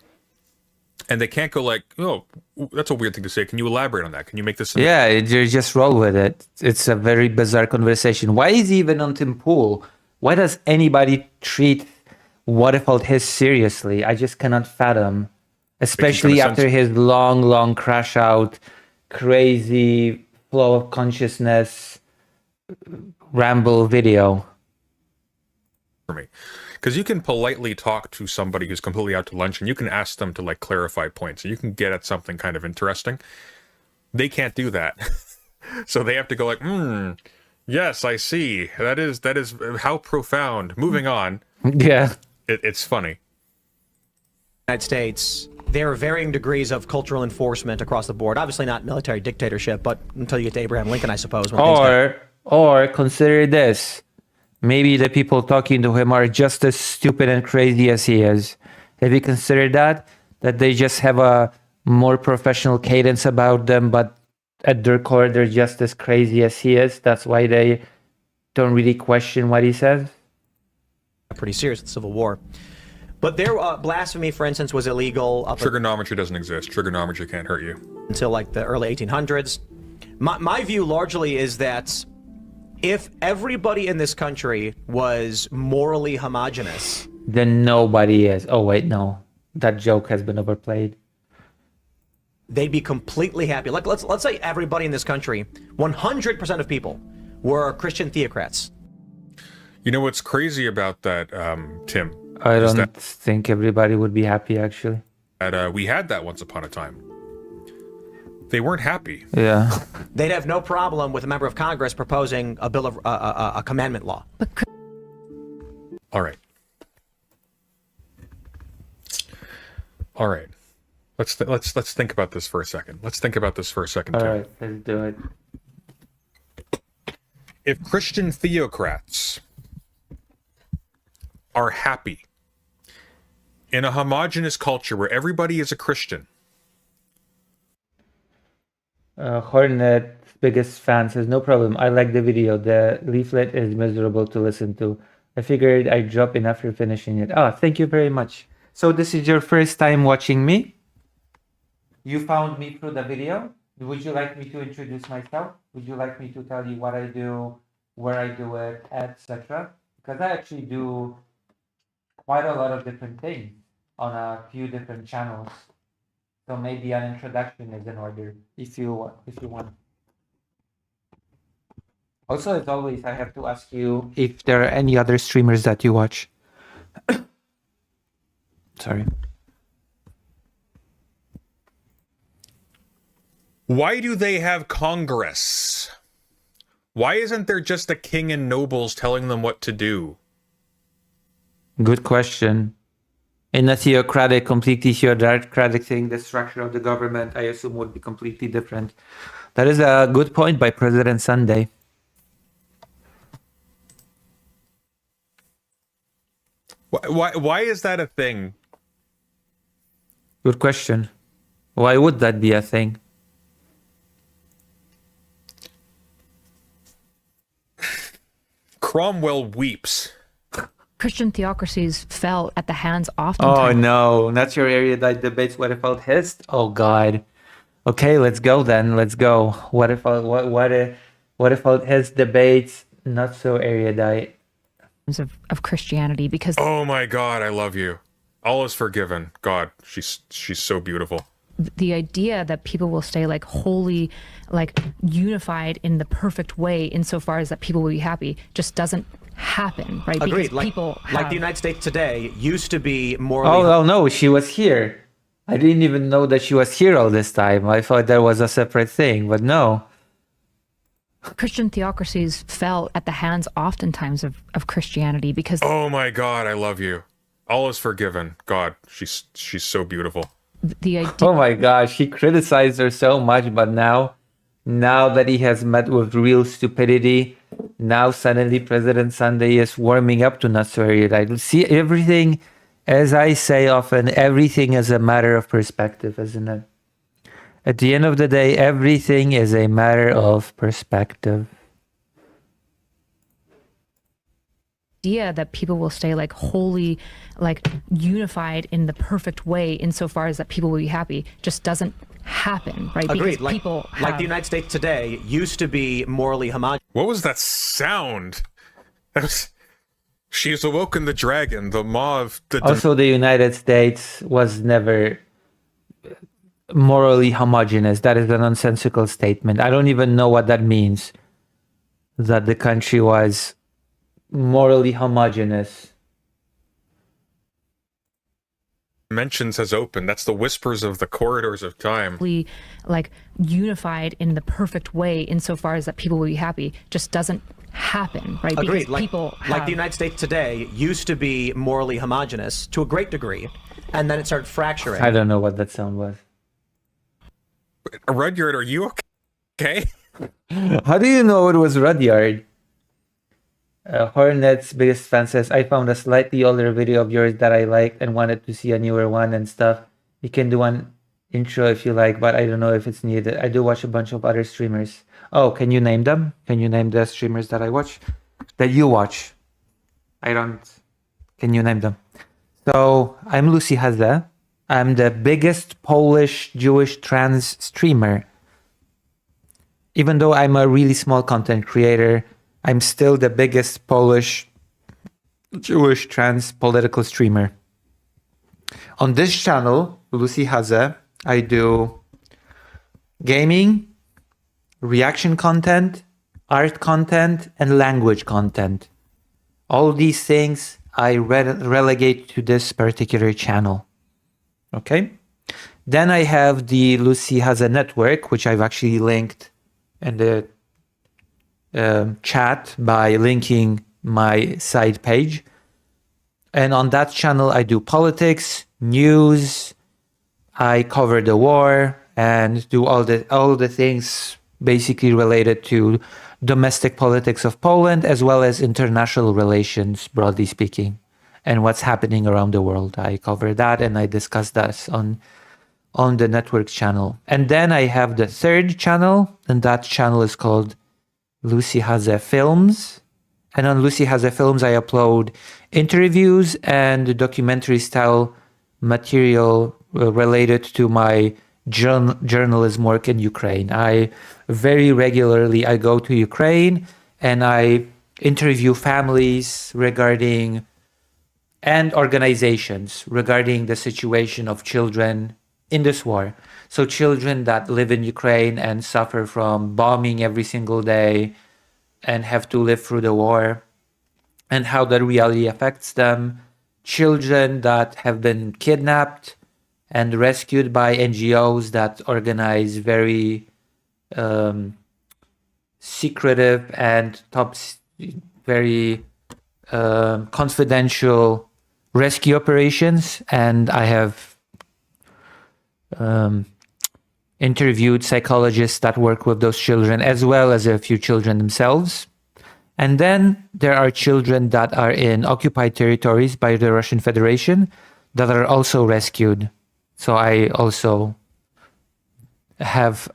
And they can't go like, oh, that's a weird thing to say. Can you elaborate on that? Can you make this? Yeah, you just roll with it. It's a very bizarre conversation. Why is he even on Tim Pool? Why does anybody treat What If Out His seriously? I just cannot fathom. Especially after his long crash out, crazy flow of consciousness ramble video. For me. Because you can politely talk to somebody who's completely out to lunch and you can ask them to like clarify points and you can get at something kind of interesting. They can't do that. So they have to go like, yes, I see. That is how profound. Moving on. Yeah. It's funny. United States, there are varying degrees of cultural enforcement across the board. Obviously not military dictatorship, but until you get to Abraham Lincoln, I suppose. Or consider this. Maybe the people talking to him are just as stupid and crazy as he is. Have you considered that they just have a more professional cadence about them, but at their core, they're just as crazy as he is? That's why they don't really question what he says? Pretty serious with the Civil War. But their blasphemy, for instance, was illegal. Trigonometry doesn't exist. Trigonometry can't hurt you. Until like the early 1800s. My view largely is that if everybody in this country was morally homogenous, then nobody is. Oh, wait, no. That joke has been overplayed. They'd be completely happy. Like, let's say everybody in this country, 100% of people, were Christian theocrats. You know what's crazy about that, Tim? I don't think everybody would be happy, actually. That we had that once upon a time. They weren't happy. Yeah. They'd have no problem with a member of Congress proposing a bill of a commandment law. All right. All right. Let's think about this for a second. Let's think about this for a second. All right, let's do it. If Christian theocrats are happy in a homogenous culture where everybody is a Christian. Hornet's biggest fan says, no problem. I like the video. The leaflet is miserable to listen to. I figured I'd drop in after finishing it. Ah, thank you very much. So this is your first time watching me? You found me through the video? Would you like me to introduce myself? Would you like me to tell you what I do, where I do it, etc.? Because I actually do quite a lot of different things on a few different channels. So maybe an introduction is in order if you want. Also, as always, I have to ask you if there are any other streamers that you watch. Sorry. Why do they have Congress? Why isn't there just a king and nobles telling them what to do? Good question. In a theocratic, completely theocratic thing, the structure of the government, I assume, would be completely different. That is a good point by President Sunday. Why is that a thing? Good question. Why would that be a thing? Cromwell weeps. Christian theocracies fell at the hands Oh oftentimes no, not your erudite debates. What if out hissed? Oh god. Okay, let's go then. Let's go. What if out his debates not so erudite? of Christianity because Oh my God, I love you. All is forgiven. God, she's so beautiful. the idea that people will stay like wholly like unified in the perfect way insofar as that people will be happy just doesn't happen, right? Agreed. Because Like, people like have- the United States today used to be morally. Oh no, she was here. I didn't even know that she was here all this time. I thought there was a separate thing, but no. Christian theocracies fell at the hands oftentimes of Christianity because Oh my God, I love you. All is forgiven. God, she's so beautiful. the idea Oh my gosh, he criticized her so much, but now that he has met with real stupidity, now suddenly President Sunday is warming up to not so erudite. See, everything, as I say often, everything is a matter of perspective, isn't it? At the end of the day, everything is a matter of perspective. idea that people will stay like wholly like unified in the perfect way insofar as that people will be happy just doesn't happen, right? Agreed. Because Like, people like have- the United States today used to be morally homogenous. What was that sound? That was. She has awoken the dragon, the maw of the. Also, the United States was never morally homogeneous. That is a nonsensical statement. I don't even know what that means. That the country was morally homogeneous. Dimensions has opened. That's the whispers of the corridors of time. like unified in the perfect way insofar as that people will be happy just doesn't happen, right? Agreed. Because Like, people like have- the United States today used to be morally homogenous to a great degree, and then it started fracturing. I don't know what that sound was. Rudyard, are you okay? How do you know it was Rudyard? Hornet's biggest fan says, I found a slightly older video of yours that I liked and wanted to see a newer one and stuff. You can do one intro if you like, but I don't know if it's needed. I do watch a bunch of other streamers. Oh, can you name them? Can you name the streamers that I watch? That you watch? I don't. Can you name them? So, I'm Lucy Haze. I'm the biggest Polish Jewish trans streamer. Even though I'm a really small content creator, I'm still the biggest Polish Jewish trans political streamer. On this channel, Lucy Haze, I do gaming, reaction content, art content, and language content. All these things I relegate to this particular channel. Okay? Then I have the Lucy Haze network, which I've actually linked in the chat by linking my side page. And on that channel, I do politics, news, I cover the war, and do all the things basically related to domestic politics of Poland, as well as international relations, broadly speaking, and what's happening around the world. I cover that and I discuss that on the network channel. And then I have the third channel, and that channel is called Lucy Haze Films. And on Lucy Haze Films, I upload interviews and documentary style material related to my journalism work in Ukraine. I very regularly I go to Ukraine and I interview families regarding and organizations regarding the situation of children in this war. So children that live in Ukraine and suffer from bombing every single day and have to live through the war and how that reality affects them. Children that have been kidnapped and rescued by NGOs that organize very secretive and very confidential rescue operations. And I have interviewed psychologists that work with those children, as well as a few children themselves. And then there are children that are in occupied territories by the Russian Federation that are also rescued. So I also have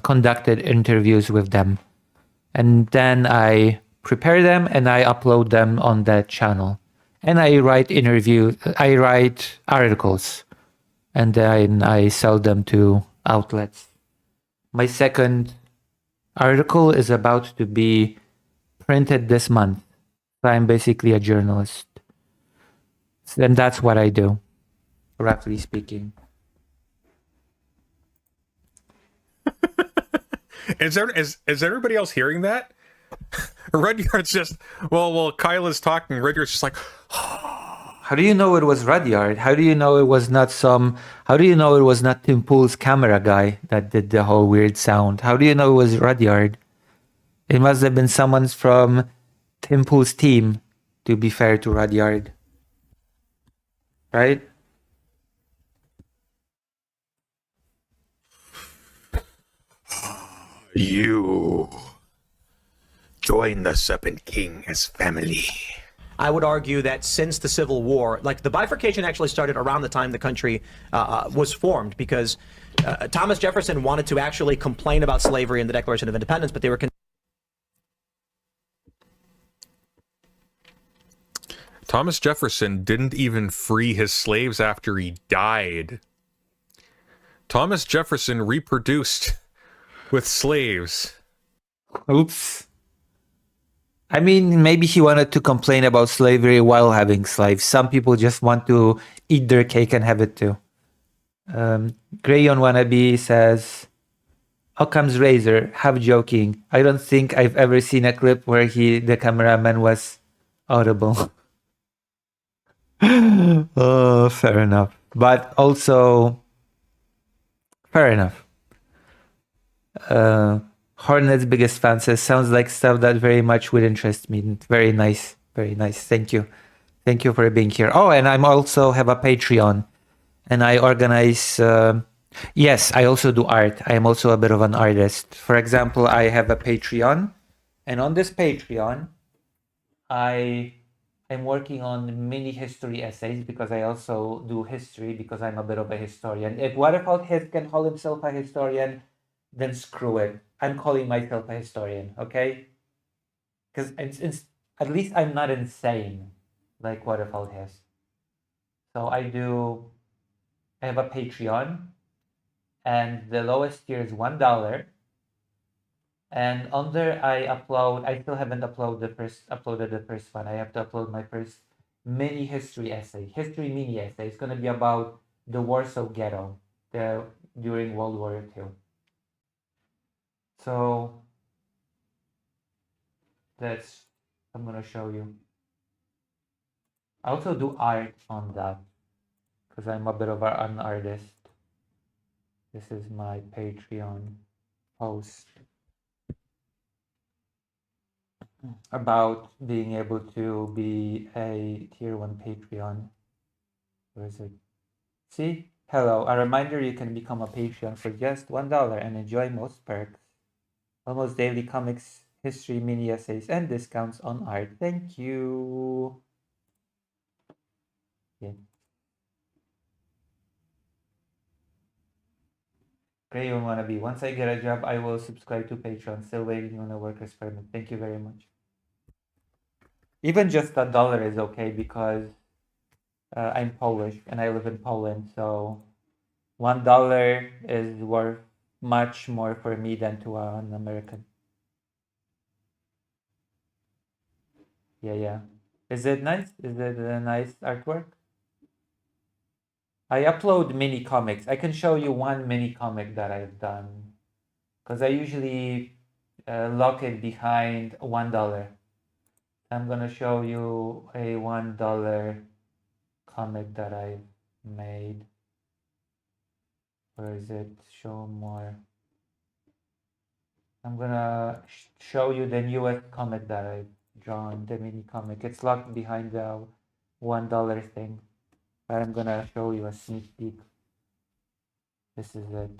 conducted interviews with them. And then I prepare them and I upload them on that channel. And I write articles, and then I sell them to outlets. My second article is about to be printed this month. So I'm basically a journalist. And that's what I do, roughly speaking. Is everybody else hearing that? Rudyard's just while Kyla's talking, Rudyard's just like, how do you know it was Rudyard? How do you know it was not Tim Pool's camera guy that did the whole weird sound? How do you know it was Rudyard? It must have been someone from Tim Pool's team, to be fair to Rudyard. Right? you join the Serpent King as family. I would argue that since the Civil War, like the bifurcation actually started around the time the country was formed, because Thomas Jefferson wanted to actually complain about slavery in the Declaration of Independence, but they were Thomas Jefferson didn't even free his slaves after he died. Thomas Jefferson reproduced with slaves. Oops. I mean, maybe he wanted to complain about slavery while having slaves. Some people just want to eat their cake and have it too. Grayon Wannabe says, Occam's razor, half joking. I don't think I've ever seen a clip where the cameraman was audible. Oh, fair enough. But also, fair enough. Hornet's biggest fan says, sounds like stuff that very much would interest me. Very nice. Very nice. Thank you. Thank you for being here. Oh, and I'm also have a Patreon. And I organize... yes, I also do art. I am also a bit of an artist. For example, I have a Patreon. And on this Patreon, I'm working on mini history essays because I also do history because I'm a bit of a historian. If Waterfall can call himself a historian, then screw it. I'm calling myself a historian, okay? Because at least I'm not insane like Waterfall has. So I have a Patreon, and the lowest tier is $1. And on there I still haven't uploaded the first one. I have to upload my first mini history mini essay. It's gonna be about the Warsaw Ghetto during World War II. So I'm gonna show you. I also do art on that because I'm a bit of an artist. This is my Patreon post about being able to be a tier 1 Patreon. Where is it? See? Hello, a reminder you can become a Patreon for just $1 and enjoy most perks. Almost daily comics, history, mini essays, and discounts on art. Thank you. Yeah. Great, you wanna be. Once I get a job, I will subscribe to Patreon. Still waiting on a worker's permit. Thank you very much. Even just $1 is okay because I'm Polish and I live in Poland, so $1 is worth much more for me than to an American. Yeah. Is it nice? Is it a nice artwork? I upload mini comics. I can show you one mini comic that I've done because I usually lock it behind $1. I'm gonna show you a $1 comic that I made. Where is it? Show more. I'm gonna show you the newest comic that I've drawn, the mini comic. It's locked behind the $1 thing. But I'm gonna show you a sneak peek. This is it.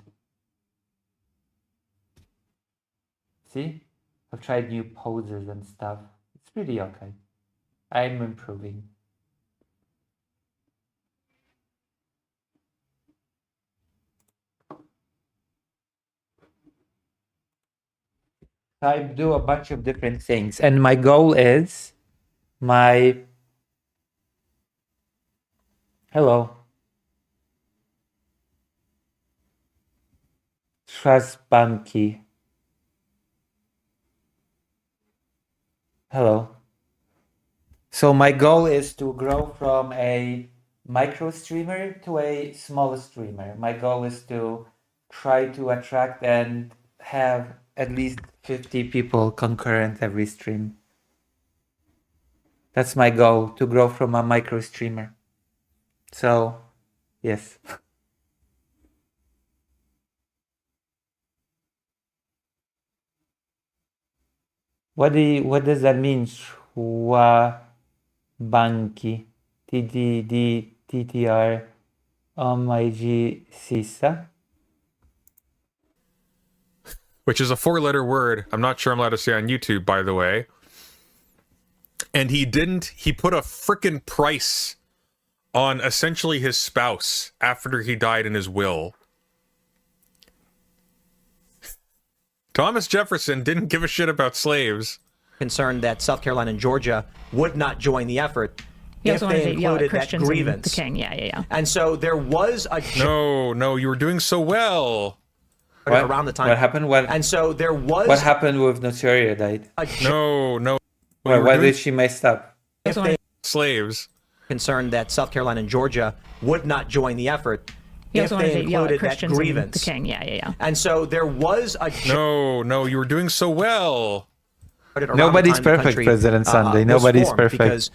See? I've tried new poses and stuff. It's pretty okay. I'm improving. I do a bunch of different things, and my goal is my hello Trasbanki. Hello. So my goal is to grow from a micro streamer to a small streamer. My goal is to try to attract and have at least 50 people concurrent every stream. That's my goal, to grow from a micro streamer. So, yes. What does that mean? Banki. TTR. OMG Sisa. Which is a 4-letter word. I'm not sure I'm allowed to say on YouTube, by the way. And he put a frickin' price on essentially his spouse after he died in his will. Thomas Jefferson didn't give a shit about slaves. Concerned that South Carolina and Georgia would not join the effort if they included that grievance. The king. Yeah. And so there was a No, you were doing so well. around the time. What happened? And so there was What happened with Notoria died? No. Why did she mess up? Slaves. Concerned that South Carolina and Georgia would not join the effort if they included that grievance. The king. Yeah. And so there was a No, you were doing so well. Nobody's perfect, President Sunday. Nobody's perfect. Because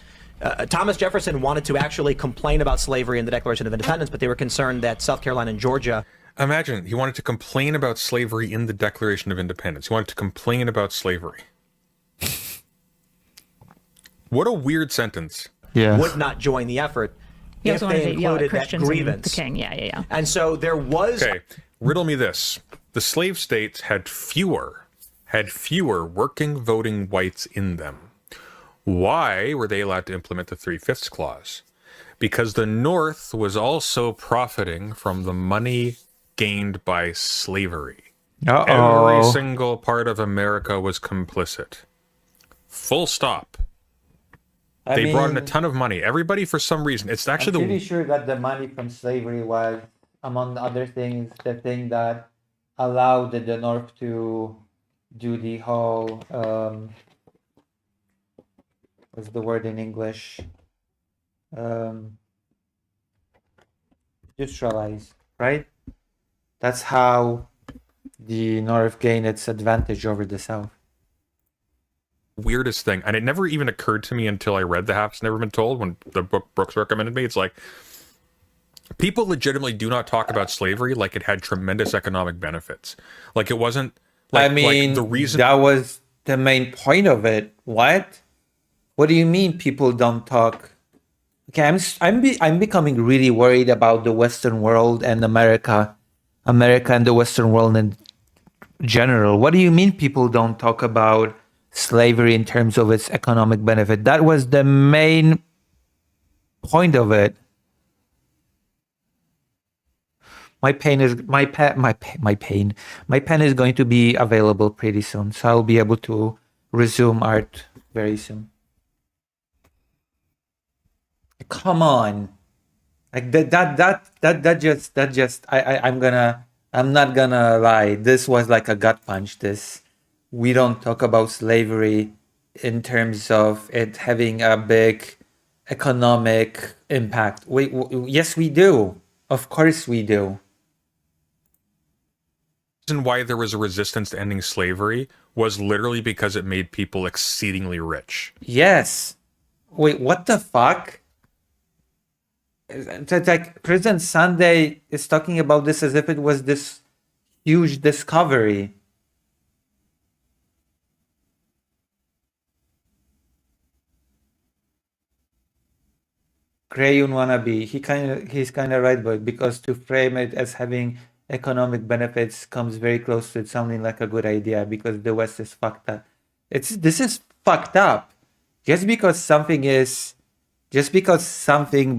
Thomas Jefferson wanted to actually complain about slavery in the Declaration of Independence, but they were concerned that South Carolina and Georgia. Imagine, he wanted to complain about slavery in the Declaration of Independence. He wanted to complain about slavery. What a weird sentence. Yeah. Would not join the effort if they included that grievance. The king. Yeah. And so there was. Okay, riddle me this. The slave states had fewer working voting whites in them. Why were they allowed to implement the 3/5 clause? Because the North was also profiting from the money gained by slavery. Every single part of America was complicit. Full stop. They brought in a ton of money. Everybody, for some reason, it's actually I'm pretty sure that the money from slavery was, among other things, the thing that allowed the North to do the whole what's the word in English? Industrialize, right? That's how the North gained its advantage over the South. Weirdest thing, and it never even occurred to me until I read The Half's Never Been Told when the book Brooks recommended me. It's like, people legitimately do not talk about slavery like it had tremendous economic benefits. Like it wasn't. Like, I mean, like the reason that was the main point of it. What? What do you mean people don't talk? Okay, I'm becoming really worried about the Western world and America and the Western world in general. What do you mean people don't talk about slavery in terms of its economic benefit? That was the main point of it. My pen is going to be available pretty soon, so I'll be able to resume art very soon. Come on, like I'm not gonna lie. This was like a gut punch. We don't talk about slavery in terms of it having a big economic impact. Yes, we do. Of course, we do. The reason why there was a resistance to ending slavery was literally because it made people exceedingly rich. Yes. Wait, what the fuck? It's like President Sunday is talking about this as if it was this huge discovery. Grayun wannabe. He's kind of right, but because to frame it as having economic benefits comes very close to it sounding like a good idea because the West is fucked up. This is fucked up. Just because something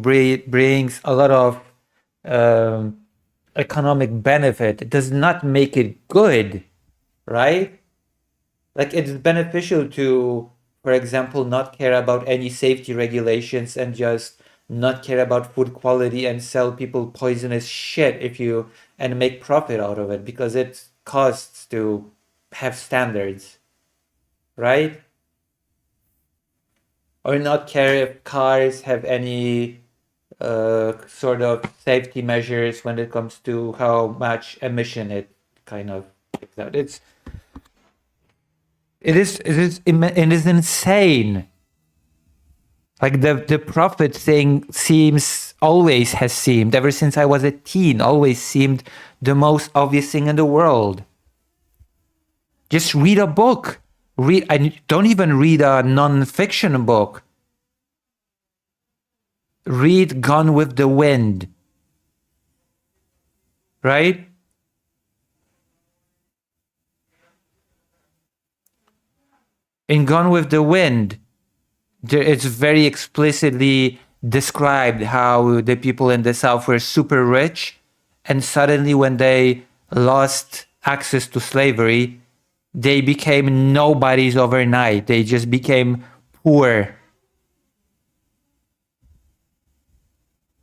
brings a lot of economic benefit does not make it good, right? Like it's beneficial to, for example, not care about any safety regulations and just not care about food quality and sell people poisonous shit if you and make profit out of it because it costs to have standards, right? Or not care if cars have any sort of safety measures when it comes to how much emission it kind of takes out. It is insane. Like the profit thing always has seemed, ever since I was a teen, always seemed the most obvious thing in the world. Just read a book. Don't even read a non-fiction book. Read Gone with the Wind. Right? In Gone with the Wind, it's very explicitly described how the people in the South were super rich, and suddenly when they lost access to slavery, they became nobodies overnight. They just became poor.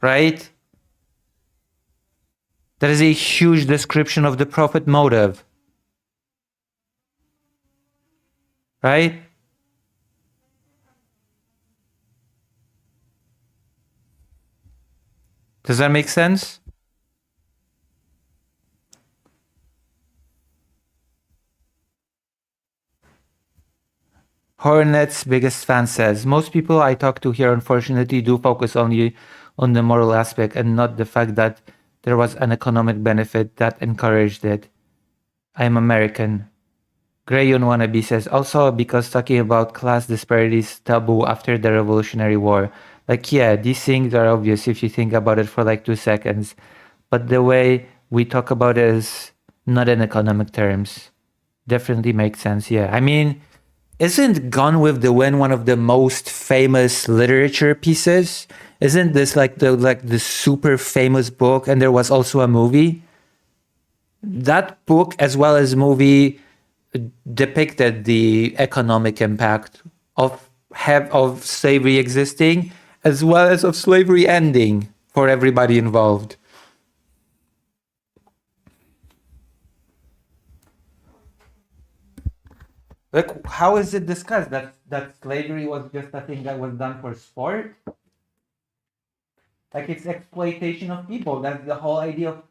Right? That is a huge description of the profit motive. Right? Does that make sense? Hornet's biggest fan says, most people I talk to here unfortunately do focus only on the moral aspect and not the fact that there was an economic benefit that encouraged it. I'm American. Grayun Wannabe says, also because talking about class disparities taboo after the Revolutionary War. Like, yeah, these things are obvious if you think about it for like 2 seconds. But the way we talk about it is not in economic terms. Definitely makes sense, yeah. I mean, isn't Gone with the Wind one of the most famous literature pieces? Isn't this like the super famous book, and there was also a movie? That book as well as movie depicted the economic impact of slavery existing as well as of slavery ending for everybody involved. Like, how is it discussed that slavery was just a thing that was done for sport? Like, it's exploitation of people. That's the whole idea of,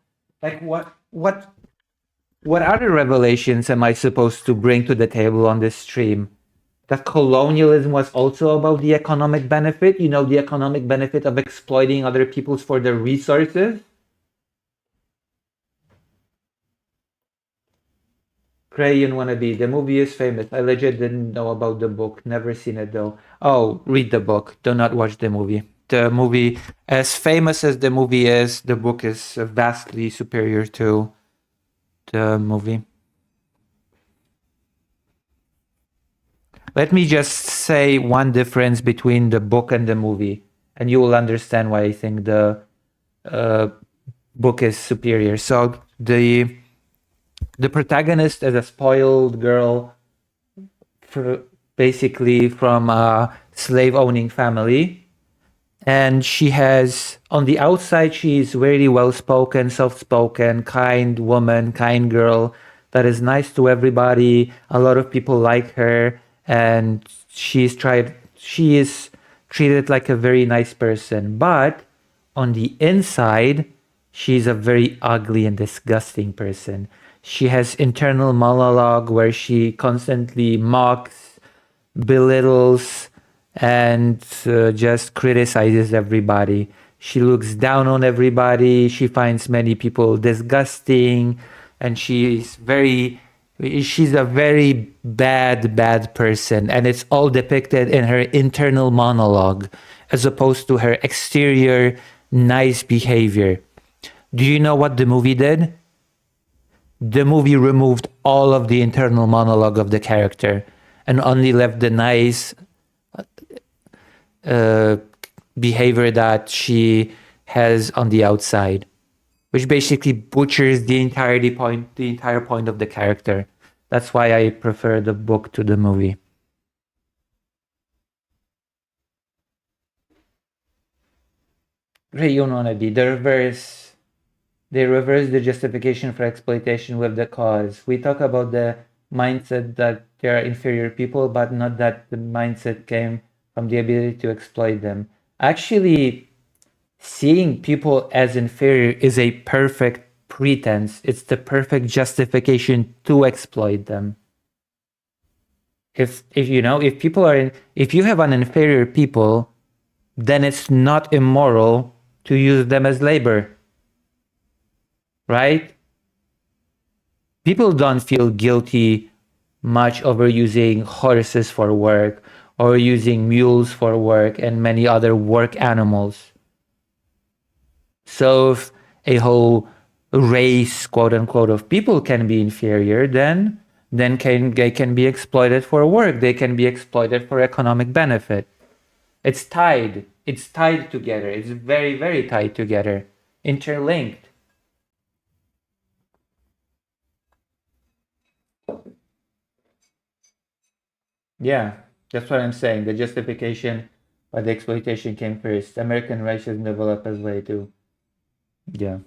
like, what other revelations am I supposed to bring to the table on this stream? That colonialism was also about the economic benefit, the economic benefit of exploiting other peoples for their resources. Crayon Wannabe, the movie is famous. I legit didn't know about the book. Never seen it though. Oh, read the book. Do not watch the movie. The movie, as famous as the movie is, the book is vastly superior to the movie. Let me just say one difference between the book and the movie, and you will understand why I think the book is superior. So the protagonist is a spoiled girl, basically from a slave-owning family, and she has, on the outside, she's very well-spoken, soft-spoken, kind woman, kind girl that is nice to everybody. A lot of people like her, and she is treated like a very nice person. But on the inside, she's a very ugly and disgusting person. She has internal monologue where she constantly mocks, belittles, and just criticizes everybody. She looks down on everybody. She finds many people disgusting, and she's a very bad person, and it's all depicted in her internal monologue as opposed to her exterior nice behavior. Do you know what the movie did? The movie removed all of the internal monologue of the character and only left the nice behavior that she has on the outside, which basically butchers the entire point of the character. That's why I prefer the book to the movie. Ray, you know, they reverse the justification for exploitation with the cause. We talk about the mindset that they are inferior people, but not that the mindset came from the ability to exploit them. Actually, seeing people as inferior is a perfect pretense. It's the perfect justification to exploit them. If you have an inferior people, then it's not immoral to use them as labor. Right? People don't feel guilty much over using horses for work or using mules for work and many other work animals. So if a whole race, quote unquote, of people can be inferior, then they can be exploited for work. They can be exploited for economic benefit. It's tied. It's tied together. It's very, very tied together, interlinked. Yeah, that's what I'm saying. The justification by the exploitation came first. American racism developed as way too. Yeah.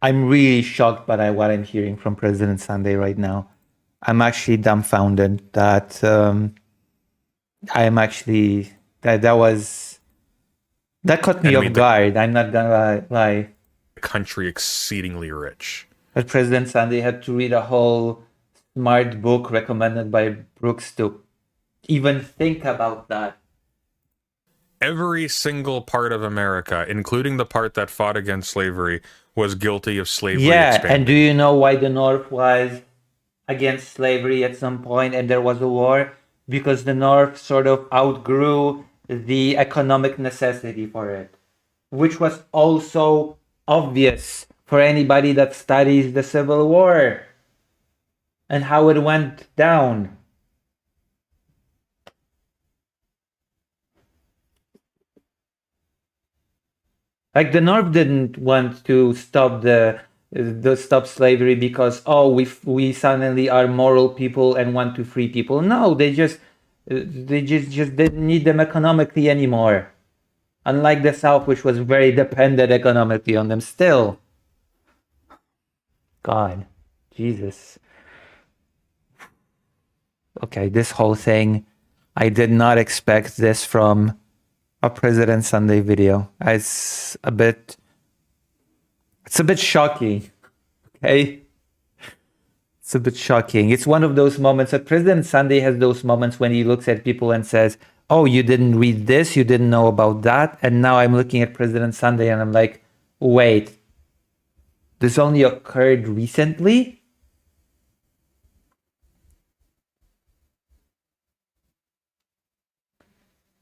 I'm really shocked by what I'm hearing from President Sunday right now. I'm actually dumbfounded that I'm actually that caught me off guard. I'm not gonna lie. Country exceedingly rich. But President Sunday had to read a whole smart book recommended by Brooks to even think about that. Every single part of America, including the part that fought against slavery, was guilty of slavery expanding. And do you know why the North was against slavery at some point and there was a war? Because the North sort of outgrew the economic necessity for it, which was also obvious for anybody that studies the Civil War and how it went down. Like the North didn't want to stop stop slavery because we suddenly are moral people and want to free people. No, they just didn't need them economically anymore. Unlike the South, which was very dependent economically on them still. God, Jesus. Okay, this whole thing, I did not expect this from a President Sunday video. It's a bit shocking. Okay? It's a bit shocking. It's one of those moments that President Sunday has those moments when he looks at people and says, oh, you didn't read this, you didn't know about that. And now I'm looking at President Sunday and I'm like, wait, this only occurred recently?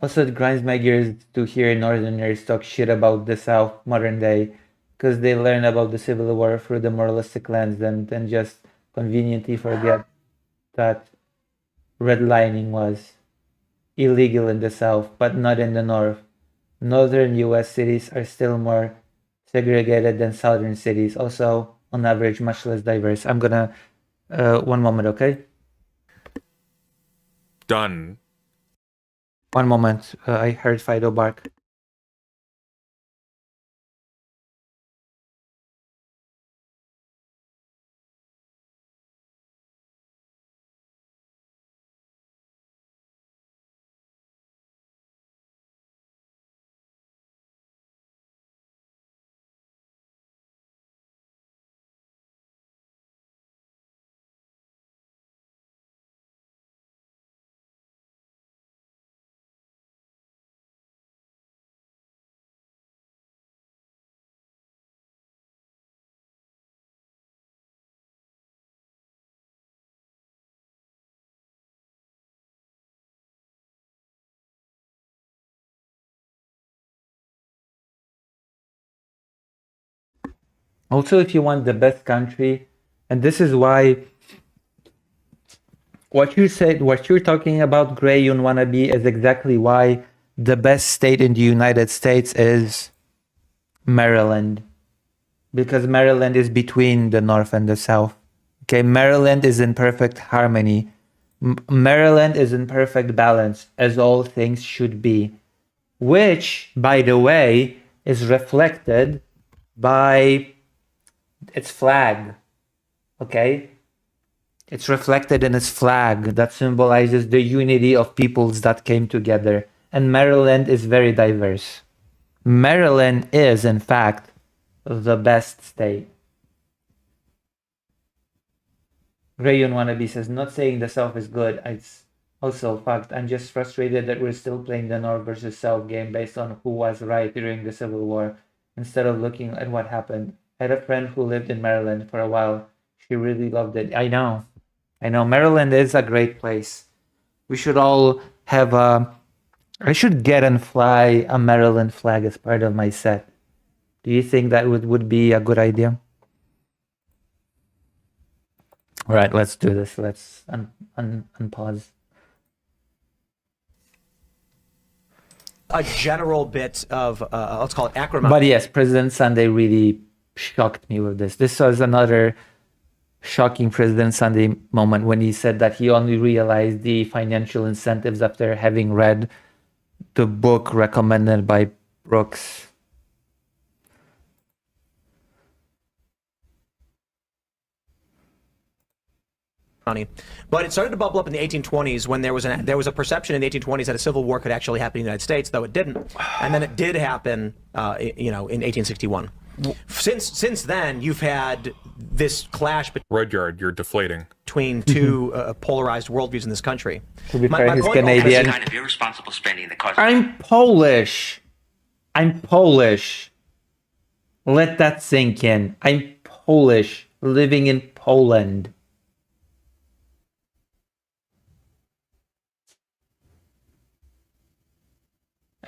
Also, it grinds my gears to hear Northerners talk shit about the South modern day because they learn about the Civil War through the moralistic lens and then just conveniently forget that redlining was illegal in the South, but not in the North. Northern US cities are still more segregated than Southern cities, also on average much less diverse. I'm gonna, one moment, okay? Done. One moment, I heard Fido bark. Also, if you want the best country, and this is why what you're talking about, Gray and Wannabe, is exactly why the best state in the United States is Maryland, because Maryland is between the North and the South. Okay, Maryland is in perfect harmony. Maryland is in perfect balance, as all things should be, which, by the way, is reflected by its flag. Okay? It's reflected in its flag that symbolizes the unity of peoples that came together. And Maryland is very diverse. Maryland is, in fact, the best state. Rayon Wannabe says, not saying the South is good. It's also fact. I'm just frustrated that we're still playing the North versus South game based on who was right during the Civil War, instead of looking at what happened. I had a friend who lived in Maryland for a while. She really loved it. I know. Maryland is a great place. We should all have I should get and fly a Maryland flag as part of my set. Do you think that would be a good idea? All right, let's do this. Let's unpause. A general bit of, let's call it acrimony. But yes, President Sunday really shocked me with this. This was another shocking President Sunday moment when he said that he only realized the financial incentives after having read the book recommended by Brooks. But it started to bubble up in the 1820s when there was a perception in the 1820s that a civil war could actually happen in the United States, though it didn't. And then it did happen, in 1861. Since then, you've had this clash Rudyard, you're deflating. between two polarized worldviews in this country. To be fair, he's Canadian. Kind of irresponsible spending that causes. I'm Polish. Let that sink in. I'm Polish, living in Poland.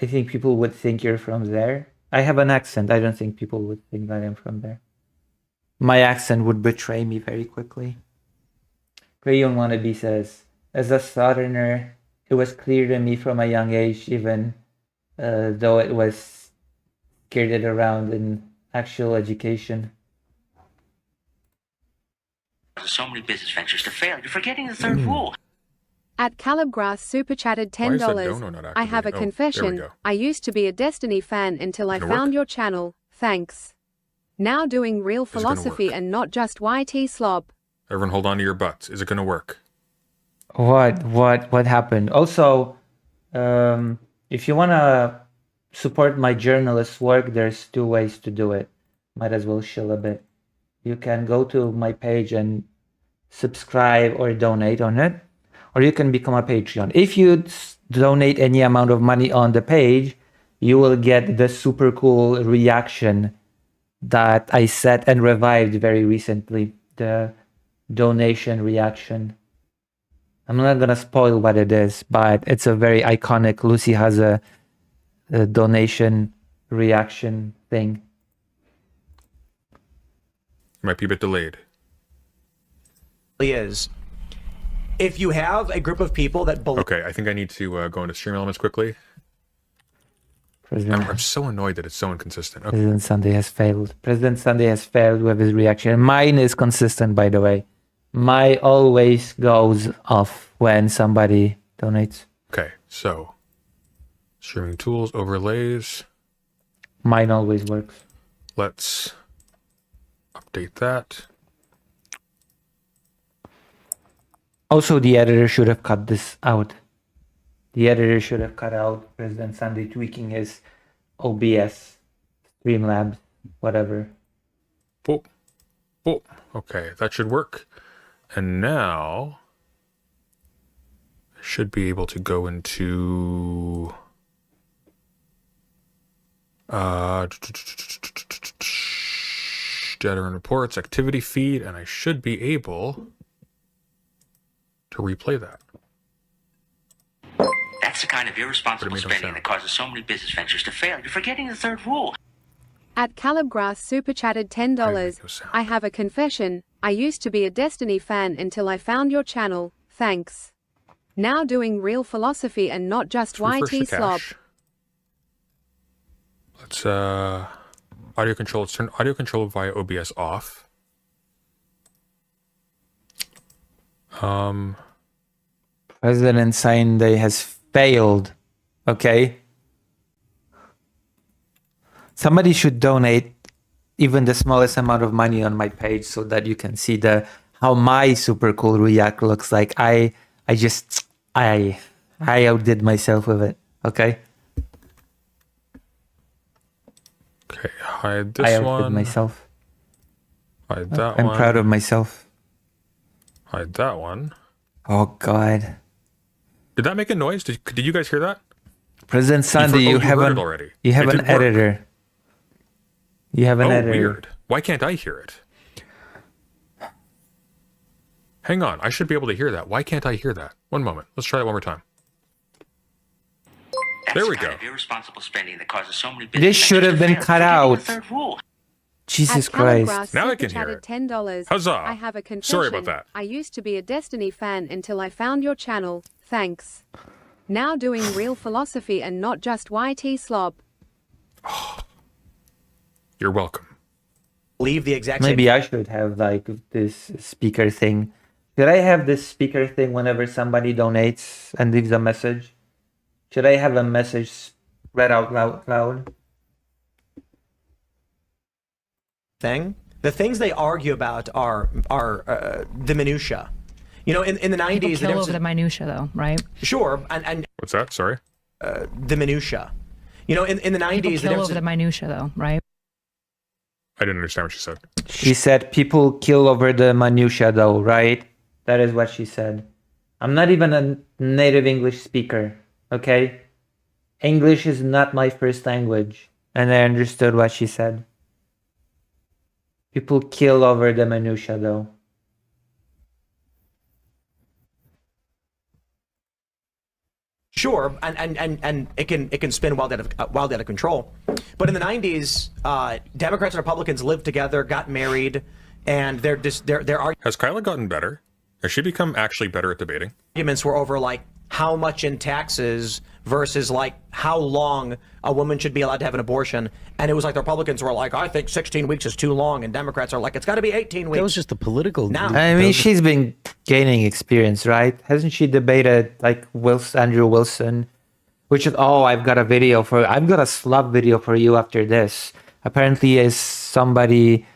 I think people would think you're from there. I have an accent. I don't think people would think that I'm from there. My accent would betray me very quickly. Rayon Wannabe says, as a southerner, it was clear to me from a young age, even though it was skirted around in actual education. So many business ventures to fail. You're forgetting the third rule. At Calibgrass super chatted Why is that $10. dono not I have a activated? Oh, there we confession. go. I used to be a Destiny fan until I Gonna work? found your channel. Thanks. Now doing real it gonna philosophy work? and not just YT slob. Everyone hold on to your butts. Is it going to work? What happened? Also, if you want to support my journalist work, there's two ways to do it. Might as well chill a bit. You can go to my page and subscribe or donate on it, or you can become a Patreon. If you donate any amount of money on the page, you will get the super cool reaction that I set and revived very recently. The donation reaction. I'm not gonna spoil what it is, but it's a very iconic. Lucy has a donation reaction thing. Might be a bit delayed. Is if you have a group of people that believe. Okay, I think I need to go into stream elements quickly. I'm so annoyed that it's so inconsistent. Okay. President Sunday has failed. President Sunday has failed with his reaction. Mine is consistent, by the way. Mine always goes off when somebody donates. Okay, so streaming tools, overlays. Mine always works. Let's update that. Also, the editor should have cut this out. The editor should have cut out President Sunday tweaking his OBS, Streamlabs, whatever. Boop. Boop. Okay, that should work. And now I should be able to go into data and reports, activity feed, and I should be able to replay that. That's the kind of irresponsible spending that causes so many business ventures to fail. You're forgetting the third rule. At Calibgrass super chatted $10. I have a confession. I used to be a Destiny fan until I found your channel. Thanks. Now doing real philosophy and not just YT slob. Let's audio control. Let's turn audio control via OBS off. President Sunday has failed. Okay. Somebody should donate even the smallest amount of money on my page so that you can see how my super cool React looks like. I outdid myself with it. Okay. Okay, hide this I one. outdid myself. Hide that one. I'm proud of myself. Hide that one. Oh God. Did that make a noise? Did you guys hear that? President Sunday, you have heard an it already. You have It an did work. editor. You have an editor. Weird. Why can't I hear it? Hang on, I should be able to hear that. Why can't I hear that? One moment. Let's try that one more time. There we go. Irresponsible spending that causes so many This should have been cut out. third rule. Jesus At Calagrass Christ. Now I super can hear chatted it. $10. Huzzah. I have a confession. Sorry about that. I used to be a Destiny fan until I found your channel. Thanks. Now doing real philosophy and not just YT slob. You're welcome. Leave the exact Maybe I should have like this speaker thing. Should I have this speaker thing whenever somebody donates and leaves a message? Should I have a message read out loud? thing. The things they argue about are the minutia. You know, in the 90s, People kill over the minutia, though, right? Sure, and What's that? Sorry. The minutia. You know, in the 90s, People the kill difference over the minutia, though, right? I didn't understand what she said. She said people kill over the minutia though, right? That is what she said. I'm not even a native English speaker, okay? English is not my first language, and I understood what she said. People kill over the minutia though. Sure, and it can spin wild out of control. But in the 90s, Democrats and Republicans lived together, got married, and their Has Kyla gotten better? Has she become actually better at debating? arguments were over like how much in taxes versus like how long a woman should be allowed to have an abortion. And it was like the Republicans were like, I think 16 weeks is too long, and Democrats are like, it's got to be 18 weeks. That was just the political. Now, I mean, she's been gaining experience, right? Hasn't she debated like Andrew Wilson? Which is, I've got a slop video for you after this. Apparently, is somebody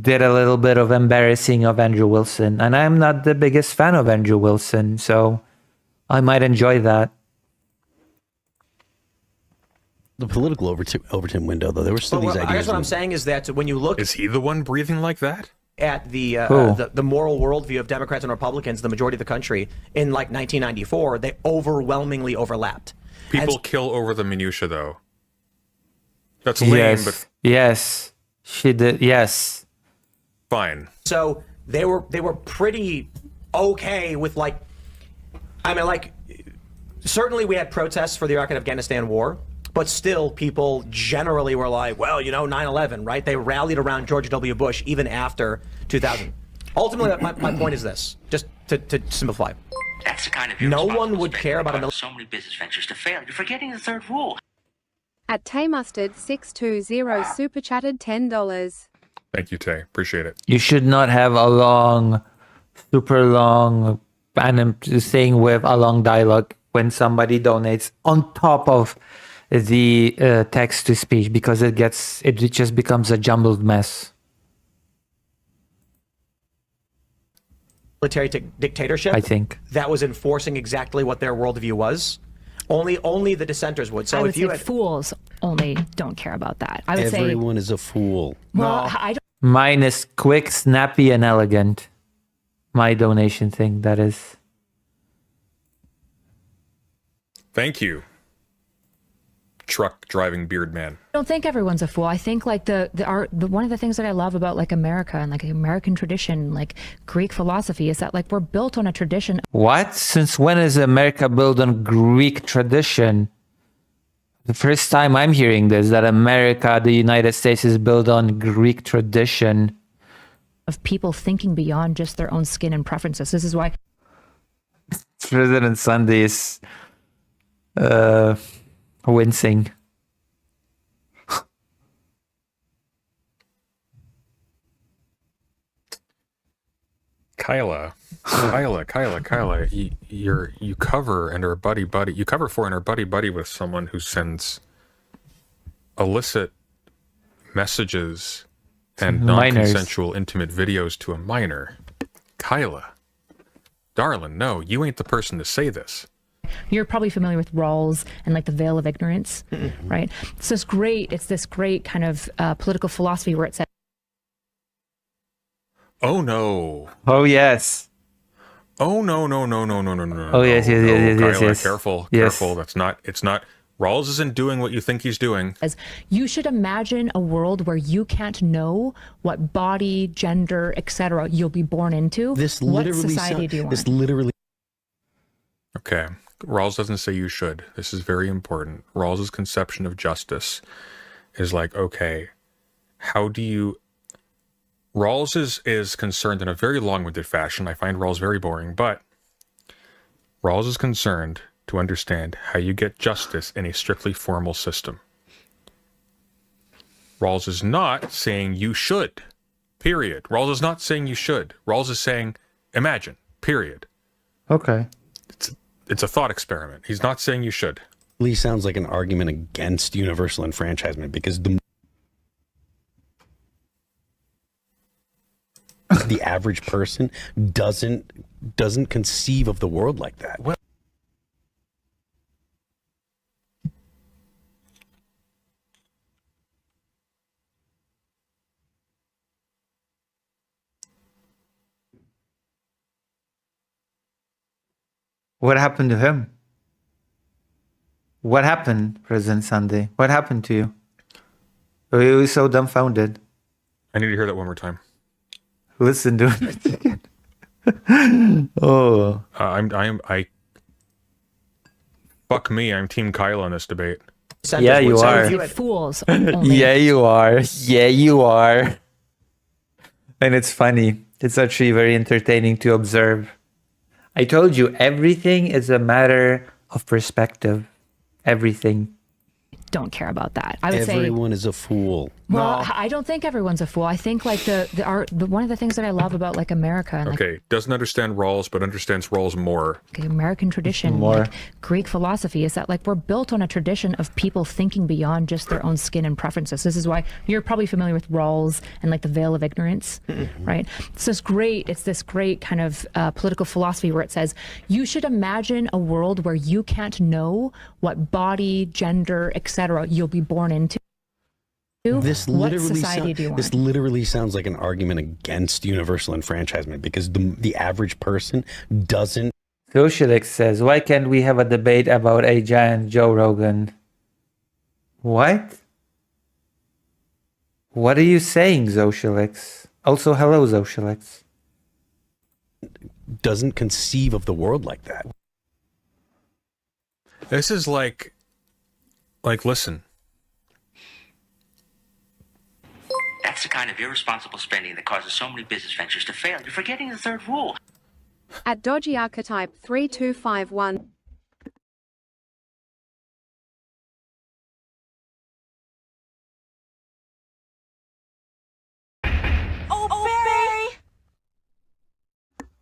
did a little bit of embarrassing of Andrew Wilson, and I'm not the biggest fan of Andrew Wilson, so I might enjoy that. The political Overton window, though, there were still these I ideas. guess what I'm saying is that when you look Is he the one breathing like that? at the Who? moral worldview of Democrats and Republicans, the majority of the country, in like 1994, they overwhelmingly overlapped. People And- kill over the minutia, though. That's lame, Yes, but yes, she did. Yes, fine. So they were pretty okay with like, I mean, like, certainly we had protests for the Iraq and Afghanistan war, but still people generally were like, well, 9/11, right? They rallied around George W. Bush even after 2000. Ultimately, my point is this, just to simplify. That's the kind of No irresponsible one would spending care that about a causes so many business ventures to fail. You're forgetting the third rule. At Taymustard620 super chatted $10. Thank you, Tay. Appreciate it. you should not have a long, super long, and I'm saying with a long dialogue when somebody donates on top of the text to speech, because it just becomes a jumbled mess. Military dictatorship, I think. that was enforcing exactly what their worldview was. Only the dissenters would. So I would if you say had, fools only don't care about that. I would Everyone is a fool. say, well, I don't. Mine is quick, snappy, and elegant. My donation thing, that is. Thank you, truck driving beard man. I don't think everyone's a fool. I think like the one of the things that I love about like America and like American tradition, like Greek philosophy, is that like we're built on a tradition. What? Since when is America built on Greek tradition? The first time I'm hearing this, that America, the United States, is built on Greek tradition. Of people thinking beyond just their own skin and preferences. This is why President Sunday is wincing. Kyla, you cover and are buddy. You cover for and are buddy with someone who sends illicit messages and Minors. non-consensual intimate videos to a minor. Kyla, darling, no, you ain't the person to say this. You're probably familiar with Rawls and like the veil of ignorance, right? It's this great kind of political philosophy where it says, Oh no. Oh yes. Oh no. Oh yes, yes. Kyla, careful. It's not. Rawls isn't doing what you think he's doing. you should imagine a world where you can't know what body, gender, etc. you'll be born into. This what literally society do you want? This literally. Okay. Rawls doesn't say you should. This is very important. Rawls's conception of justice is like, okay, how do you... Rawls is concerned in a very long-winded fashion. I find Rawls very boring, but Rawls is concerned to understand how you get justice in a strictly formal system. Rawls is not saying you should, period. Rawls is not saying you should. Rawls is saying imagine, period. Okay. It's a thought experiment. He's not saying you should. Really sounds like an argument against universal enfranchisement because the average person doesn't conceive of the world like that. Well, What happened to him? What happened, President Sunday? What happened to you? He was so dumbfounded. I need to hear that one more time. Listen to it again. Oh. Fuck me, I'm Team Kyle on this debate. Yeah, you are. Fools. Yeah, you are. Yeah, you are. And it's funny. It's actually very entertaining to observe. I told you, everything is a matter of perspective. Everything. Don't care about that. I would say everyone is a fool. Well, I don't think everyone's a fool. I think like the one of the things that I love about like America and okay, doesn't understand Rawls, but understands Rawls more. like American tradition, More. like Greek philosophy is that like we're built on a tradition of people thinking beyond just their own skin and preferences. This is why you're probably familiar with Rawls and like the veil of ignorance, right? It's this great kind of political philosophy where it says you should imagine a world where you can't know what body, gender, etc. you'll be born into. This what literally society do you want? This literally sounds like an argument against universal enfranchisement because the average person doesn't. Socialix says, why can't we have a debate about a giant Joe Rogan? What? What are you saying, Socialix? Also, hello, Socialix. Doesn't conceive of the world like that. This is like listen. That's the kind of irresponsible spending that causes so many business ventures to fail. You're forgetting the third rule. At Dodgy Archetype 3251.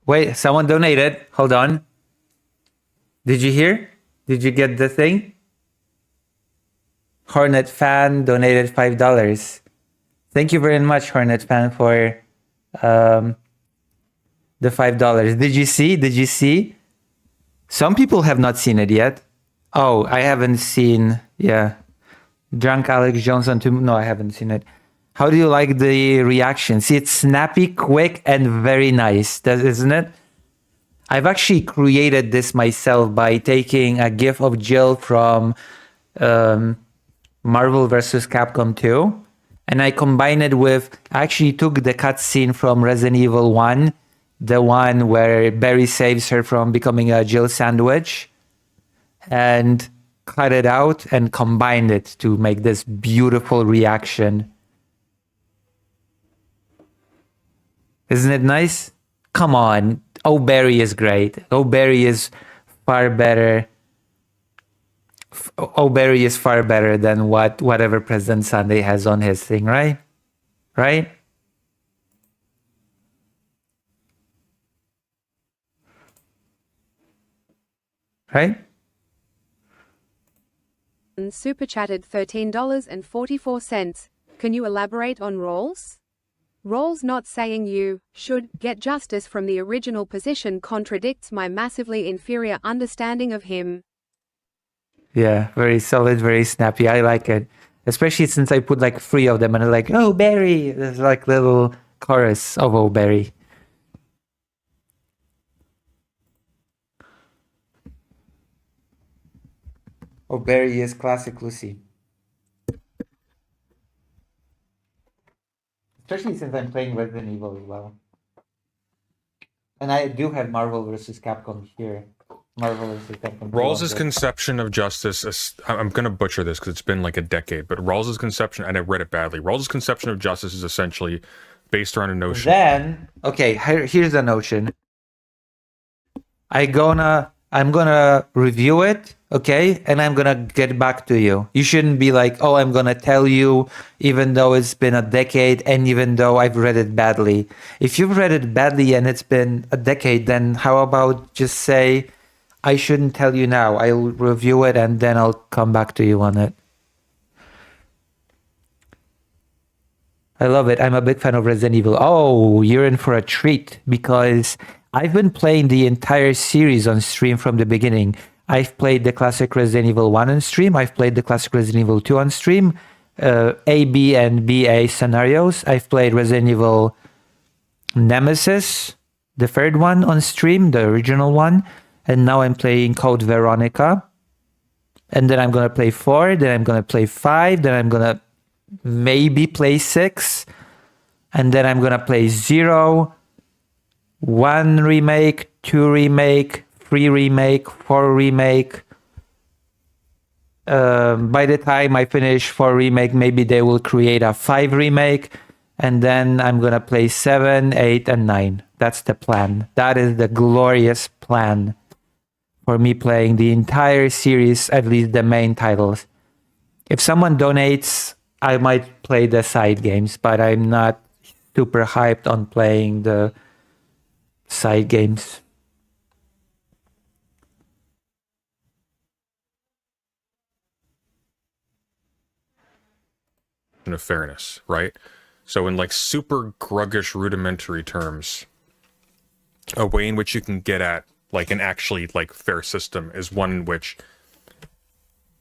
Wait, someone donated. Hold on. Did you hear? Did you get the thing? Hornet Fan donated $5. Thank you very much, Hornet Fan, for the $5. Did you see? Did you see? Some people have not seen it yet. Oh, I haven't seen. Yeah. Drunk Alex Johnson too. No, I haven't seen it. How do you like the reaction? See, it's snappy, quick, and very nice, isn't it? I've actually created this myself by taking a GIF of Jill from Marvel vs. Capcom 2, and I combined it with, I actually took the cutscene from Resident Evil 1, the one where Barry saves her from becoming a Jill sandwich, and cut it out and combined it to make this beautiful reaction. Isn't it nice? Come on. Oh, Barry is great. Oh, Barry is far better. Oh, Barry is far better than whatever President Sunday has on his thing, right? Right? right? Super chatted $13.44. Can you elaborate on Rawls? Rawls not saying you should get justice from the original position contradicts my massively inferior understanding of him. Yeah, very solid, very snappy. I like it. Especially since I put like 3 of them and I'm like, oh, Barry. There's like little chorus of oh, Barry. Oh, Barry is classic Lucy. Especially since I'm playing Resident Evil as well. And I do have Marvel vs. Capcom here. Marvel vs. Capcom. Rawls's conception of justice is, I'm going to butcher this because it's been like a decade, but Rawls's conception, and I read it badly, Rawls's conception of justice is essentially based around a notion. Then, okay, here's the notion. I'm gonna review it, okay, and I'm gonna get back to you. You shouldn't be like, oh, I'm gonna tell you, even though it's been a decade and even though I've read it badly. If you've read it badly and it's been a decade, then how about just say, I shouldn't tell you now. I'll review it and then I'll come back to you on it. I love it. I'm a big fan of Resident Evil. Oh, you're in for a treat because I've been playing the entire series on stream from the beginning. I've played the classic Resident Evil 1 on stream. I've played the classic Resident Evil 2 on stream. A, B, and BA scenarios. I've played Resident Evil Nemesis, the third one on stream, the original one. And now I'm playing Code Veronica. And then I'm going to play 4. Then I'm going to play 5. Then I'm going to maybe play 6. And then I'm going to play 0. 1 remake, 2 remake, 3 remake, 4 remake. By the time I finish 4 remake, maybe they will create a 5 remake. And then I'm going to play 7, 8, and 9. That's the plan. That is the glorious plan for me playing the entire series, at least the main titles. If someone donates, I might play the side games, but I'm not super hyped on playing the side games. Of fairness, right? So in like super gruggish rudimentary terms, a way in which you can get at like an actually like fair system is one in which,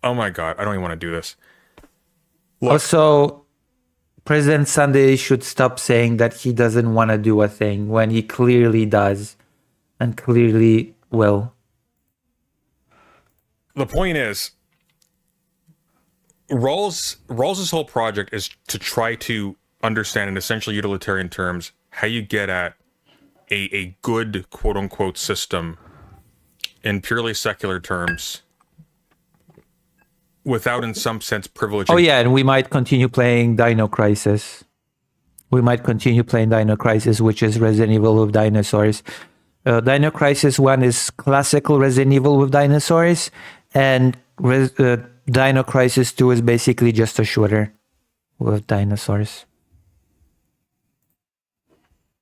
oh my god, I don't even want to do this. Look, Also, President Sunday should stop saying that he doesn't want to do a thing when he clearly does and clearly will. the point is, Rawls's whole project is to try to understand in essentially utilitarian terms how you get at a good quote-unquote system in purely secular terms without in some sense privileging. Oh yeah, and we might continue playing Dino Crisis. We might continue playing Dino Crisis, which is Resident Evil with dinosaurs. Dino Crisis 1 is classical Resident Evil with dinosaurs, and Dino Crisis 2 is basically just a shooter with dinosaurs.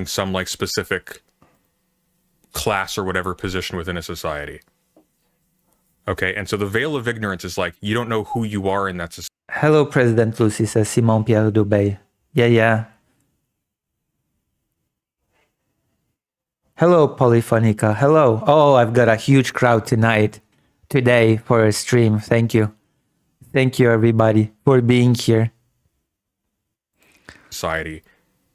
Some like specific class or whatever position within a society. Okay, and so the veil of ignorance is like, you don't know who you are in that society. Hello, President Lucy, says Simon Pierre Dubé. Yeah. Hello, Polyphonica. Hello. Oh, I've got a huge crowd today for a stream. Thank you. Thank you, everybody, for being here. Society.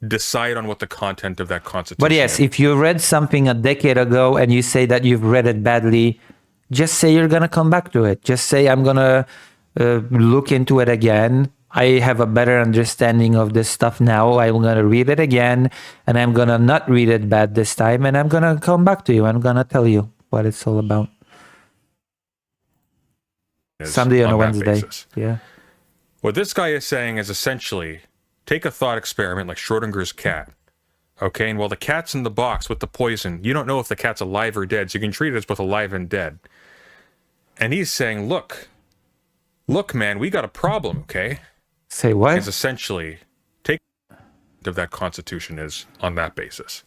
Decide on what the content of that constitution But yes, is. if you read something a decade ago and you say that you've read it badly, just say you're going to come back to it. Just say, I'm going to look into it again. I have a better understanding of this stuff now. I'm going to read it again, and I'm going to not read it bad this time, and I'm going to come back to you. I'm going to tell you what it's all about. Sunday on a Wednesday. Basis. Yeah. What this guy is saying is essentially, take a thought experiment like Schrodinger's cat. Okay, and while the cat's in the box with the poison, you don't know if the cat's alive or dead, so you can treat it as both alive and dead. And he's saying, look, man, we got a problem, okay? Say what? Is essentially, take of that constitution is on that basis.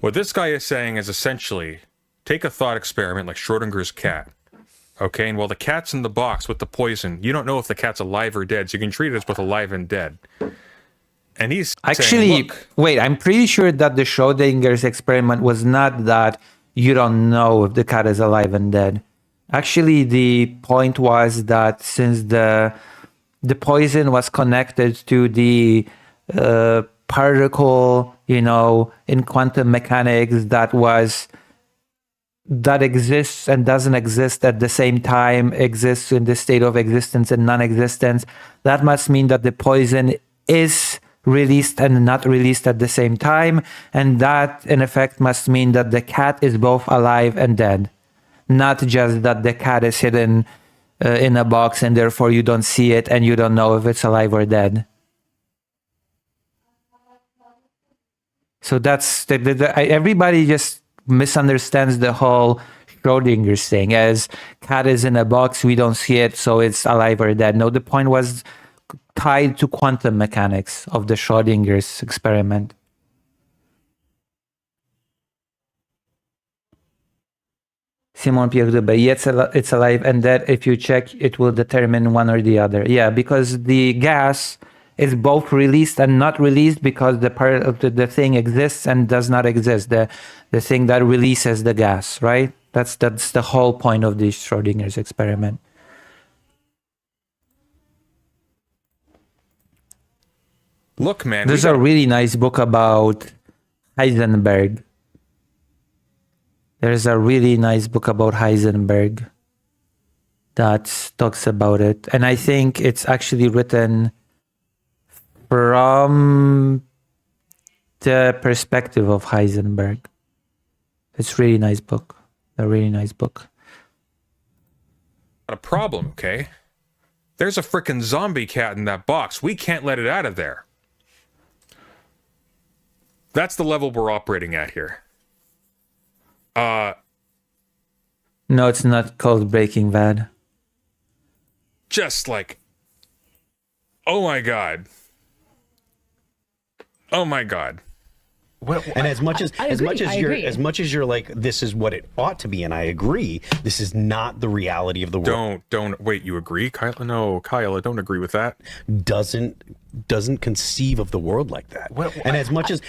What this guy is saying is essentially, take a thought experiment like Schrodinger's cat. Okay, and while the cat's in the box with the poison, you don't know if the cat's alive or dead, so you can treat it as both alive and dead. And he's actually saying, look, wait. I'm pretty sure that the Schrodinger's experiment was not that you don't know if the cat is alive and dead. Actually, the point was that since the poison was connected to the particle, in quantum mechanics that exists and doesn't exist at the same time, exists in the state of existence and non-existence, that must mean that the poison is released and not released at the same time, and that in effect must mean that the cat is both alive and dead, not just that the cat is hidden in a box and therefore you don't see it and you don't know if it's alive or dead. So that's everybody just misunderstands the whole Schrodinger's thing as cat is in a box, we don't see it, so it's alive or dead. No, the point was tied to quantum mechanics of the Schrodinger's experiment. Simon Pierre Dubé, yes, it's alive and dead. If you check, it will determine one or the other. Yeah, because the gas is both released and not released because the part of the thing exists and does not exist. The thing that releases the gas, right? That's the whole point of the Schrodinger's experiment. look, man. There's a really nice book about Heisenberg. There's a really nice book about Heisenberg that talks about it. And I think it's actually written from the perspective of Heisenberg. It's a really nice book. A really nice book. a problem, okay? There's a frickin' zombie cat in that box. We can't let it out of there. That's the level we're operating at here. No, it's not called Breaking Bad. Just like, oh my god. Oh my god. And as much as you're like, this is what it ought to be, and I agree, this is not the reality of the world. Don't wait, you agree, Kyla? No, Kyla, don't agree with that. Doesn't conceive of the world like that. And as much as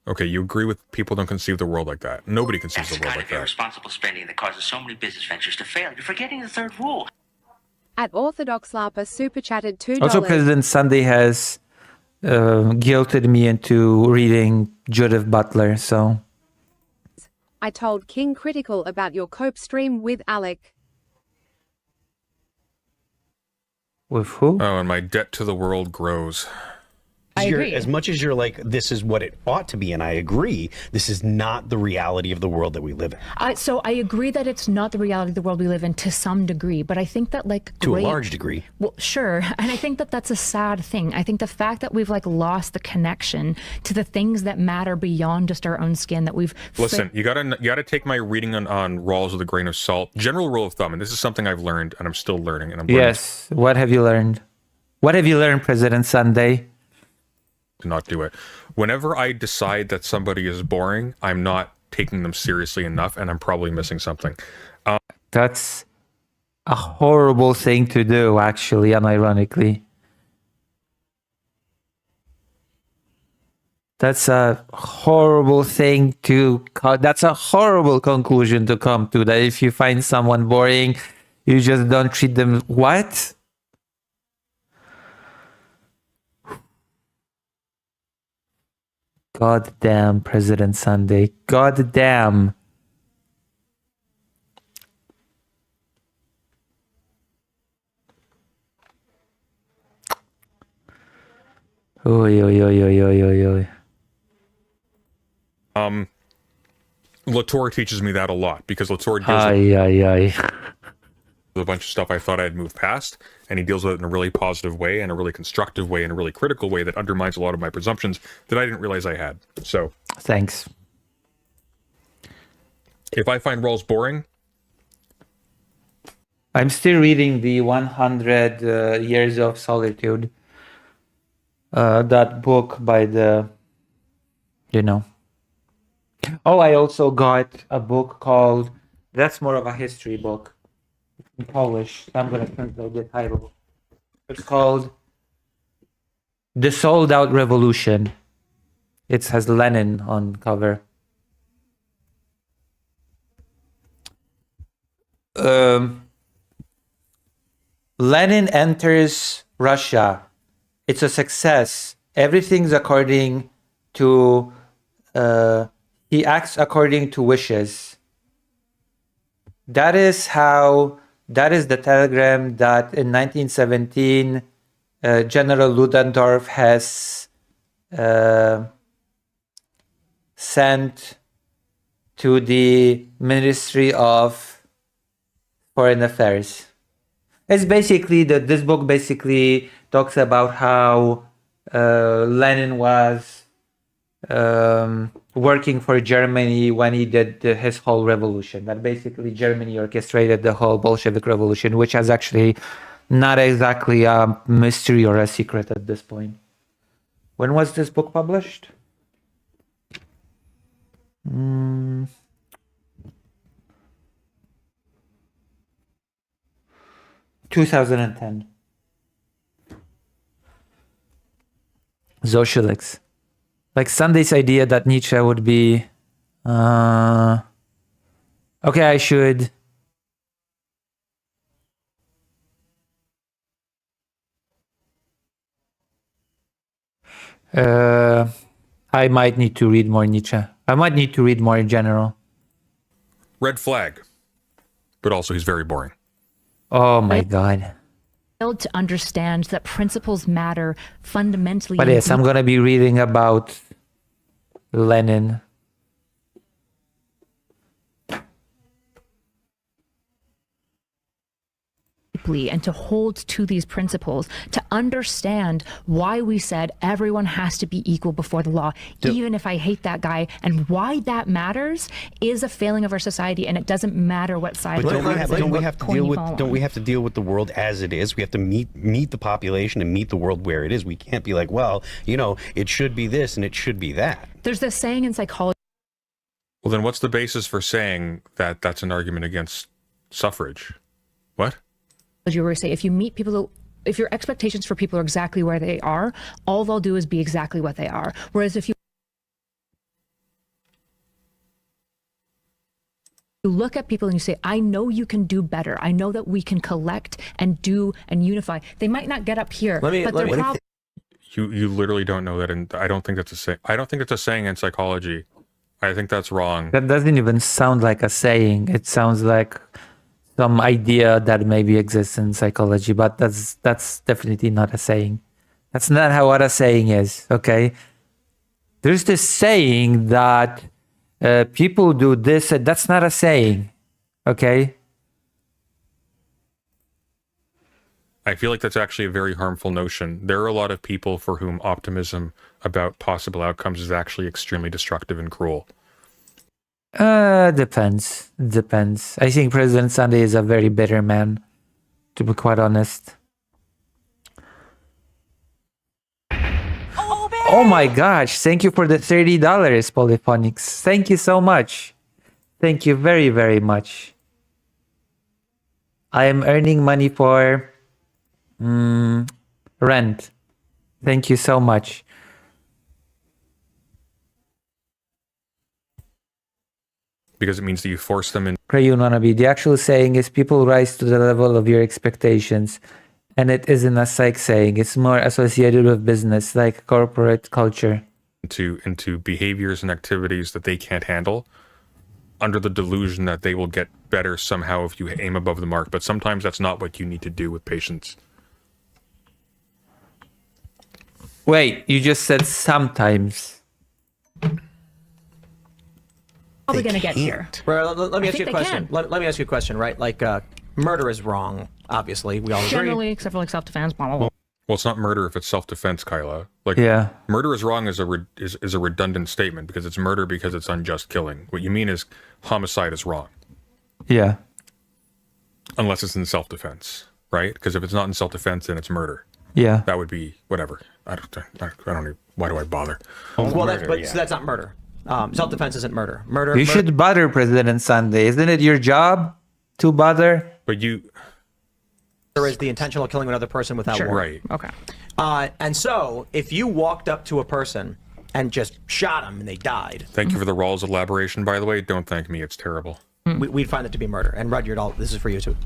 okay, you agree with people don't conceive the world like that. Nobody conceives That's the world kind like of that. irresponsible spending that causes so many business ventures to fail. You're forgetting the third rule. At Orthodox Larpa super chatted $2. Also, President Sunday has guilted me into reading Judith Butler, so... I told King Critical about your Cope stream with Alec. With who? Oh, and my debt to the world grows. I agree. As much as you're like, this is what it ought to be, and I agree, this is not the reality of the world that we live in. So I agree that it's not the reality of the world we live in to some degree, but I think that to a large degree. Well, sure, and I think that that's a sad thing. I think the fact that we've lost the connection to the things that matter beyond just our own skin, that we've... Listen, you gotta take my reading on Rawls with a grain of salt. General rule of thumb, and this is something I've learned, and I'm still learning. And I'm Yes, what have you learned? What have you learned, President Sunday? to not do it. Whenever I decide that somebody is boring, I'm not taking them seriously enough, and I'm probably missing something. That's a horrible thing to do, actually, unironically. That's a horrible thing to... That's a horrible conclusion to come to, that if you find someone boring, you just don't treat them... What? God damn, President Sunday. God damn. Oy, oy, oy, oy, oy, oy, oy. Latour teaches me that a lot, because Latour deals with a bunch of stuff I thought I'd moved past, and he deals with it in a really positive way, and a really constructive way, and a really critical way that undermines a lot of my presumptions that I didn't realize I had. So, thanks. If I find Rawls boring, I'm still reading the 100 Years of Solitude. That book by the, Oh, I also got a book called, that's more of a history book in Polish. I'm going to translate the title. It's called The Sold Out Revolution. It has Lenin on cover. Lenin enters Russia. It's a success. Everything's according to, he acts according to wishes. That is the telegram that in 1917 General Ludendorff has sent to the Ministry of Foreign Affairs. It's basically this book basically talks about how Lenin was working for Germany when he did his whole revolution. That basically Germany orchestrated the whole Bolshevik revolution, which is actually not exactly a mystery or a secret at this point. When was this book published? 2010. Socialists. Like Sunday's idea that Nietzsche would be okay, I should I might need to read more Nietzsche. I might need to read more in general. Red flag. But also he's very boring. Oh my god. To understand that principles matter fundamentally. But yes, I'm gonna be reading about Lenin. And to hold to these principles, to understand why we said everyone has to be equal before the law, even if I hate that guy, and why that matters is a failing of our society, and it doesn't matter what side. But don't we have to deal with the world as it is? We have to meet the population and meet the world where it is. We can't be like, well, it should be this and it should be that. There's this saying in psychology. Well, then what's the basis for saying that that's an argument against suffrage? What? You were saying, if you meet people, if your expectations for people are exactly where they are, all they'll do is be exactly what they are. Whereas if you look at people and you say, I know you can do better. I know that we can collect and do and unify. They might not get up here, but their problem. You literally don't know that, and I don't think that's a saying. I don't think it's a saying in psychology. I think that's wrong. That doesn't even sound like a saying. It sounds like some idea that maybe exists in psychology, but that's definitely not a saying. That's not how what a saying is, okay? There's this saying that people do this, and that's not a saying, okay? I feel like that's actually a very harmful notion. There are a lot of people for whom optimism about possible outcomes is actually extremely destructive and cruel. Depends. I think President Sunday is a very bitter man, to be quite honest. Oh my gosh, thank you for the $30, Polyphonics. Thank you so much. Thank you very, very much. I am earning money for rent. Thank you so much. Because it means that you force them in. Crayun Wannabe, the actual saying is people rise to the level of your expectations. And it isn't a psych saying. It's more associated with business, like corporate culture. Into behaviors and activities that they can't handle under the delusion that they will get better somehow if you aim above the mark. But sometimes that's not what you need to do with patients. Wait, you just said sometimes. Probably going to get here. Bro, let me ask you a question. Let me ask you a question, right? Like, murder is wrong, obviously. We all agree. Generally, except for like self-defense, blah, blah, blah. Well, it's not murder if it's self-defense, Kyla. Like, yeah. Murder is wrong is a redundant statement because it's murder because it's unjust killing. What you mean is homicide is wrong. Yeah. Unless it's in self-defense, right? Because if it's not in self-defense, then it's murder. Yeah. That would be whatever. I don't know. Why do I bother? Well, so that's not murder. Self-defense isn't murder. Murder. You should bother President Sunday. Isn't it your job to bother? But you. Murder is the intentional killing of another person without warning. Right. Okay. And so, if you walked up to a person and just shot them and they died. Thank you for the Rawls elaboration, by the way. Don't thank me. It's terrible. We'd find it to be murder. And Rudyard, this is for you too.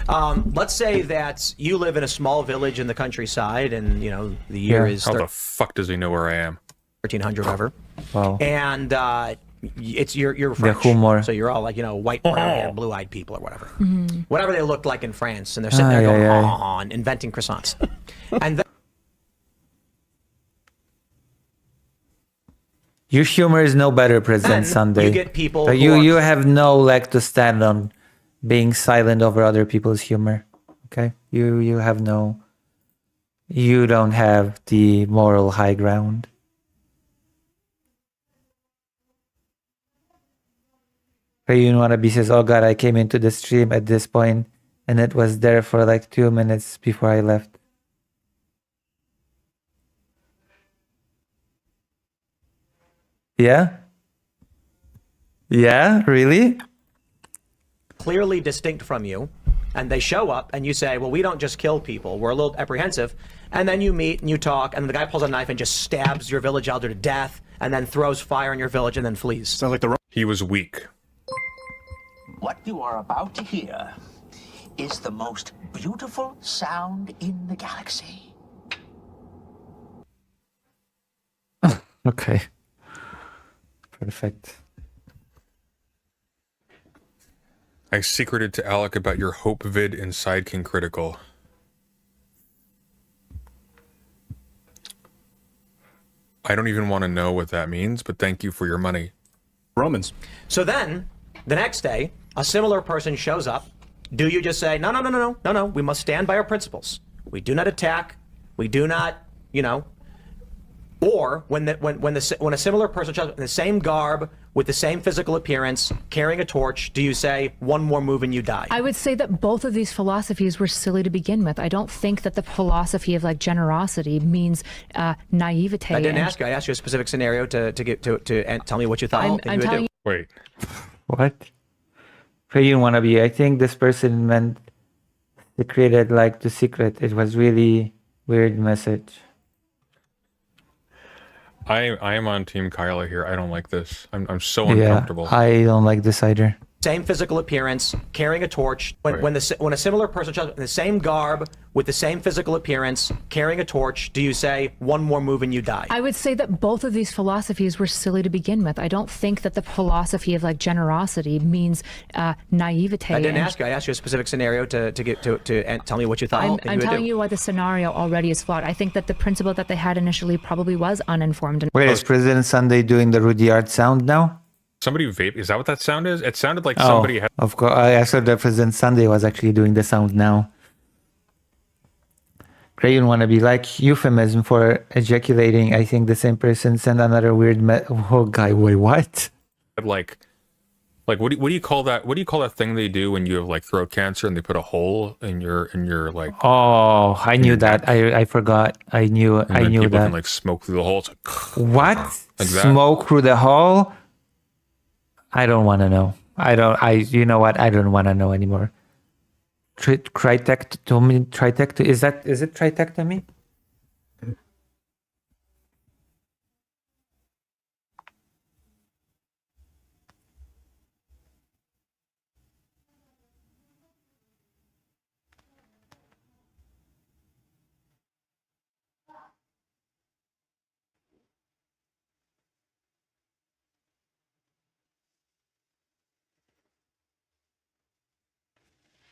Let's say that you live in a small village in the countryside, and the year is how the fuck does he know where I am? 1300 ever. Wow. And it's you're The French, humor. so you're all like white, brown-haired, blue-eyed people or whatever, whatever they look like in France, and they're sitting there going on inventing croissants, and then. Your humor is no better, President Then Sunday. you get people who you are- have no leg to stand on, being silent over other people's humor. Okay, you have no. You don't have the moral high ground. Rayun Wannabe says, "Oh God, I came into the stream at this point, and it was there for like 2 minutes before I left." Yeah? Yeah? Really? Clearly distinct from you, and they show up, and you say, well, we don't just kill people, we're a little apprehensive, and then you meet and you talk, and the guy pulls a knife and just stabs your village elder to death, and then throws fire in your village and then flees. Sounds like he was weak. What you are about to hear is the most beautiful sound in the galaxy. Okay. Perfect. I secreted to Alec about your Hope vid in Sideking Critical. I don't even want to know what that means, but thank you for your money. Romans. So then, the next day, a similar person shows up. Do you just say, no, we must stand by our principles. We do not attack. We do not, Or when a similar person shows up in the same garb, with the same physical appearance, carrying a torch, do you say, one more move and you die? I would say that both of these philosophies were silly to begin with. I don't think that the philosophy of generosity means naivete. I didn't ask you. I asked you a specific scenario to tell me what you thought. I'm telling you. Wait. What? Rayun Wannabe, I think this person meant they created the secret. It was really weird message. I am on Team Kyla here. I don't like this. I'm so uncomfortable. Yeah, I don't like this either. Same physical appearance, carrying a torch. When a similar person shows up in the same garb, with the same physical appearance, carrying a torch, do you say, one more move and you die? I would say that both of these philosophies were silly to begin with. I don't think that the philosophy of generosity means naivete. I didn't ask you. I asked you a specific scenario to tell me what you thought. I'm telling you why the scenario already is flawed. I think that the principle that they had initially probably was uninformed. Wait, is President Sunday doing the Rudyard sound now? Somebody vape. Is that what that sound is? It sounded like somebody had. Of course, I thought that President Sunday was actually doing the sound now. Rayun Wannabe, like euphemism for ejaculating. I think the same person sent another weird. Oh, guy, wait, what? Like what do you call that? What do you call that thing they do when you have throat cancer and they put a hole in your like? Oh, I knew that. I forgot. I knew people that. Can smoke through the hole. It's what? Like Smoke through the hole? I don't want to know. You know what? I don't want to know anymore. Tritectomy? Is it tritectomy?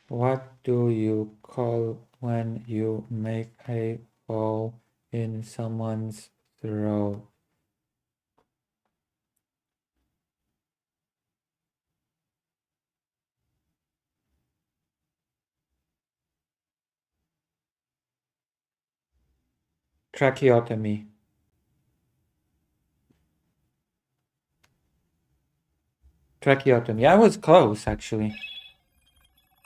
What do you call when you make a hole in someone's throat? Tracheotomy. Tracheotomy. I was close, actually.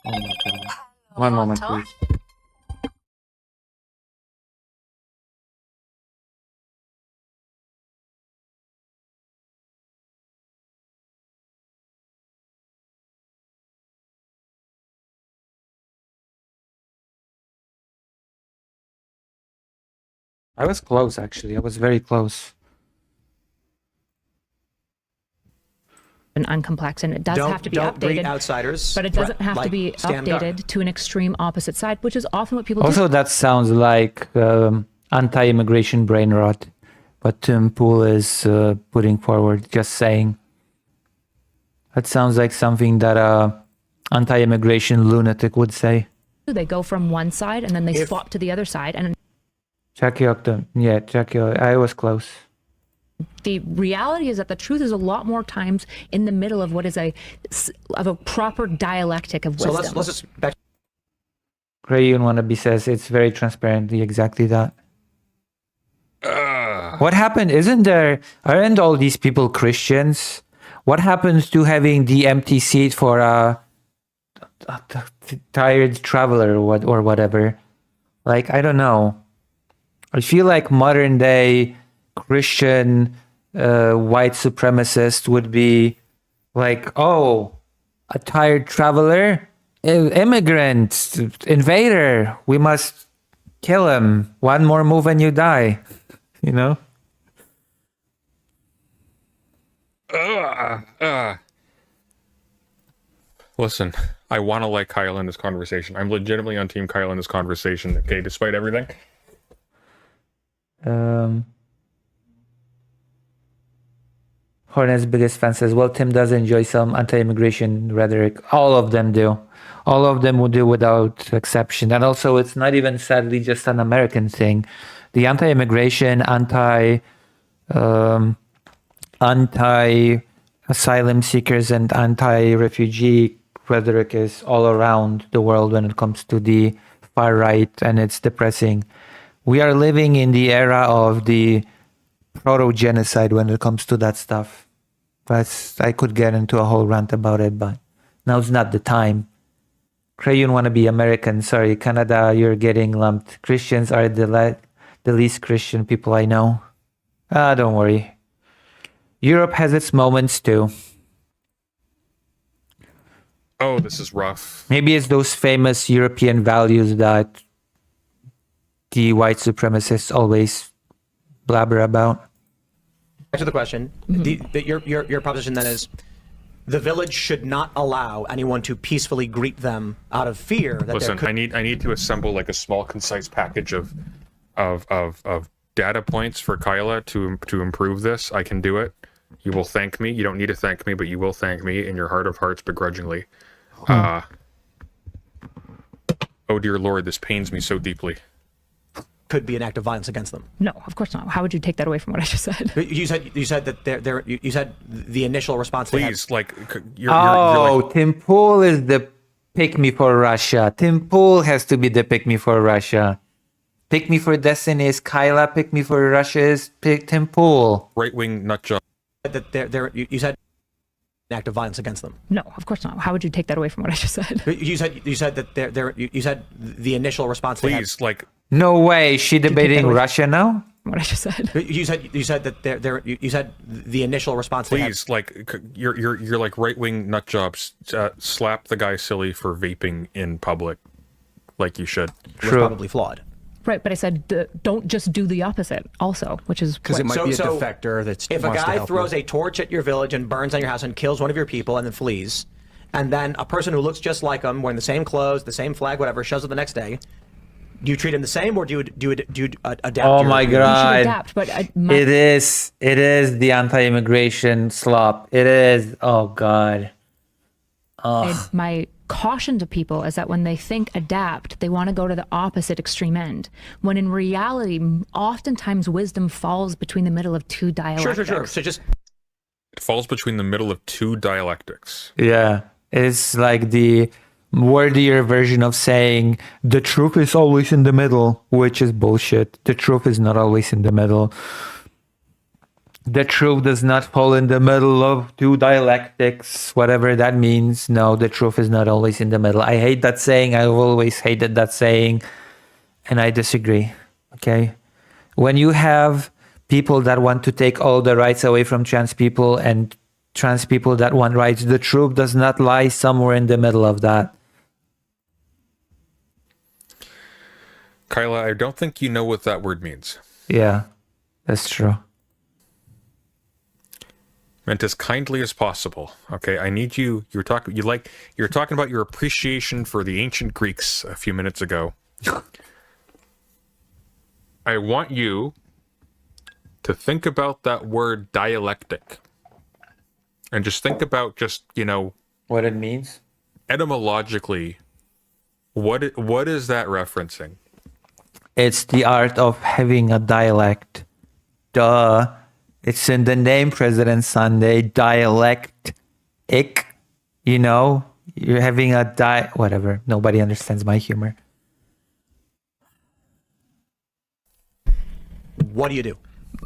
Oh my god. One moment, please. I was close, actually. I was very close. And uncomplex, and it does have to be don't breed updated. outsiders, But it doesn't have to like, be stand guard. updated to an extreme opposite side, which is often what people Also, do. that sounds like anti-immigration brain rot. What Tim Pool is putting forward, just saying. That sounds like something that anti-immigration lunatic would say. They go from one side and then they swap to the other side, and Jackie Octon. Yeah, Jackie, I was close. the reality is that the truth is a lot more times in the middle of what is a proper dialectic of wisdom. So let's just back. Crayon Wannabe says it's very transparently exactly that. What happened? Aren't all these people Christians? What happens to having the empty seat for a tired traveler or whatever? Like, I don't know. I feel like modern day Christian white supremacist would be like, oh, a tired traveler, immigrant, invader, we must kill him. One more move and you die. You know? Listen, I want to like Kyle in this conversation. I'm legitimately on team Kyle in this conversation, okay, despite everything. Hornet's biggest fan says, well, Tim does enjoy some anti-immigration rhetoric. All of them do. All of them will do without exception. And also, it's not even sadly just an American thing. The anti-immigration, anti-asylum seekers and anti-refugee rhetoric is all around the world when it comes to the far right, and it's depressing. We are living in the era of the proto-genocide when it comes to that stuff. But I could get into a whole rant about it, but now's not the time. Crayon wannabe American. Sorry, Canada, you're getting lumped. Christians are the least Christian people I know. Don't worry. Europe has its moments too. Oh, this is rough. Maybe it's those famous European values that the white supremacists always blabber about. Back to the question. Your proposition then is the village should not allow anyone to peacefully greet them out of fear that Listen, there I need to assemble like a small, concise package of data points for Kyla to improve this. I can do it. You will thank me. You don't need to thank me, but you will thank me in your heart of hearts begrudgingly. Oh dear Lord, this pains me so deeply. could be an act of violence against them. No, of course not. How would you take that away from what I just said? You said that you said the initial response. Please, like you're like... Tim Pool is the pick me for Russia. Tim Pool has to be the pick me for Russia. Pick me for Destiny is Kyla. Pick me for Russia is Tim Pool. Right wing nut job. That you said an act of violence against them. No, of course not. How would you take that away from what I just said? You said that you said the initial response. Please, like. No way. Is she debating Russia now? What I just said. You said that you said the initial response. Please, like you're like right wing nut jobs. Slap the guy silly for vaping in public, like you should. True. Was probably flawed. Right, but I said don't just do the opposite also, which is because it might be a defector that's. If a guy throws a torch at your village and burns down your house and kills one of your people and then flees, and then a person who looks just like him, wearing the same clothes, the same flag, whatever, shows up the next day, do you treat him the same or do you adapt? Oh my God! You should adapt, but it is the anti-immigration slop. It is. Oh God. My caution to people is that when they think adapt, they want to go to the opposite extreme end. When in reality, oftentimes wisdom falls between the middle of two dialectics. Sure. So just it falls between the middle of two dialectics. Yeah, it's like the wordier version of saying the truth is always in the middle, which is bullshit. The truth is not always in the middle. The truth does not fall in the middle of two dialectics, whatever that means. No, the truth is not always in the middle. I hate that saying. I've always hated that saying, and I disagree. Okay? When you have people that want to take all the rights away from trans people and trans people that want rights, the truth does not lie somewhere in the middle of that. Kyla, I don't think you know what that word means. Yeah, that's true. Meant as kindly as possible. Okay, I need you. You were talking about your appreciation for the ancient Greeks a few minutes ago. I want you to think about that word dialectic. And just think about what it means. Etymologically, what is that referencing? It's the art of having a dialect. Duh. It's in the name, President Sunday. Dialect. You're having a whatever. Nobody understands my humor. What do you do?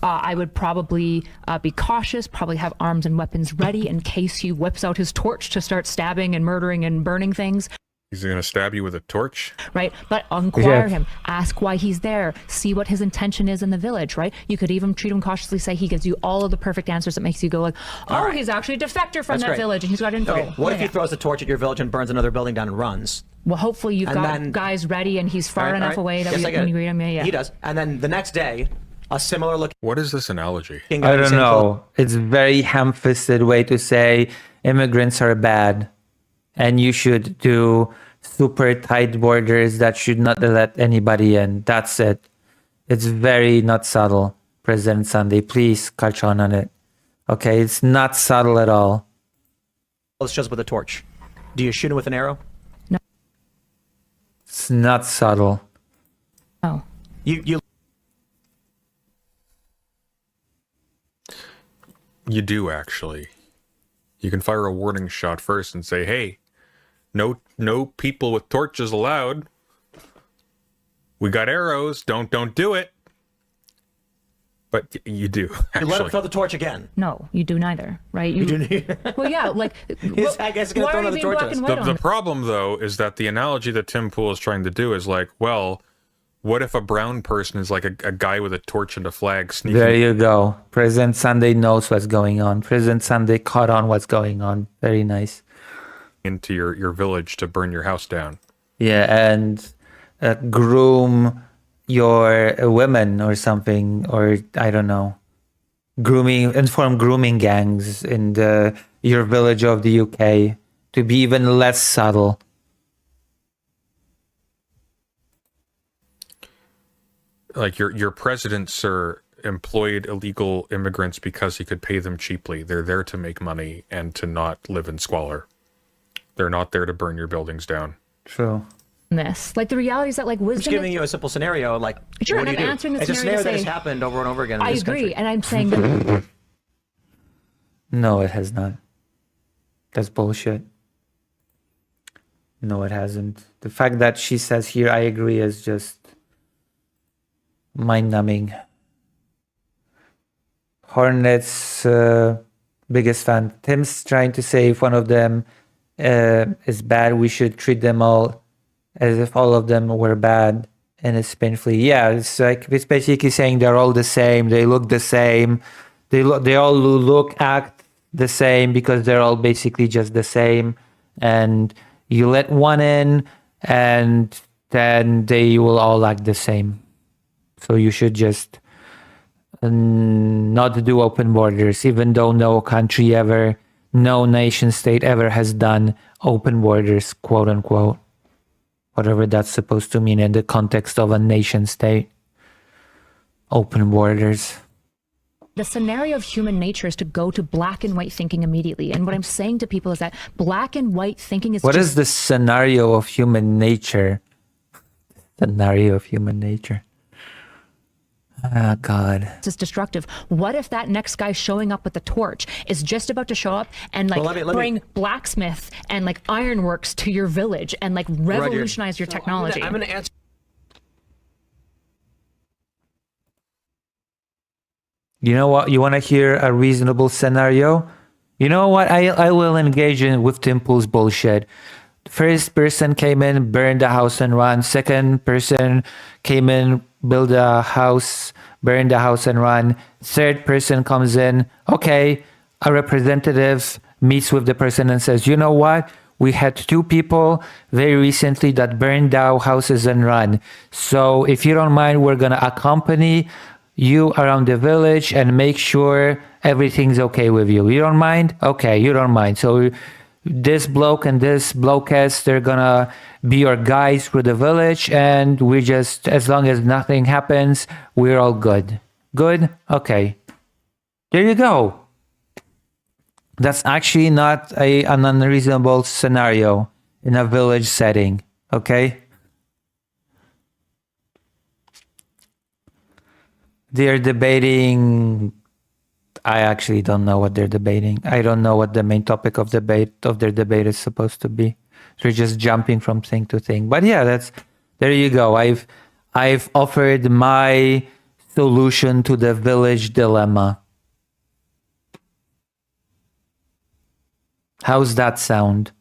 I would probably be cautious, probably have arms and weapons ready in case he whips out his torch to start stabbing and murdering and burning things. He's going to stab you with a torch? Right? But inquire him. Ask why he's there. See what his intention is in the village, right? You could even treat him cautiously, say he gives you all of the perfect answers that makes you go like, oh, he's actually a defector from that village and he's got info. Okay. What if he throws the torch at your village and burns another building down and runs? Well, hopefully you've got guys ready and he's far enough away that when you greet him, He does. And then the next day, a similar look. What is this analogy? I don't know. It's a very ham-fisted way to say immigrants are bad and you should do super tight borders that should not let anybody in. That's it. It's very not subtle, President Sunday. Please catch on it. Okay, it's not subtle at all. It's just with a torch. Do you shoot him with an arrow? No. It's not subtle. Oh. You do, actually. You can fire a warning shot first and say, hey, no people with torches allowed. We got arrows. Don't do it. But you do, actually. You let him throw the torch again. No, you do neither, right? You do. Well, yeah, like... I guess he's going to throw another torches. The problem, though, is that the analogy that Tim Pool is trying to do is like, well, what if a brown person is like a guy with a torch and a flag sneaking? There you go. President Sunday knows what's going on. President Sunday caught on what's going on. Very nice. Into your village to burn your house down. Yeah, and groom your women or something, or I don't know. Inform grooming gangs in your village of the UK to be even less subtle. Like your president, sir, employed illegal immigrants because he could pay them cheaply. They're there to make money and to not live in squalor. They're not there to burn your buildings down. True. Like the reality is that like wisdom. I'm just giving you a simple scenario. Like, sure, what do and you I'm do? answering the It's a scenario scenario that has saying, happened over and over again. I in this agree, country. and I'm saying that. No, it has not. That's bullshit. No, it hasn't. The fact that she says here, I agree, is just mind-numbing. Hornets, biggest fan. Tim's trying to say if one of them is bad, we should treat them all as if all of them were bad. And it's painfully, yeah, it's basically saying they're all the same. They look the same. They all act the same because they're all basically just the same. And you let one in, and then they will all act the same. So you should just not do open borders, even though no country ever, no nation state ever has done open borders, quote unquote. Whatever that's supposed to mean in the context of a nation state. Open borders. The scenario of human nature is to go to black and white thinking immediately. And what I'm saying to people is that black and white thinking is What is the scenario of human nature? Scenario of human nature. Ah, God. It's destructive. What if that next guy showing up with the torch is just about to show up and like bring blacksmith and like ironworks to your village and like revolutionize your technology? I'm gonna answer. You know what? You want to hear a reasonable scenario? You know what? I will engage in with Timple's bullshit. First person came in, burned the house and run. Second person came in, build a house, burn the house and run. Third person comes in. Okay, a representative meets with the person and says, you know what? We had 2 people very recently that burned down houses and run. So if you don't mind, we're going to accompany you around the village and make sure everything's okay with you. You don't mind? Okay, you don't mind. So this bloke and this blokess, they're gonna be your guides through the village, and we just, as long as nothing happens, we're all good. Good? Okay. There you go. That's actually not an unreasonable scenario in a village setting, okay? They're debating. I actually don't know what they're debating. I don't know what the main topic of their debate is supposed to be. They're just jumping from thing to thing. But yeah, there you go. I've offered my solution to the village dilemma. How's that sound?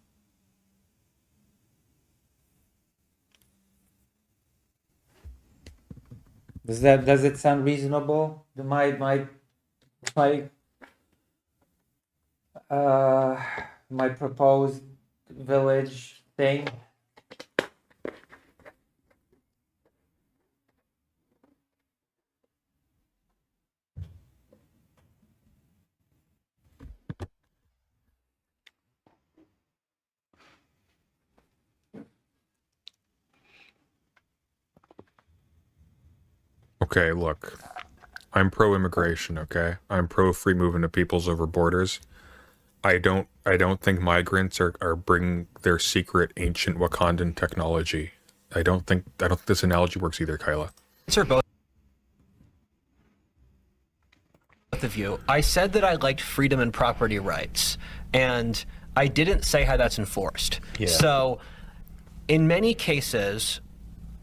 Does it sound reasonable? My proposed village thing. Okay, look. I'm pro-immigration, okay? I'm pro-free movement of peoples over borders. I don't think migrants are bringing their secret ancient Wakandan technology. I don't think this analogy works either, Kyla. Answer both of you. I said that I liked freedom and property rights, and I didn't say how that's enforced. Yeah. So, in many cases,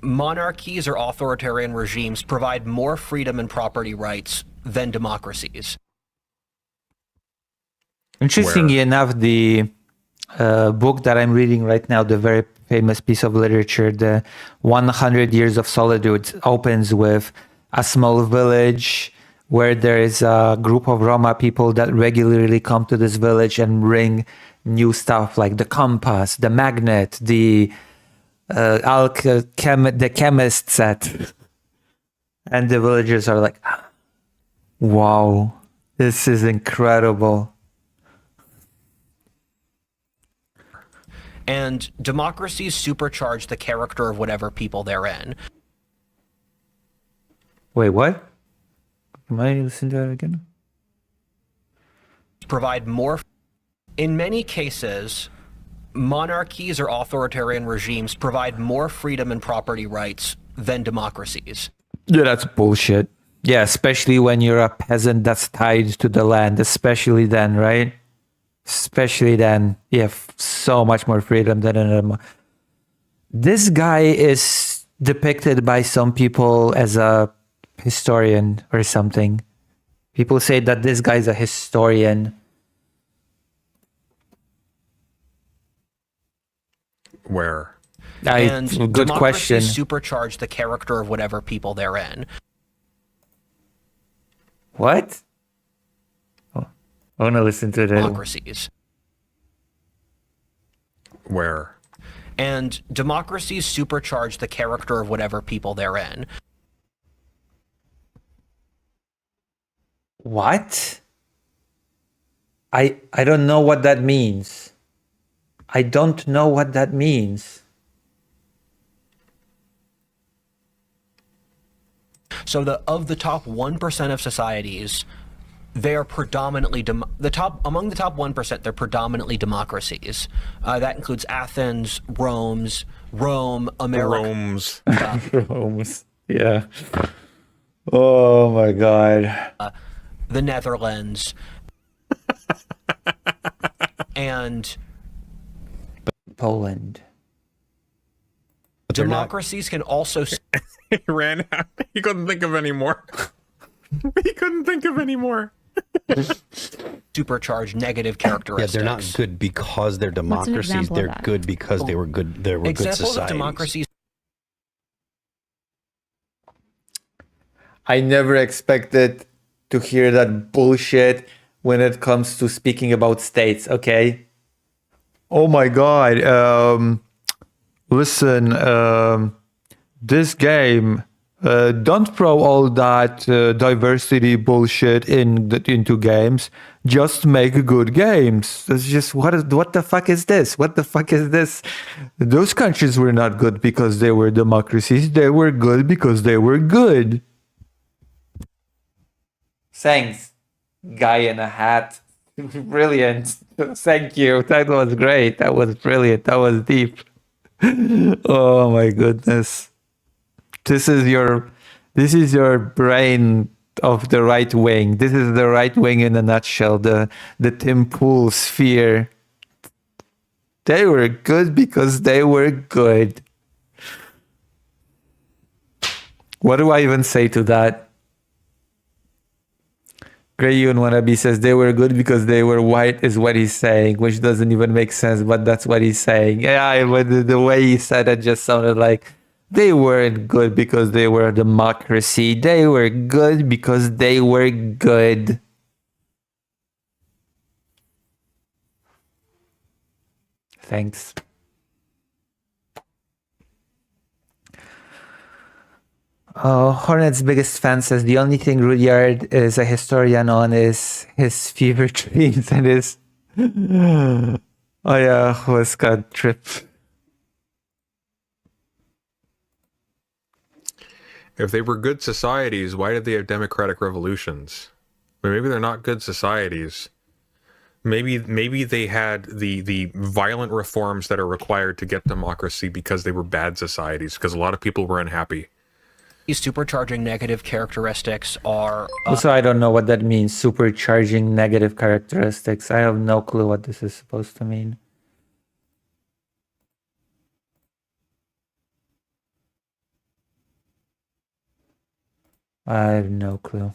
monarchies or authoritarian regimes provide more freedom and property rights than democracies. Interestingly enough, the book that I'm reading right now, the very famous piece of literature, the 100 Years of Solitude, opens with a small village where there is a group of Roma people that regularly come to this village and bring new stuff like the compass, the magnet, the chemist set. And the villagers are like, wow, this is incredible. And democracies supercharge the character of whatever people they're in. Wait, what? Am I listening to that again? Provide more. In many cases, monarchies or authoritarian regimes provide more freedom and property rights than democracies. Yeah, that's bullshit. Yeah, especially when you're a peasant that's tied to the land, especially then, right? Especially then, you have so much more freedom than in a... This guy is depicted by some people as a historian or something. People say that this guy's a historian. Where? And good question. Democracies supercharge the character of whatever people they're in. What? Oh, I want to listen to that. Democracies. Where? And democracies supercharge the character of whatever people they're in. What? I don't know what that means. I don't know what that means. So of the top 1% of societies, they are predominantly among the top 1%. They're predominantly democracies. That includes Athens, Rome, America. Rome's. Yeah. Oh my God. The Netherlands, and Poland. Democracies can also... He ran out. He couldn't think of any more. He couldn't think of any more. supercharge negative characteristics. Yeah, they're not good because they're democracies. They're good because they were good. They were good societies. Of democracies. I never expected to hear that bullshit when it comes to speaking about states, okay? Oh my God. Listen, this game, Don't throw all that diversity bullshit into games. Just make good games. It's just what the fuck is this? What the fuck is this? Those countries were not good because they were democracies. They were good because they were good. Thanks, guy in a hat. Brilliant. Thank you. That was great. That was brilliant. That was deep. Oh my goodness. This is your brain of the right wing. This is the right wing in a nutshell. The Tim Pool sphere. They were good because they were good. What do I even say to that? Greyun Wannabe says they were good because they were white is what he's saying, which doesn't even make sense, but that's what he's saying. Yeah, but the way he said it just sounded like they weren't good because they were a democracy. They were good because they were good. Thanks. Oh, Hornet's biggest fan says the only thing Rudyard is a historian on is his fever dreams and his ayahuasca trip. If they were good societies, why did they have democratic revolutions? Maybe they're not good societies. Maybe they had the violent reforms that are required to get democracy because they were bad societies, because a lot of people were unhappy. These supercharging negative characteristics are... Also, I don't know what that means, supercharging negative characteristics. I have no clue what this is supposed to mean. I have no clue.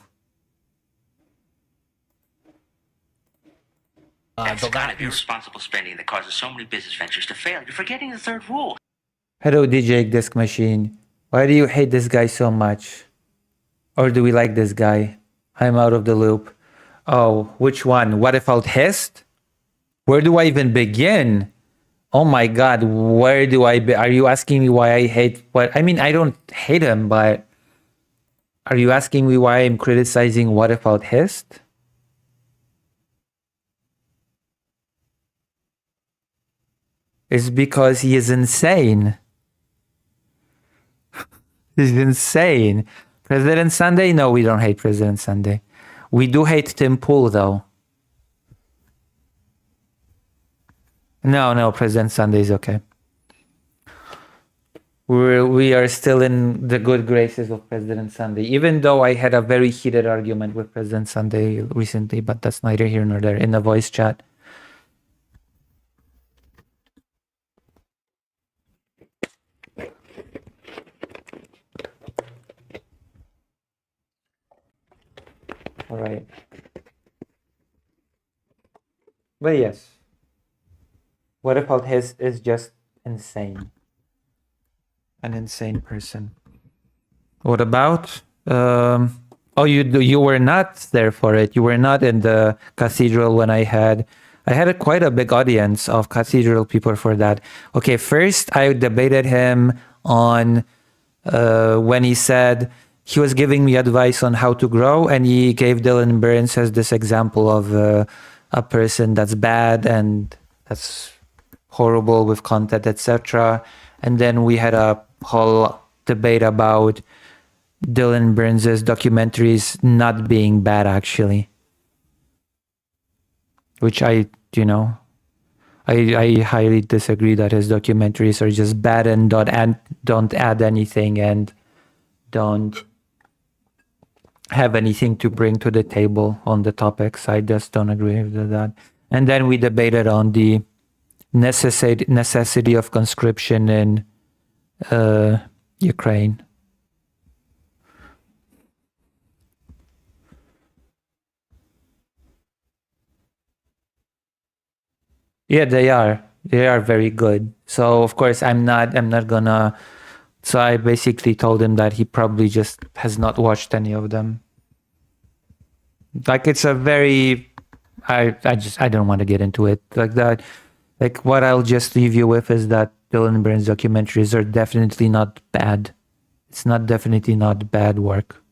That's the kind of irresponsible spending that causes so many business ventures to fail. You're forgetting the third rule. Hello, DJ Disc Machine. Why do you hate this guy so much? Or do we like this guy? I'm out of the loop. Oh, which one? What if I'll hissed? Where do I even begin? Oh my god, where do I be? Are you asking me why I hate what? I mean, I don't hate him, but are you asking me why I'm criticizing What If Out Hissed? It's because he is insane. He's insane. President Sunday? No, we don't hate President Sunday. We do hate Tim Pool, though. No, President Sunday is okay. We are still in the good graces of President Sunday, even though I had a very heated argument with President Sunday recently, but that's neither here nor there, in the voice chat. All right. But yes, What If Out His is just insane. An insane person. What about? You were not there for it. You were not in the cathedral when I had quite a big audience of cathedral people for that. Okay, first I debated him on when he said he was giving me advice on how to grow, and he gave Dylan Burns as this example of a person that's bad and that's horrible with content, etc. And then we had a whole debate about Dylan Burns' documentaries not being bad, actually. Which I highly disagree that his documentaries are just bad and don't add anything and don't have anything to bring to the table on the topics. I just don't agree with that. And then we debated on the necessity of conscription in Ukraine. Yeah, they are. They are very good. So of course I'm not gonna. So I basically told him that he probably just has not watched any of them. Like it's a very, I don't want to get into it like that. Like what I'll just leave you with is that Dylan Burns documentaries are definitely not bad. It's not definitely not bad work.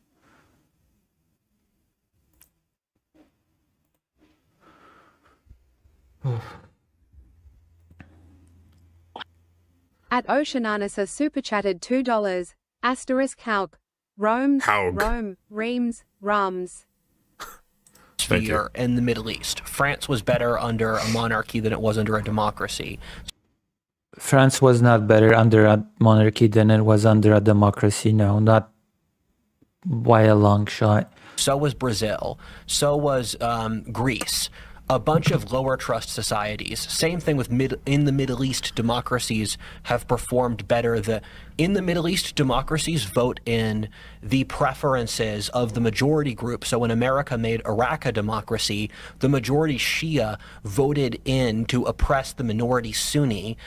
At Oceananus super chatted $2. Asterisk Hauk. Rome's, Hauk. Rome, Reims, Rums. Sphere in the Middle East. France was better under a monarchy than it was under a democracy. France was not better under a monarchy than it was under a democracy. No, not by a long shot. So was Brazil. So was Greece. A bunch of lower trust societies. Same thing with in the Middle East, democracies have performed better. In the Middle East, democracies vote in the preferences of the majority group. So when America made Iraq a democracy, the majority Shia voted in to oppress the minority Sunni.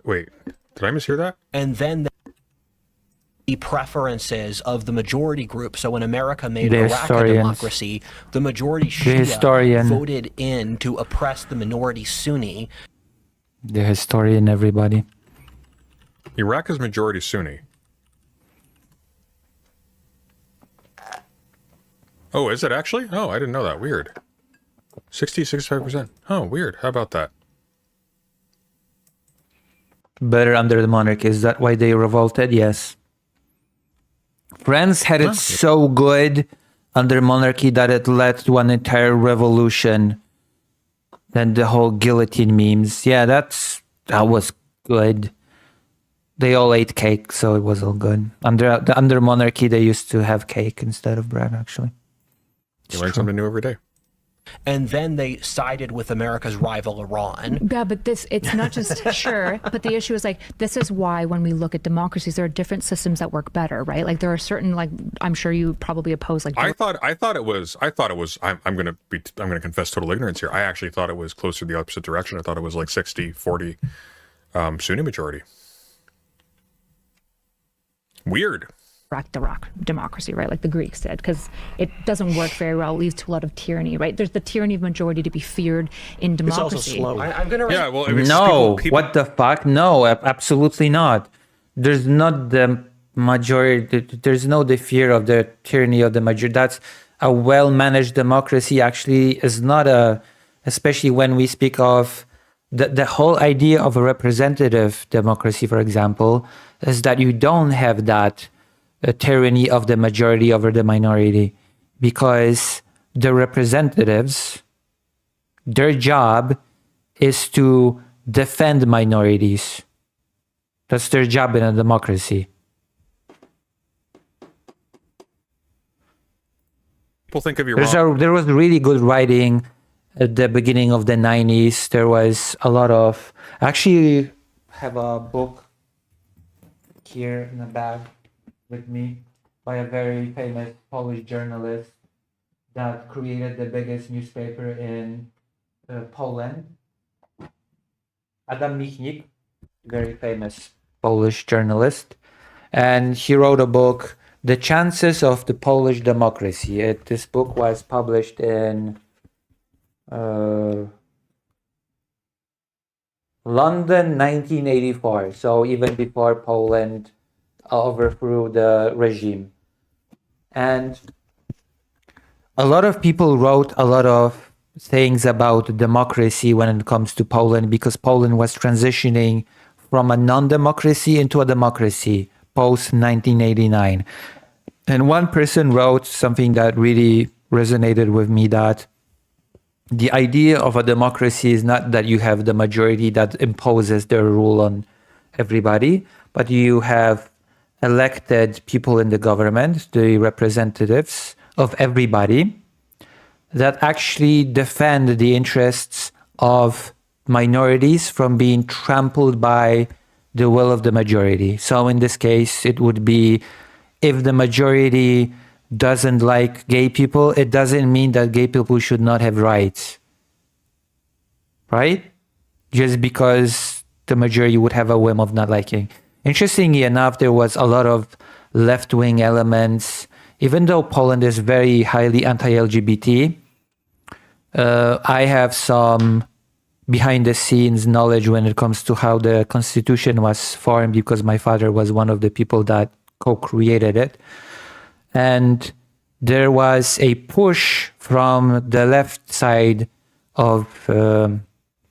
Wait, did I mishear that? And then the preferences of the majority group. So when America made The Iraq a historians. democracy, the majority The Shia historian. voted in to oppress the minority Sunni. The historian, everybody. Iraq is majority Sunni. Oh, is it actually? Oh, I didn't know that. Weird. 65%. Oh, weird. How about that? Better under the monarchy. Is that why they revolted? Yes. France had it so good under monarchy that it led to an entire revolution. Then the whole guillotine memes. Yeah, that was good. They all ate cake, so it was all good. Under monarchy, they used to have cake instead of bread, actually. You learn something new every day. And then they sided with America's rival Iran. Yeah, but it's not just sure, but the issue is like, this is why when we look at democracies, there are different systems that work better, right? Like there are certain, like, I'm sure you probably oppose like. I thought it was, I'm going to confess total ignorance here. I actually thought it was closer to the opposite direction. I thought it was like 60-40 Sunni majority. Weird. The rock democracy, right? Like the Greeks did, because it doesn't work very well. It leads to a lot of tyranny, right? There's the tyranny of majority to be feared in democracy. It's also slow. I'm gonna. Yeah, well, No, what the fuck? No, absolutely not. There's not the majority. There's no the fear of the tyranny of the majority. That's a well-managed democracy. Actually, is not a, especially when we speak of the whole idea of a representative democracy, for example, is that you don't have that tyranny of the majority over the minority, because the representatives, their job is to defend minorities. That's their job in a democracy. People think of Iran. There was really good writing at the beginning of the 90s. There was a lot of, actually have a book here in the bag with me by a very famous Polish journalist that created the biggest newspaper in Poland. Adam Michnik, very famous Polish journalist, and he wrote a book, The Chances of the Polish Democracy. This book was published in London, 1984, so even before Poland overthrew the regime. And a lot of people wrote a lot of things about democracy when it comes to Poland, because Poland was transitioning from a non-democracy into a democracy post 1989. And one person wrote something that really resonated with me, that the idea of a democracy is not that you have the majority that imposes their rule on everybody, but you have elected people in the government, the representatives of everybody, that actually defend the interests of minorities from being trampled by the will of the majority. So in this case, it would be, if the majority doesn't like gay people, it doesn't mean that gay people should not have rights, right? Just because the majority would have a whim of not liking. Interestingly enough, there was a lot of left-wing elements. Even though Poland is very highly anti-LGBT, I have some behind-the-scenes knowledge when it comes to how the constitution was formed, because my father was one of the people that co-created it. And there was a push from the left side of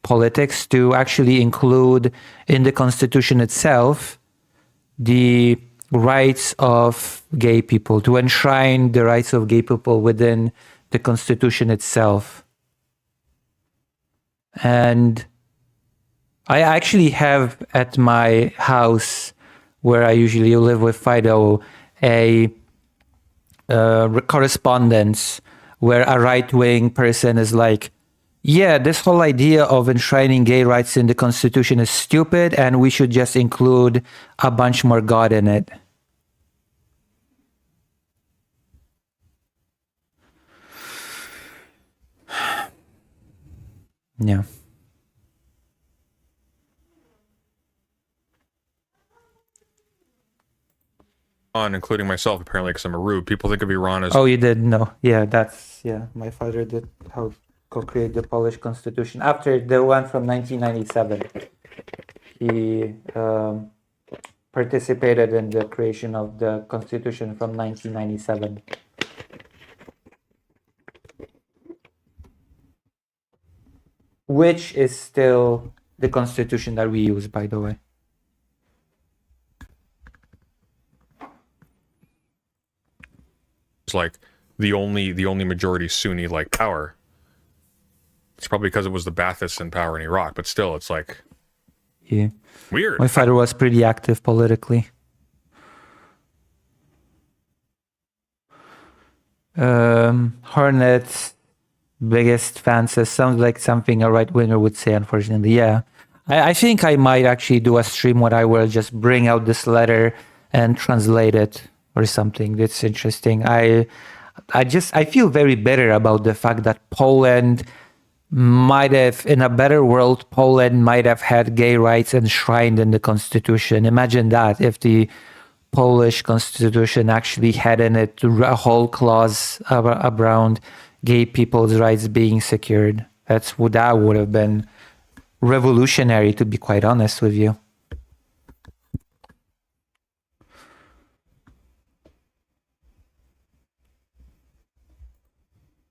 politics to actually include in the constitution itself the rights of gay people, to enshrine the rights of gay people within the constitution itself. And I actually have at my house, where I usually live with Fido, a correspondence where a right-wing person is like, yeah, this whole idea of enshrining gay rights in the Constitution is stupid, and we should just include a bunch more God in it. Yeah. Including myself, apparently, because I'm a rube. People think of Iran as... Oh, you did? No. Yeah, that's... Yeah, my father did help co-create the Polish constitution. After the one from 1997, he participated in the creation of the constitution from 1997. Which is still the constitution that we use, by the way. It's like the only majority Sunni like power. It's probably because it was the Baathists in power in Iraq, but still, it's like, yeah, weird. My father was pretty active politically. Hornet's biggest fan says, sounds like something a right winger would say. Unfortunately, yeah. I think I might actually do a stream where I will just bring out this letter and translate it or something. That's interesting. I feel very bitter about the fact that Poland might have, in a better world, Poland might have had gay rights enshrined in the constitution. Imagine that, if the Polish constitution actually had in it a whole clause around gay people's rights being secured. That would have been revolutionary, to be quite honest with you.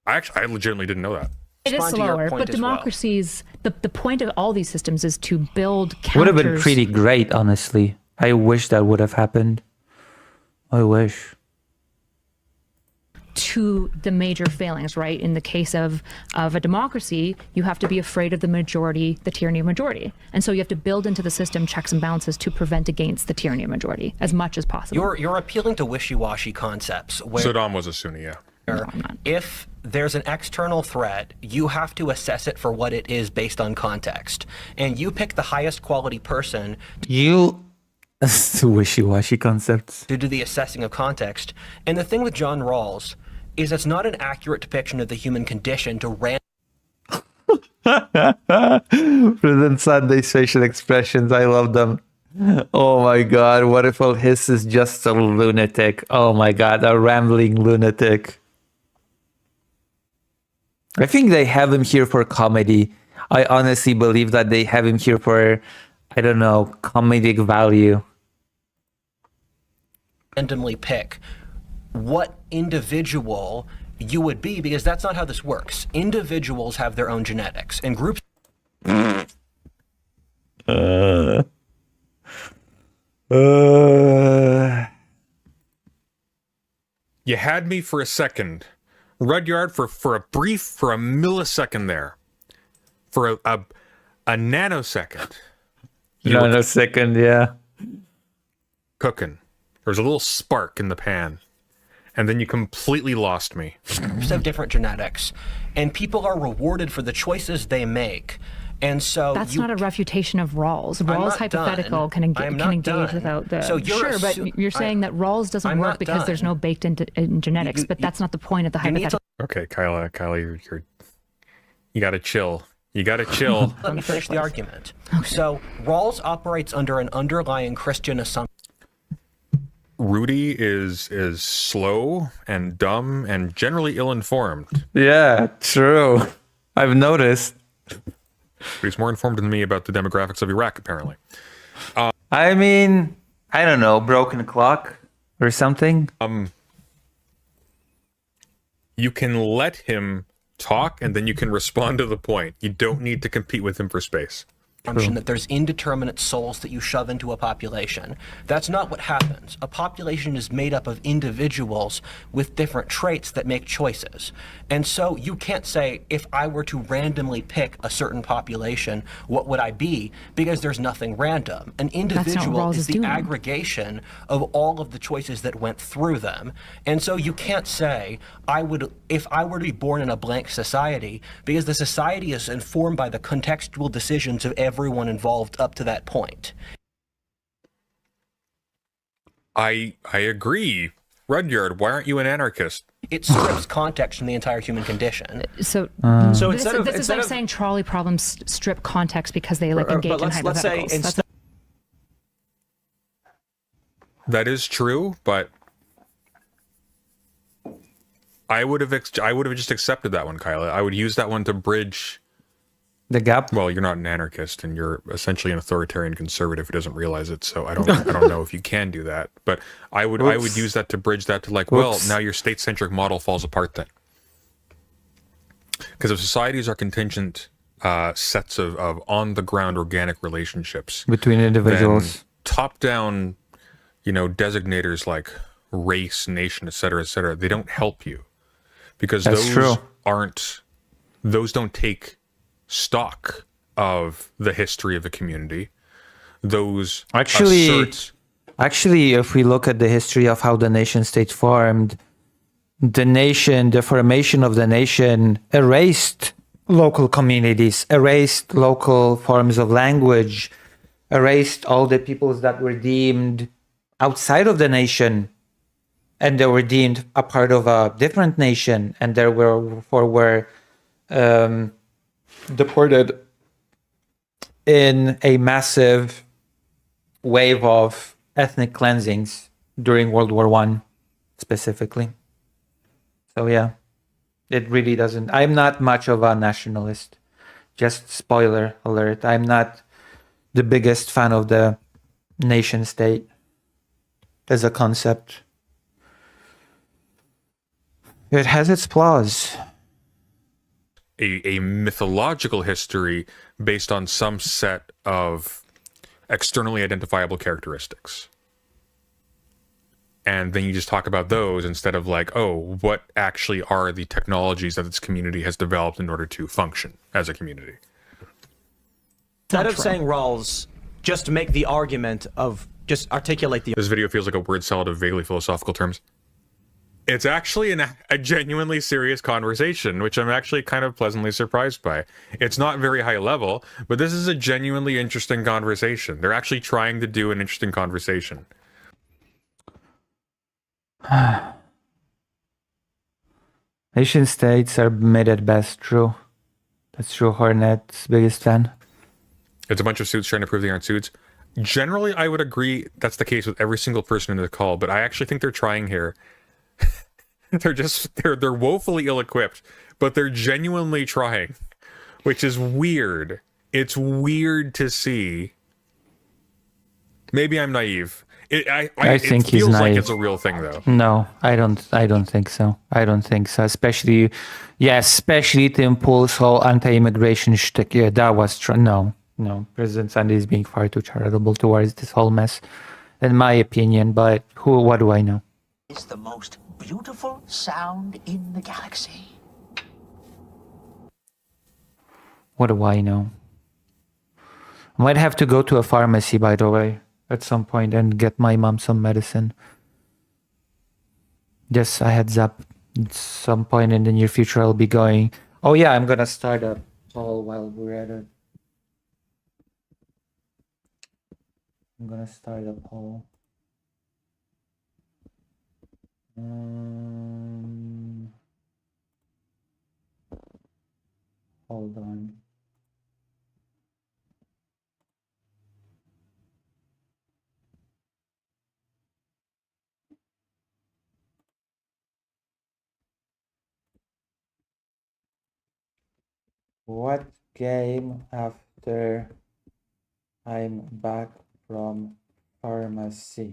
I legitimately didn't know that. It is slower, but democracies, the point of all these systems is to build counters. Would have been pretty great, honestly. I wish that would have happened. I wish. To the major failings, right? In the case of a democracy, you have to be afraid of the majority, the tyranny of majority. And so you have to build into the system checks and balances to prevent against the tyranny of majority as much as possible. You're appealing to wishy-washy concepts. Where Saddam was a Sunni, yeah. No, I'm not. If there's an external threat, you have to assess it for what it is based on context. And you pick the highest quality person. Wishy-washy concepts. To do the assessing of context. And the thing with John Rawls is it's not an accurate depiction of the human condition to President Sunday's facial expressions, I love them. Oh my god, what if all his is just a lunatic? Oh my god, a rambling lunatic. I think they have him here for comedy. I honestly believe that they have him here for, I don't know, comedic value. randomly pick what individual you would be, because that's not how this works. Individuals have their own genetics, and groups... You had me for a second. Rudyard, for a millisecond there. For a nanosecond. Nanosecond, yeah. Cooking. There's a little spark in the pan. And then you completely lost me. Groups have different genetics, and people are rewarded for the choices they make. And so that's not a refutation of Rawls. Rawls hypothetical can engage without the... So sure, but you're saying that Rawls doesn't work because there's no baked in genetics, but that's not the point of the hypothetical. Okay, Kyla, you gotta chill. You gotta chill. Let me finish the argument. So, Rawls operates under an underlying Christian assumption. Rudy is slow and dumb and generally ill-informed. Yeah, true. I've noticed. But he's more informed than me about the demographics of Iraq, apparently. I mean, I don't know, broken clock or something. You can let him talk, and then you can respond to the point. You don't need to compete with him for space. That there's indeterminate souls that you shove into a population. That's not what happens. A population is made up of individuals with different traits that make choices. And so you can't say, if I were to randomly pick a certain population, what would I be? Because there's nothing random. An individual is the aggregation of all of the choices that went through them. And so you can't say, if I were to be born in a blank society, because the society is informed by the contextual decisions of everyone involved up to that point. I agree. Rudyard, why aren't you an anarchist? It strips context from the entire human condition. So this is like saying trolley problems strip context because they like engage in hypotheticals. That is true, but I would have just accepted that one, Kyla. I would use that one to bridge the gap. Well, you're not an anarchist, and you're essentially an authoritarian conservative who doesn't realize it. So I don't know if you can do that. But I would use that to bridge that to like, well, now your state-centric model falls apart then, because if societies are contingent sets of on-the-ground organic relationships between individuals, top-down, designators like race, nation, etc., they don't help you, because those don't take stock of the history of a community. Those actually, if we look at the history of how the nation state formed, the formation of the nation erased local communities, erased local forms of language, erased all the peoples that were deemed outside of the nation, and they were deemed a part of a different nation, and were deported in a massive wave of ethnic cleansings during World War I, specifically. So yeah, it really doesn't. I'm not much of a nationalist. Just spoiler alert. I'm not the biggest fan of the nation state as a concept. It has its flaws. A mythological history based on some set of externally identifiable characteristics. And then you just talk about those instead of like, oh, what actually are the technologies that this community has developed in order to function as a community? Instead of saying Rawls, just make the argument of, just articulate the... This video feels like a word salad of vaguely philosophical terms. It's actually a genuinely serious conversation, which I'm actually kind of pleasantly surprised by. It's not very high level, but this is a genuinely interesting conversation. They're actually trying to do an interesting conversation. Nation states are made at best, true. That's true, Hornet's biggest fan. It's a bunch of suits trying to prove they aren't suits. Generally, I would agree that's the case with every single person in the call, but I actually think they're trying here. They're woefully ill-equipped, but they're genuinely trying, which is weird. It's weird to see. Maybe I'm naive. I think it feels like it's a real thing, though. No, I don't think so. I don't think so. Especially the impulse whole anti-immigration shtick. Yeah, that was true. No. President Sunday is being far too charitable towards this whole mess, in my opinion. But what do I know? It's the most beautiful sound in the galaxy. What do I know? I might have to go to a pharmacy, by the way, at some point and get my mom some medicine. Just a heads up. At some point in the near future, I'll be going. Oh yeah, I'm gonna start a poll while we're at it. I'm gonna start a poll. Hold on. What game after I'm back from pharmacy?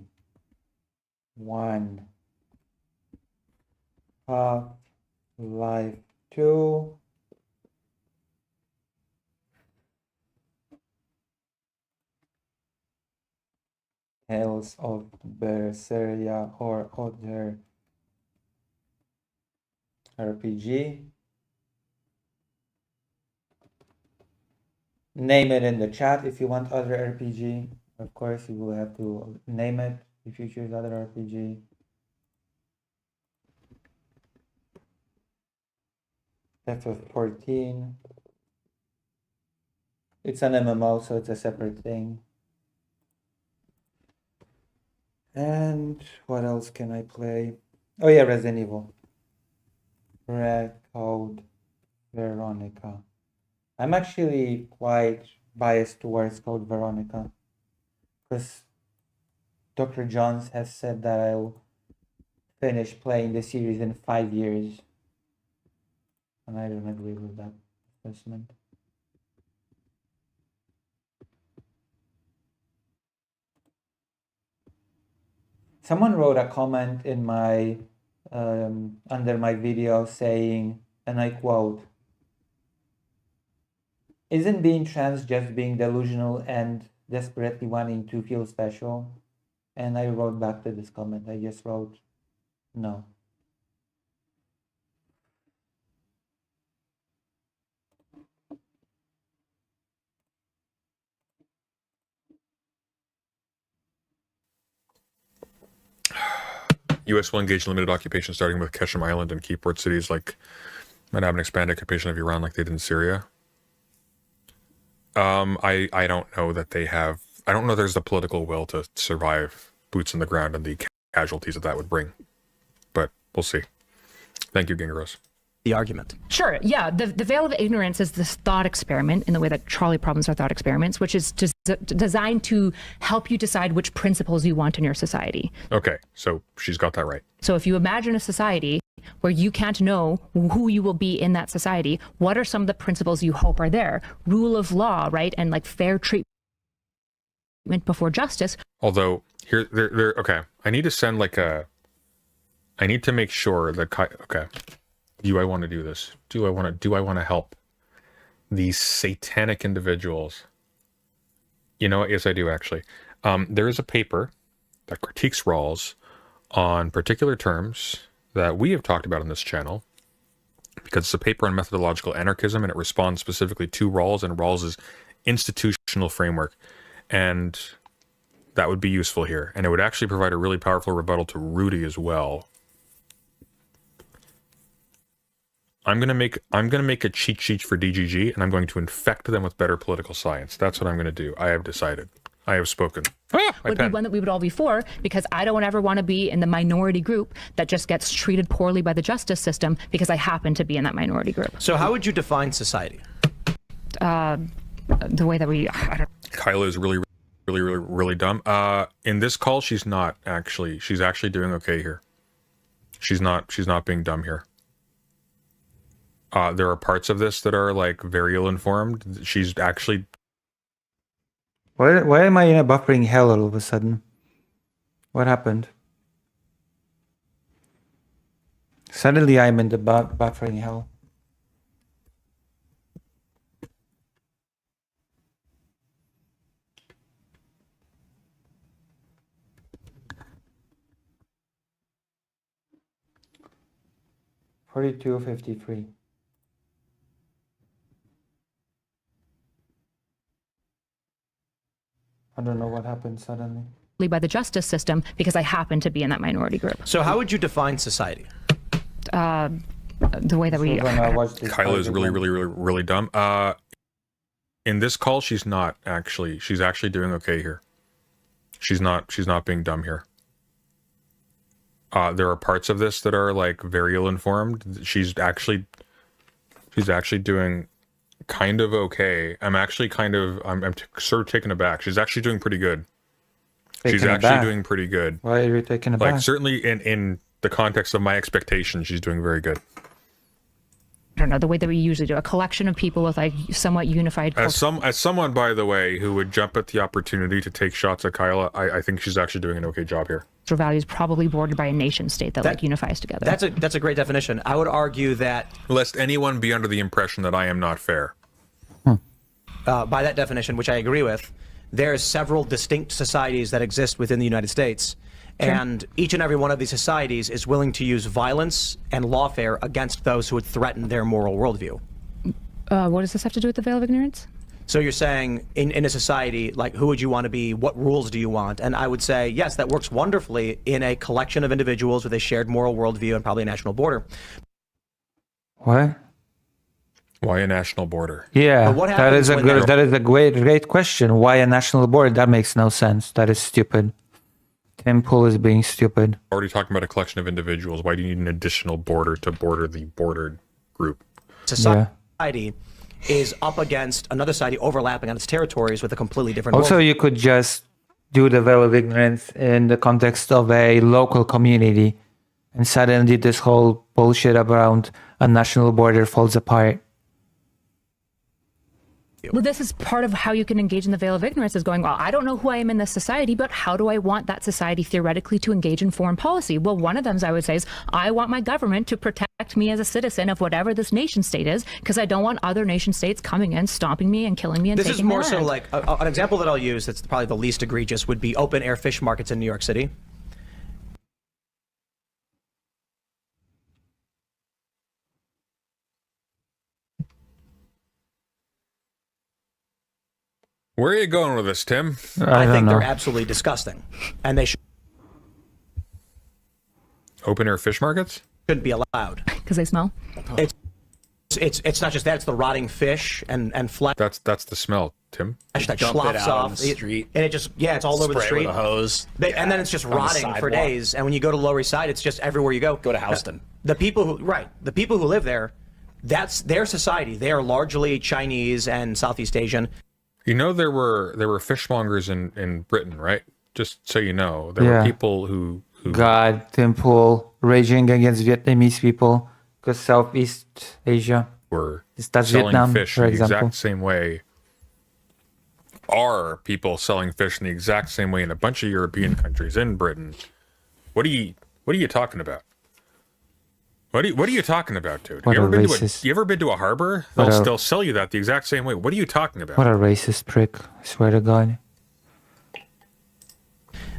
1. Half-Life 2. Tales of Berseria or other RPG. Name it in the chat if you want other RPG. Of course, you will have to name it if you choose other RPG. FF14. It's an MMO, so it's a separate thing. And what else can I play? Oh yeah, Resident Evil. Red Code Veronica. I'm actually quite biased towards Code Veronica because Dr. Jones has said that I'll finish playing the series in 5 years. And I don't agree with that assessment. Someone wrote a comment in my under my video saying, and I quote, "Isn't being trans just being delusional and desperately wanting to feel special?" And I wrote back to this comment. I just wrote, no. U.S. will engage limited occupation starting with Keshem Island and keyport cities like might have an expanded occupation of Iran like they did in Syria. I don't know that they have. I don't know there's the political will to survive boots on the ground and the casualties that would bring. But we'll see. Thank you, Gingaros. The argument. Sure. Yeah. The veil of ignorance is this thought experiment in the way that trolley problems are thought experiments, which is just designed to help you decide which principles you want in your society. Okay, so she's got that right. So if you imagine a society where you can't know who you will be in that society, what are some of the principles you hope are there? Rule of law, right? And like fair treatment before justice. Although here, okay, I need to send like a. I need to make sure that okay. Do I want to do this? Do I want to help these satanic individuals? You know what? Yes, I do actually. There is a paper that critiques Rawls on particular terms that we have talked about on this channel because it's a paper on methodological anarchism and it responds specifically to Rawls and Rawls's institutional framework. And that would be useful here. And it would actually provide a really powerful rebuttal to Rudy as well. I'm gonna make a cheat sheet for DGG, and I'm going to infect them with better political science. That's what I'm gonna do. I have decided. I have spoken. Would be one that we would all be for, because I don't ever want to be in the minority group that just gets treated poorly by the justice system because I happen to be in that minority group. So how would you define society? The way that we. Kyla is really dumb. In this call, she's not actually. She's actually doing okay here. She's not being dumb here. There are parts of this that are like very ill-informed. She's actually. Why am I in a buffering hell all of a sudden? What happened? Suddenly I'm in the buffering hell. $42.53. I don't know what happened suddenly. By the justice system because I happen to be in that minority group. So how would you define society? The way that we. Kyla is really dumb. In this call, she's not actually. She's actually doing okay here. She's not being dumb here. There are parts of this that are like very ill-informed. She's actually doing kind of okay. I'm sort of taken aback. She's actually doing pretty good. Doing pretty good. Why are you taken aback? Like certainly in the context of my expectations, she's doing very good. don't know, the way that we usually do, a collection of people with like somewhat unified culture. As someone, by the way, who would jump at the opportunity to take shots at Kyla, I think she's actually doing an okay job here. Values probably bordered by a nation state that like unifies together. That's a great definition. I would argue that lest anyone be under the impression that I am not fair. By that definition, which I agree with, there's several distinct societies that exist within the United States. And each and every one of these societies is willing to use violence and lawfare against those who would threaten their moral worldview. What does this have to do with the veil of ignorance? So you're saying in a society, like, who would you want to be? What rules do you want? And I would say, yes, that works wonderfully in a collection of individuals with a shared moral worldview and probably a national border. What? Why a national border? Yeah, that is a great question. Why a national border? That makes no sense. That is stupid. Tim Pool is being stupid. Already talking about a collection of individuals. Why do you need an additional border to border the bordered group? Society is up against another society overlapping on its territories with a completely different Also, world. you could just do the veil of ignorance in the context of a local community, and suddenly this whole bullshit around a national border falls apart. Well, this is part of how you can engage in the veil of ignorance, is going, well, I don't know who I am in this society, but how do I want that society theoretically to engage in foreign policy? Well, one of them, I would say, is I want my government to protect me as a citizen of whatever this nation state is, because I don't want other nation states coming in, stomping me and killing me and This taking is more my so land. like, an example that I'll use that's probably the least egregious would be open air fish markets in New York City. Where are you going with this, Tim? I think they're absolutely disgusting, and they open air fish markets shouldn't be allowed because they smell. It's not just that; it's the rotting fish and flesh. That's the smell, Tim. That Dump it sloughs out on off the street. and it just it's all over the Spray street. with a hose. And then it's just On the rotting for sidewalk. days. And when you go to Lower East Side, it's just everywhere you go. Go to Houston. The people who live there, that's their society. They are largely Chinese and Southeast Asian. You know, there were fishmongers in Britain, right? Just so you know, there were people who God, Tim Pool raging against Vietnamese people because Southeast Asia were that's selling Vietnam, fish for in the example. exact same way. Are people selling fish in the exact same way in a bunch of European countries, in Britain? What are you talking about? What are you talking about, dude? What You a ever racist. been to a harbor? What a- They'll sell you that the exact same way. What are you talking about? What a racist prick! I swear to God.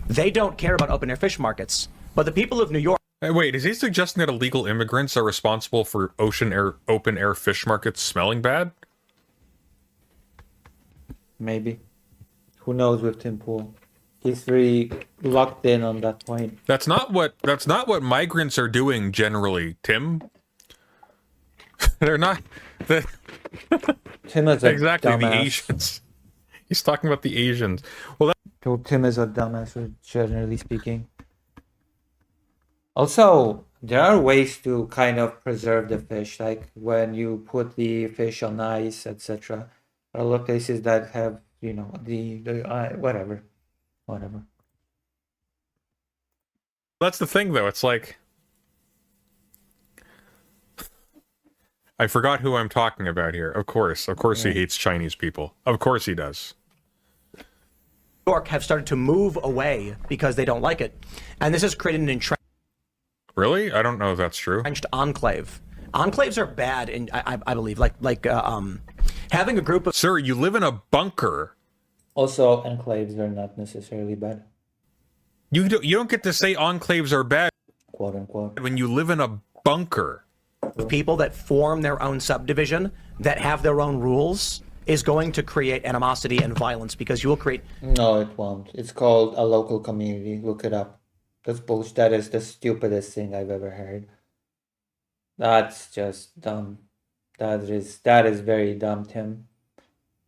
They don't care about open air fish markets, but the people of New York. Hey, wait, is he suggesting that illegal immigrants are responsible for open air fish markets smelling bad? Maybe. Who knows with Tim Pool? He's very locked in on that point. That's not what migrants are doing generally, Tim. They're not. Tim is a exactly dumbass. the Asians. He's talking about the Asians. Well, Tim is a dumbass, generally speaking. Also, there are ways to kind of preserve the fish, like when you put the fish on ice, etc. There are a lot of places that have, the whatever. that's the thing, though. It's like I forgot who I'm talking about here. Of course, he hates Chinese people. Of course, he does. York have started to move away because they don't like it, and this has created an entrenched Really? I don't know if that's true. enclave. Enclaves are bad, and I believe, having a group of. Sir, you live in a bunker. Also, enclaves are not necessarily bad, You don't get to say enclaves are bad, quote unquote, when you live in a bunker. People that form their own subdivision that have their own rules is going to create animosity and violence because you will create. No, it won't. It's called a local community. Look it up. That's bullshit. That is the stupidest thing I've ever heard. That's just dumb. That is very dumb, Tim.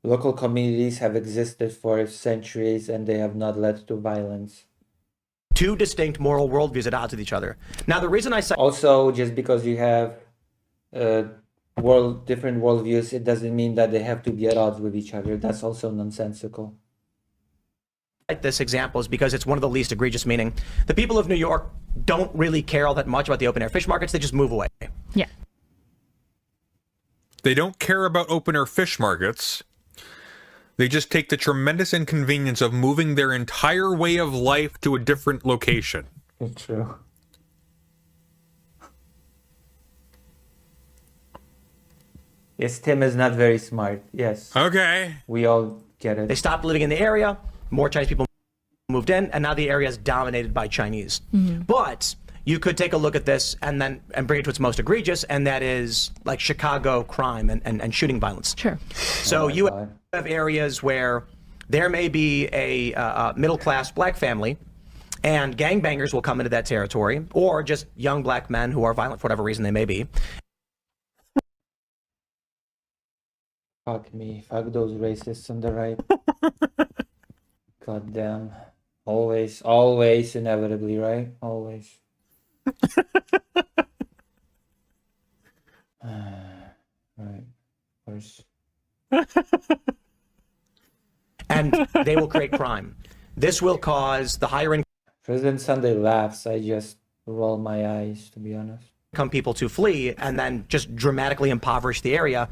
Local communities have existed for centuries and they have not led to violence. Two distinct moral worldviews at odds with each other. Now, the reason I say also, just because you have different worldviews, it doesn't mean that they have to be at odds with each other. That's also nonsensical. like this example is because it's one of the least egregious, meaning the people of New York don't really care all that much about the open air fish markets. They just move away. Yeah. They don't care about open-air fish markets. They just take the tremendous inconvenience of moving their entire way of life to a different location. It's true. Yes, Tim is not very smart. Yes. Okay. We all get it. They stopped living in the area. More Chinese people moved in, and now the area is dominated by Chinese. But you could take a look at this and bring it to its most egregious, and that is like Chicago crime and shooting violence. Sure. So you have areas where there may be a middle-class black family, and gangbangers will come into that territory, or just young black men who are violent for whatever reason they may be. Fuck me. Fuck those racists on the right. God damn. Always, always, inevitably, right? Always. Right. Of course. And they will create crime. This will cause the higher income President Sunday laughs. I just roll my eyes, to be honest. people to flee and then just dramatically impoverish the area.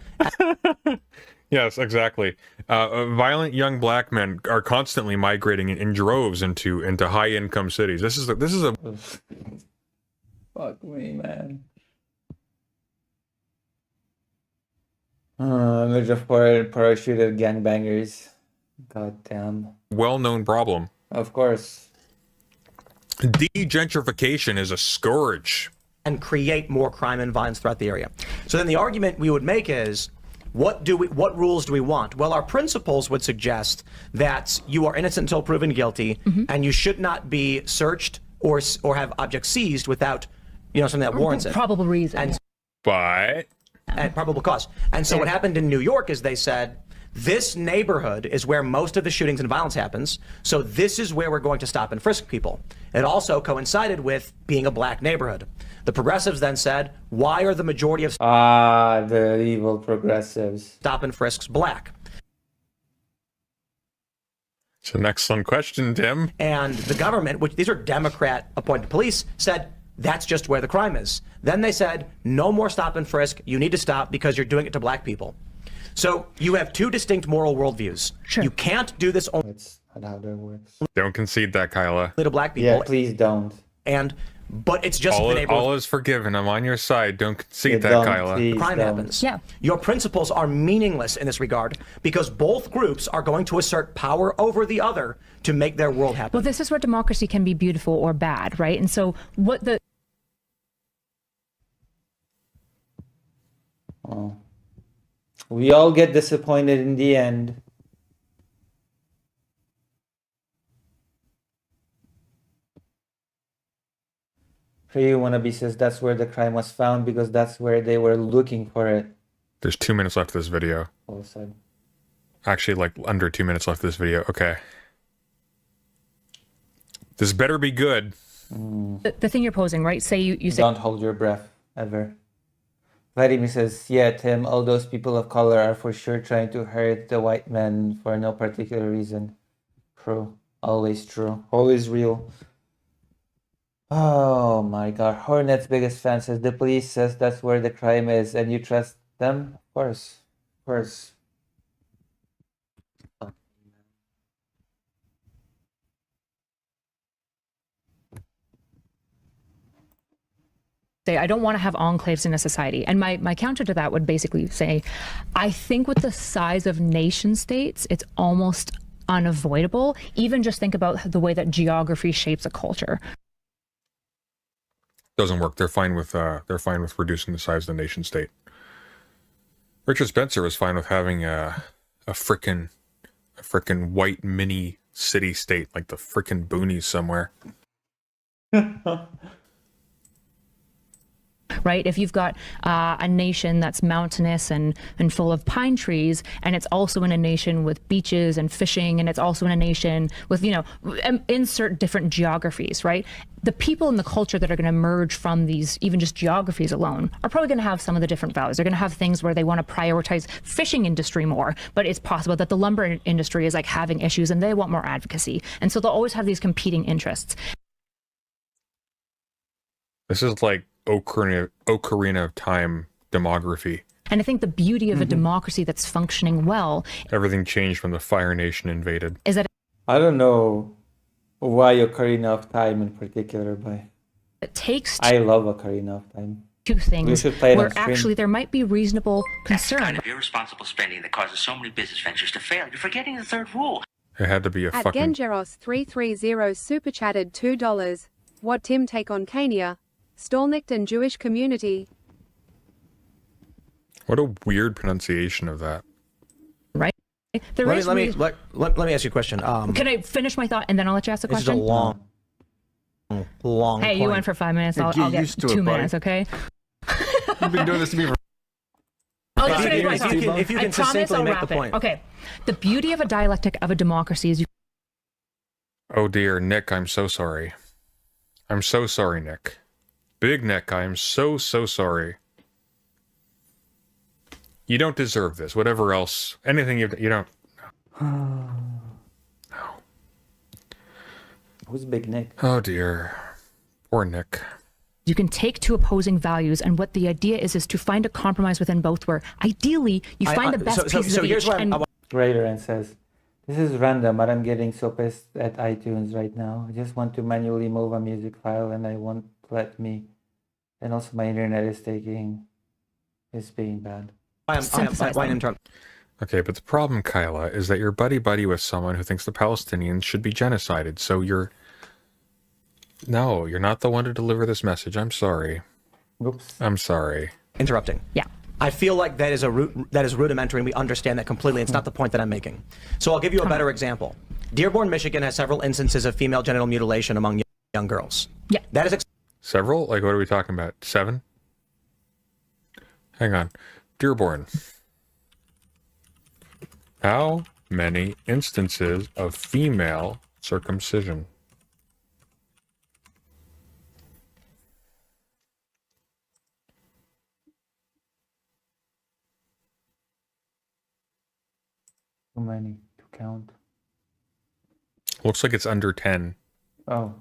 Yes, exactly. Violent young black men are constantly migrating in droves into high-income cities. This is a Fuck me, man. Image of parachuted gangbangers. God damn. well-known problem. Of course. Degentrification is a scourge. And create more crime and violence throughout the area. So then the argument we would make is, what rules do we want? Well, our principles would suggest that you are innocent until proven guilty, and you should not be searched or have objects seized without, something that warrants it. Probable reason. And probable cause. And so what happened in New York is they said, this neighborhood is where most of the shootings and violence happens, so this is where we're going to stop and frisk people. It also coincided with being a black neighborhood. The progressives then said, why are the majority of the evil progressives stop and frisks black? It's an excellent question, Tim. And the government, which these are Democrat-appointed police, said, that's just where the crime is. Then they said, no more stop and frisk. You need to stop because you're doing it to black people. So you have two distinct moral worldviews. Sure. You can't do this only. That's how that works. Don't concede that, Kyla. To black people. Yeah, please don't. But it's just all, the neighborhood. all is forgiven. I'm on your side. Don't concede that, don't, Kyla. The crime happens. Yeah. Your principles are meaningless in this regard because both groups are going to assert power over the other to make their world happen. Well, this is where democracy can be beautiful or bad, right? And so what the... Oh. We all get disappointed in the end. Pretty Wannabe says that's where the crime was found because that's where they were looking for it. There's 2 minutes left of this video. All said. Actually, like under 2 minutes left of this video. Okay. This better be good. The thing you're posing, right? Say you say... Don't hold your breath, ever. Vladimir says, yeah, Tim, all those people of color are for sure trying to hurt the white men for no particular reason. True. Always true. Always real. Oh my god. Hornet's biggest fan says, the police says that's where the crime is and you trust them? Of course. Of course. Say, I don't want to have enclaves in a society. And my counter to that would basically say, I think with the size of nation states, it's almost unavoidable. Even just think about the way that geography shapes a culture. Doesn't work. They're fine with reducing the size of the nation state. Richard Spencer was fine with having a frickin' white mini city state like the frickin' boonies somewhere. Right? If you've got a nation that's mountainous and full of pine trees, and it's also in a nation with beaches and fishing, and it's also in a nation with, insert different geographies, right? The people and the culture that are going to emerge from these, even just geographies alone, are probably going to have some of the different values. They're going to have things where they want to prioritize fishing industry more, but it's possible that the lumber industry is like having issues and they want more advocacy. And so they'll always have these competing interests. This is like Ocarina of Time demography. And I think the beauty of a democracy that's functioning well Everything changed when the Fire Nation invaded. is that I don't know why Ocarina of Time in particular, but it takes I love Ocarina of Time. two things should play it where on stream. actually there might be reasonable concern. Kind of irresponsible spending that causes so many business ventures to fail. You're forgetting the third rule. It had to be a At fucking. Genjeros330 super chatted $2. What Tim take on Kania? Stolnicht and Jewish community. What a weird pronunciation of that. Right? There Let is me reas- let me ask you a question. Can I finish my thought and then I'll let you ask the This is a question? long. Hey, you point. went for 5 minutes. I'll Get get used to 2 it, buddy. minutes, okay? You've been doing this to me for. I'll If you finish my can- thought. if you can I promise succinctly I'll make wrap the it. point. Okay. The beauty of a dialectic of a democracy is you Oh dear, Nick, I'm so sorry. I'm so sorry, Nick. Big Nick, I am so sorry. You don't deserve this. Whatever else, anything you don't. Who's Big Nick? Oh dear, poor Nick. you can take two opposing values, and what the idea is to find a compromise within both, where ideally you find the best pieces of each. Greater and says, "This is random, but I'm getting so pissed at iTunes right now. I just want to manually move a music file, and I won't let me. And also, my internet is being bad." Okay, but the problem, Kyla, is that you're buddy-buddy with someone who thinks the Palestinians should be genocided, so you're... No, you're not the one to deliver this message. I'm sorry. Oops. I'm sorry. Interrupting. Yeah. I feel like that is rudimentary, and we understand that completely. It's not the point that I'm making. So I'll give you a better example. Dearborn, Michigan has several instances of female genital mutilation among young girls. Yeah. That is Several? Like, what are we talking about? 7? Hang on. Dearborn. How many instances of female circumcision? Too many to count. Looks like it's under 10. Oh,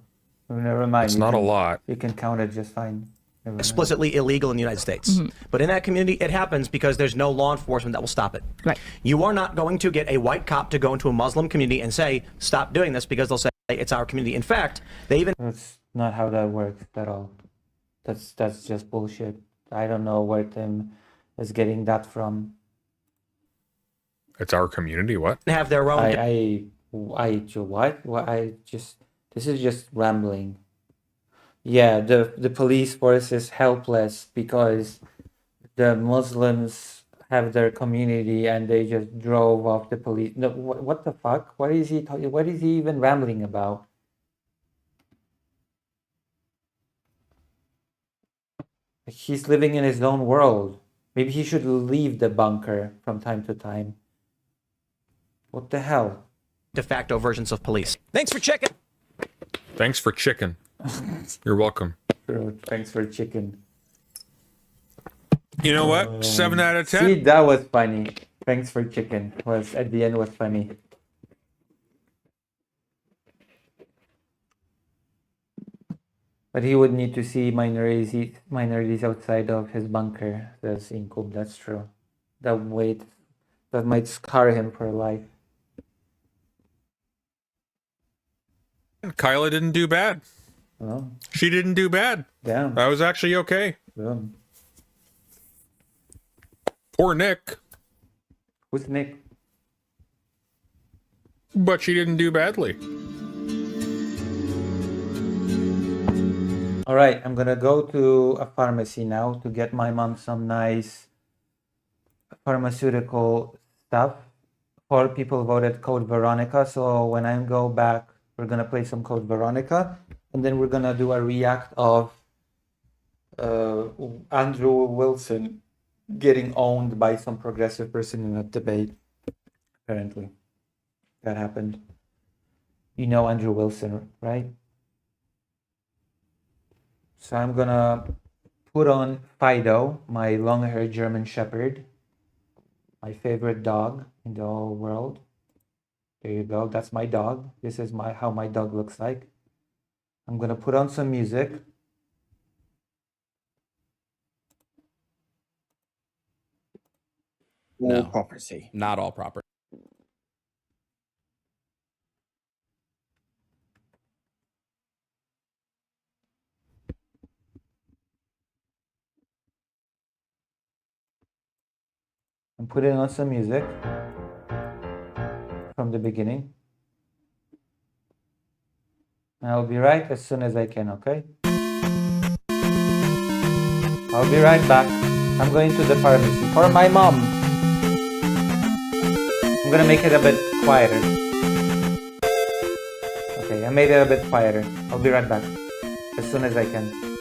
never mind. It's You not a can- lot. You can count it just fine. Never mind. explicitly illegal in the United States. But in that community, it happens because there's no law enforcement that will stop it. Right. You are not going to get a white cop to go into a Muslim community and say, stop doing this, because they'll say it's our community. In fact, they even... That's not how that works at all. That's just bullshit. I don't know where Tim is getting that from. It's our community, what? have their own... This is just rambling. Yeah, the police force is helpless because the Muslims have their community and they just drove off the police. No, what the fuck? What is he talking? What is he even rambling about? He's living in his own world. Maybe he should leave the bunker from time to time. What the hell? de facto versions of police. Thanks for checking. Thanks for chicken. You're welcome. Thanks for chicken. You know what? 7 out of 10. See, that was funny. Thanks for chicken. Was at the end was funny. But he would need to see minorities outside of his bunker, says Incub. That's true. That might scar him for life. Kyla didn't do bad. Oh. She didn't do bad. Damn. I was actually okay. Damn. Poor Nick. Who's Nick? But she didn't do badly. All right, I'm gonna go to a pharmacy now to get my mom some nice pharmaceutical stuff. 4 people voted Code Veronica, so when I go back, we're gonna play some Code Veronica, and then we're gonna do a react of Andrew Wilson getting owned by some progressive person in a debate. Apparently, that happened. You know Andrew Wilson, right? So I'm gonna put on Fido, my long-haired German Shepherd, my favorite dog in the whole world. There you go. That's my dog. This is how my dog looks like. I'm gonna put on some music. No. property. Not all property. I'm putting on some music from the beginning. I'll be right as soon as I can, okay? I'll be right back. I'm going to the pharmacy for my mom. I'm gonna make it a bit quieter. Okay, I made it a bit quieter. I'll be right back as soon as I can.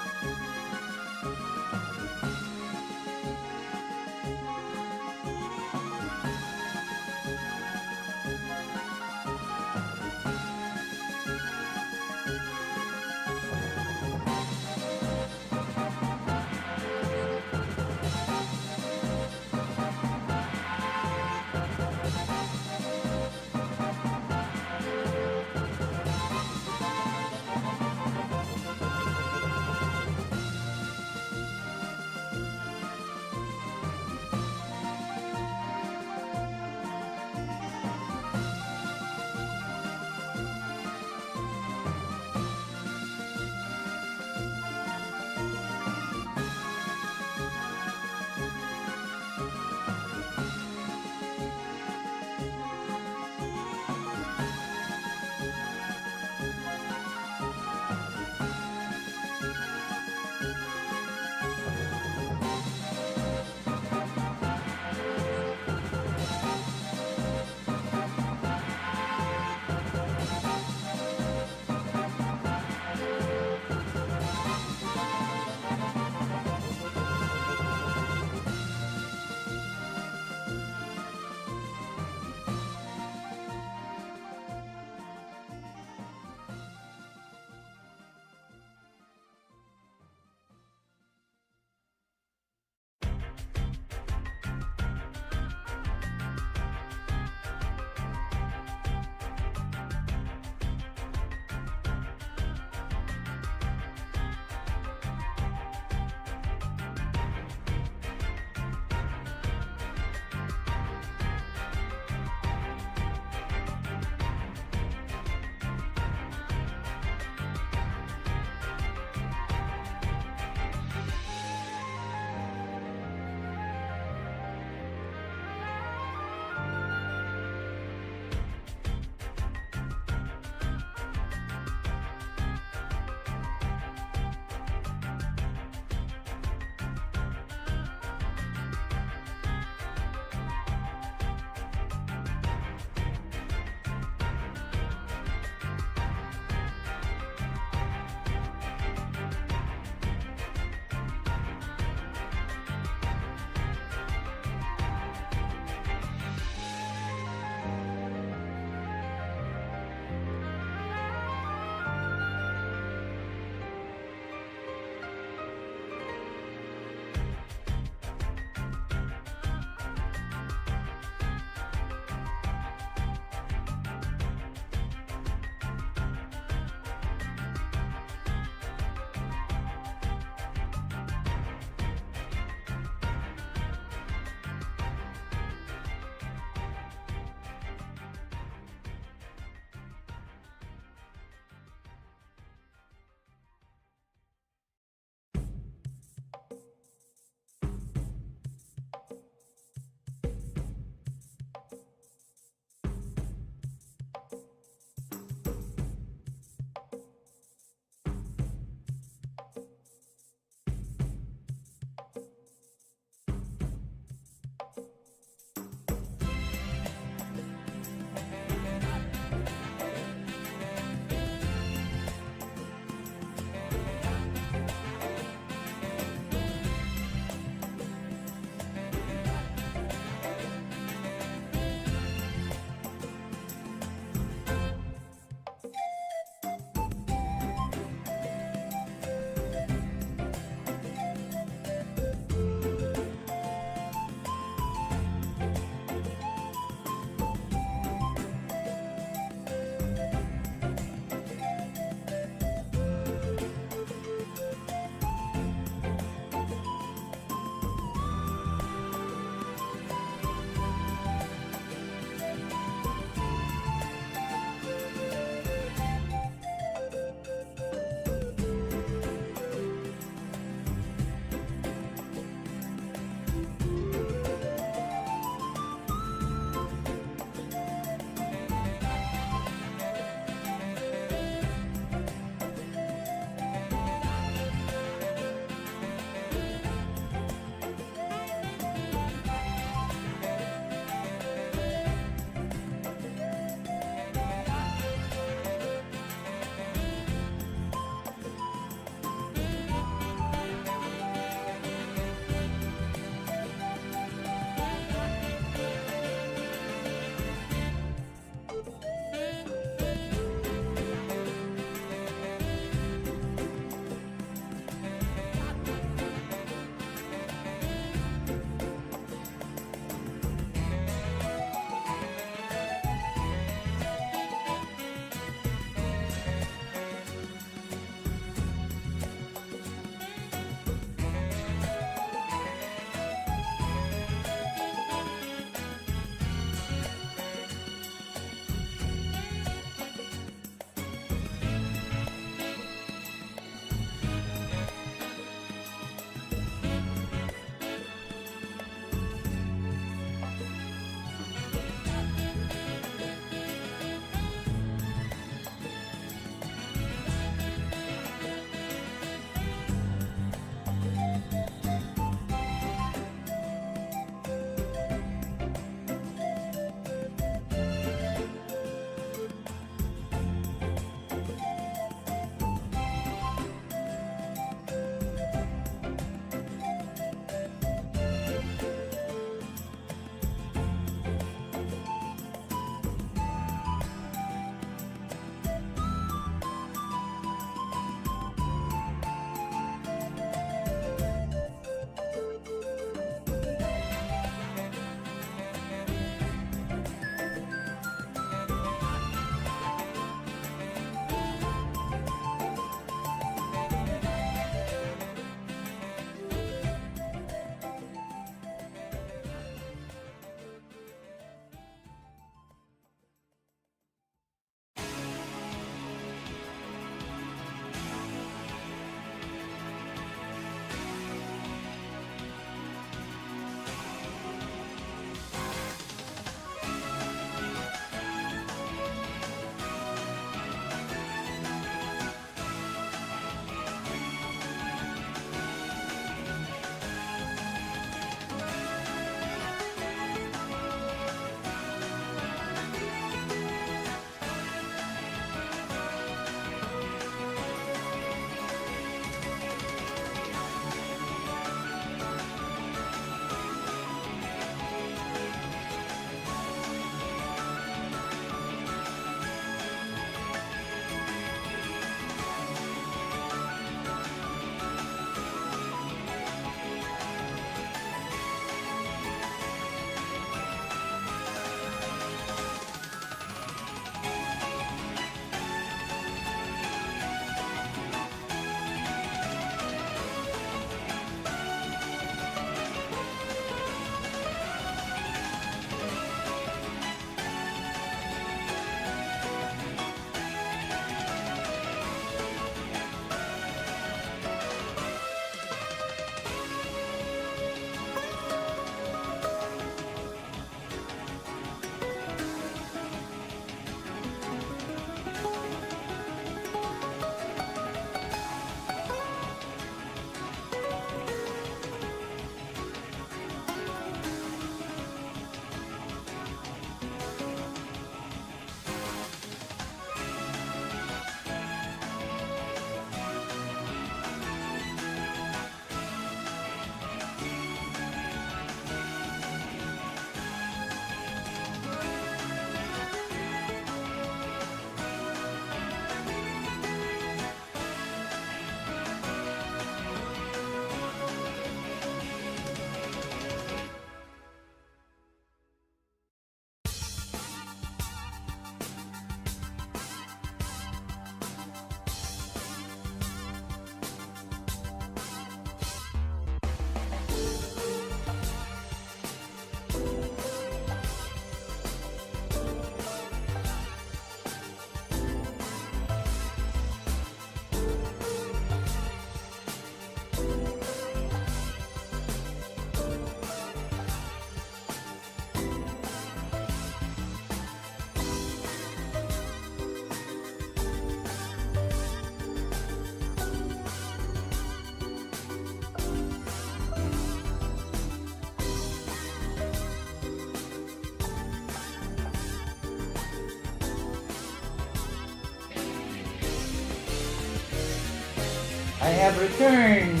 I have returned!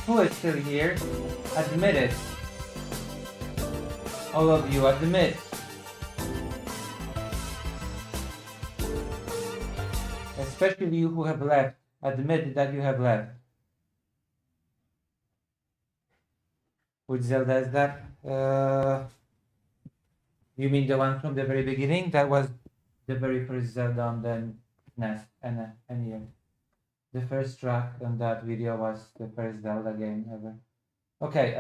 Who is still here? Admit it. All of you, admit. Especially you who have left. Admit that you have left. Which Zelda is that? You mean the one from the very beginning? That was the very first Zelda on the NES and NES. The first track on that video was the first Zelda game ever. Okay,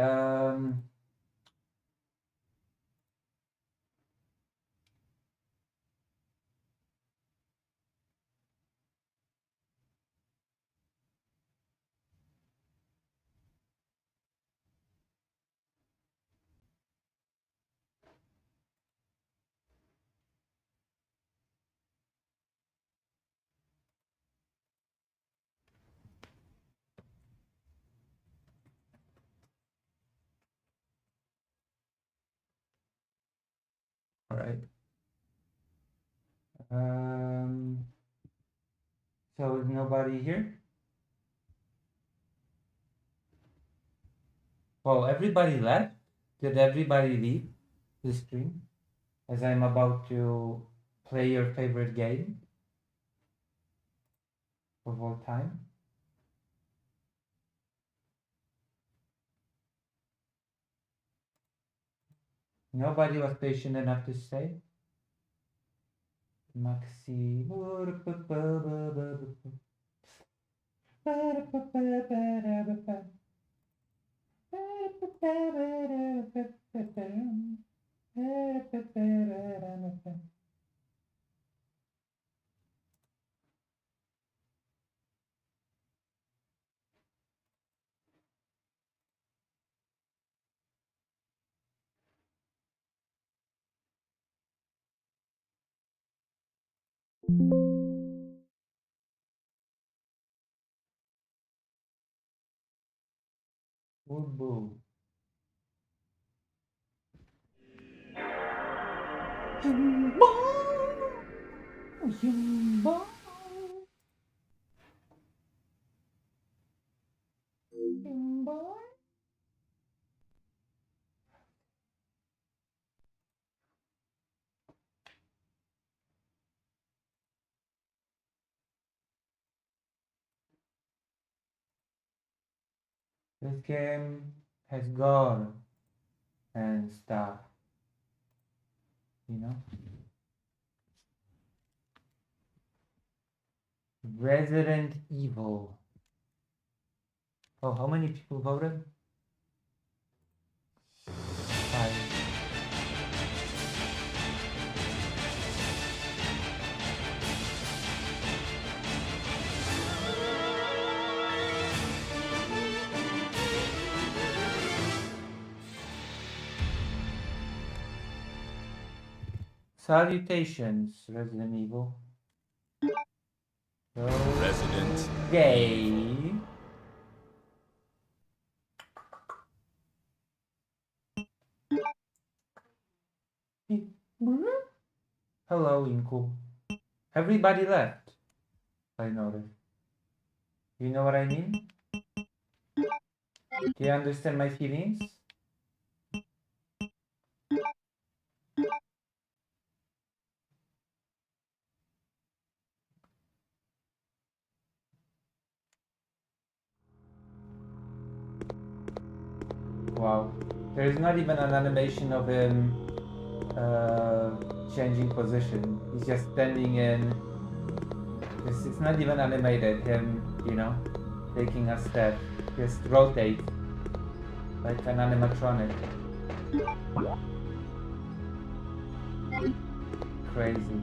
all right. So is nobody here? Well, everybody left. Did everybody leave the stream? As I'm about to play your favorite game of all time. Nobody was patient enough to stay. Maxi. Boo. This game has gore and stuff, you know? Resident Evil. Oh, how many people voted? 5. Salutations, Resident Evil. Resident Gay. Hello, Inku. Everybody left. I noticed. You know what I mean? Do you understand my feelings? Wow. There is not even an animation of him changing position. He's just standing in. It's not even animated. Him, you know, taking a step. Just rotate like an animatronic. Crazy.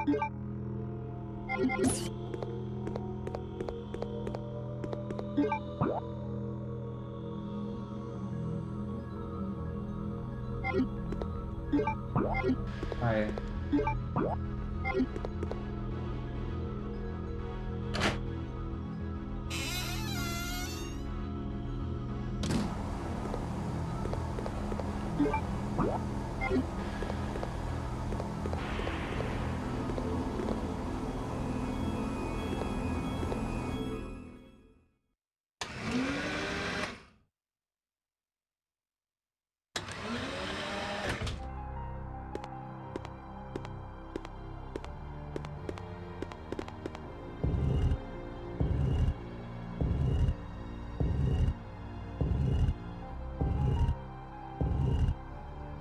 Alright.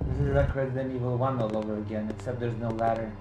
This is like Resident Evil 1 all over again, except there's no ladder.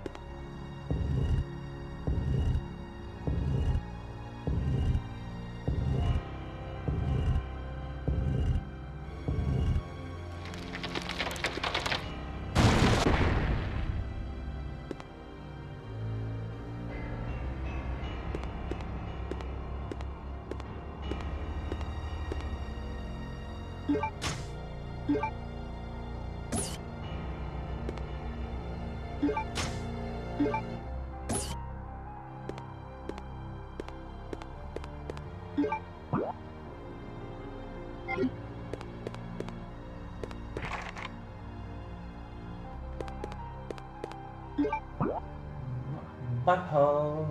Butthole.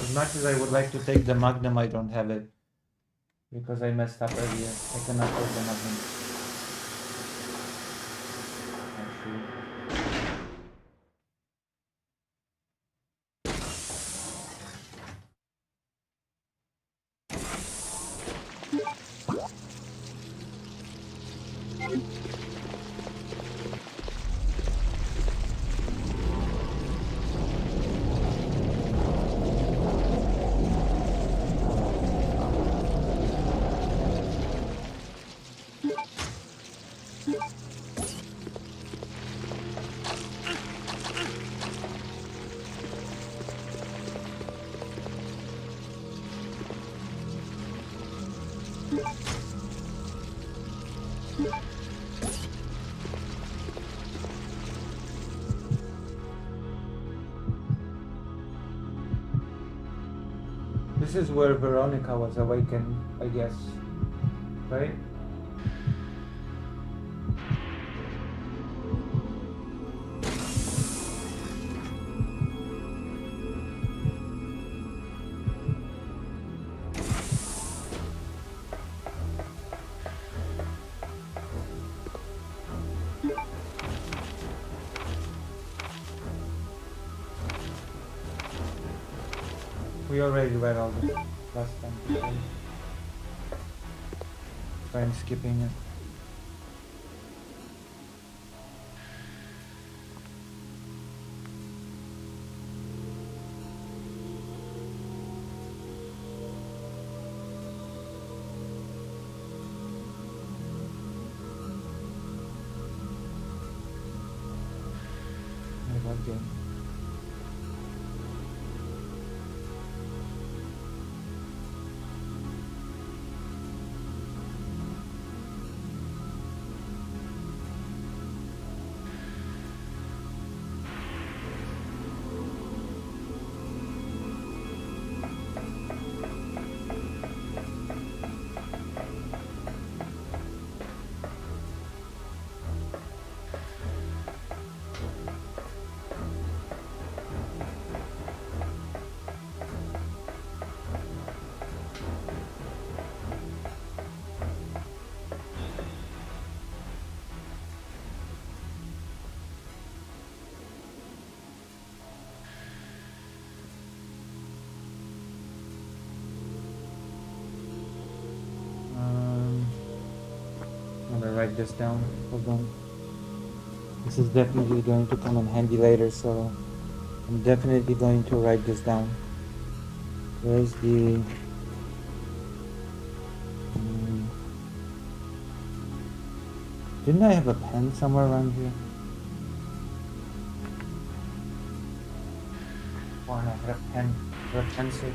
As much as I would like to take the Magnum, I don't have it. Because I messed up earlier. I cannot take the Magnum. Actually. This is where Veronica was awakened, I guess. Right? We already read all this last time. I'm skipping it. Again. I'm gonna write this down. Hold on. This is definitely going to come in handy later, so I'm definitely going to write this down. Where's the... Didn't I have a pen somewhere around here? Oh, and I had a pen or a pencil.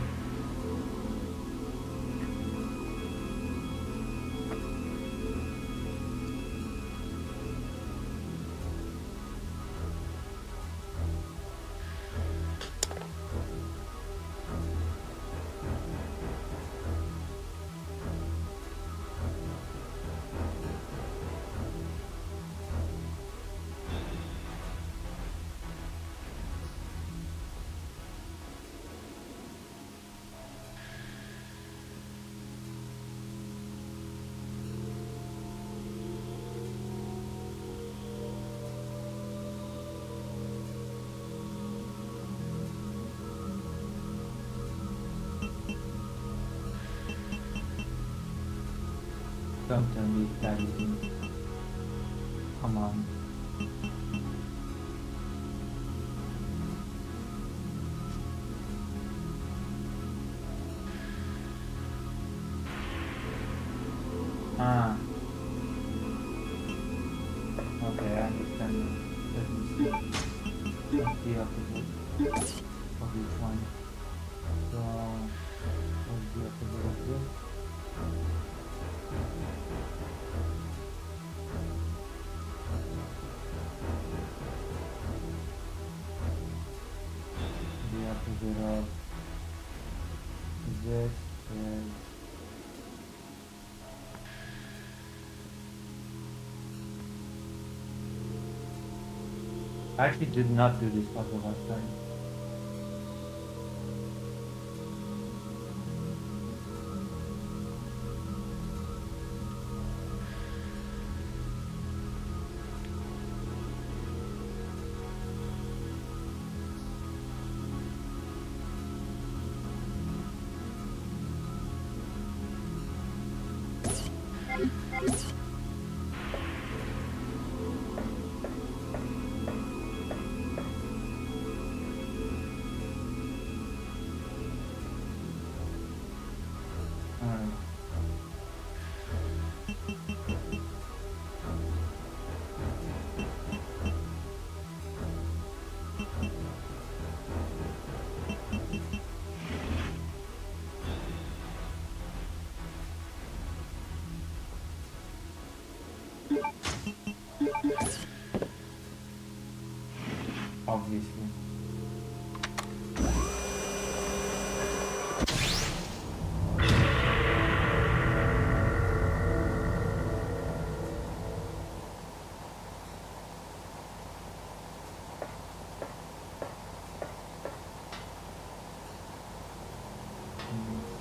Don't tell me that easy. Come on. Ah. Okay, I understand. Let me see. What's the opposite of each one? So, what's the opposite of this? The opposite of this is I actually did not do this puzzle last time. obviously.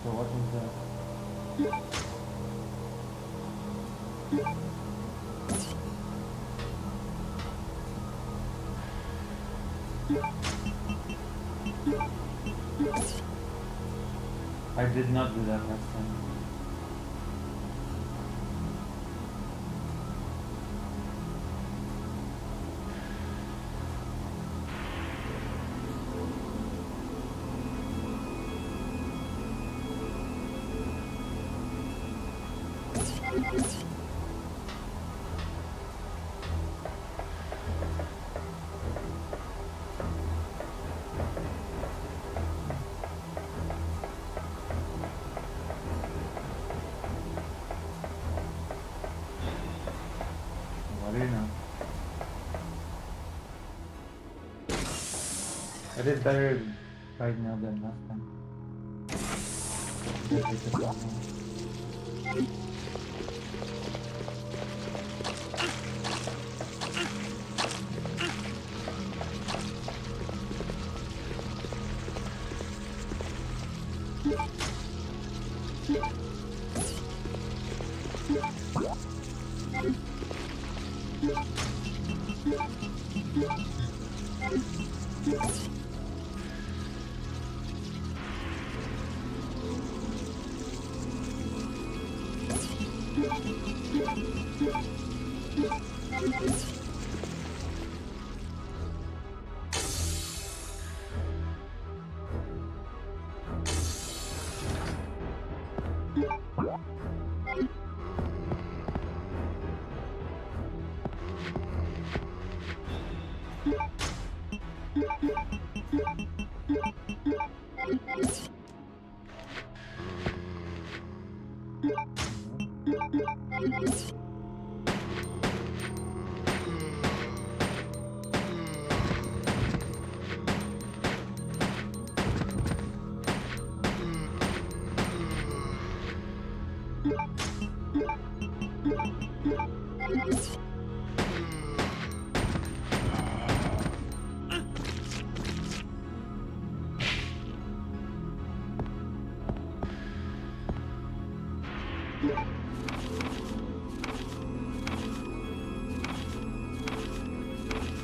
So what is that? I did not do that last time. What do you know? I did better right now than last time. This is the problem.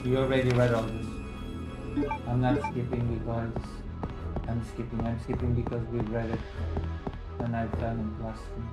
You already read all this. I'm not skipping because I'm skipping. I'm skipping because we've read it and I've done it last time.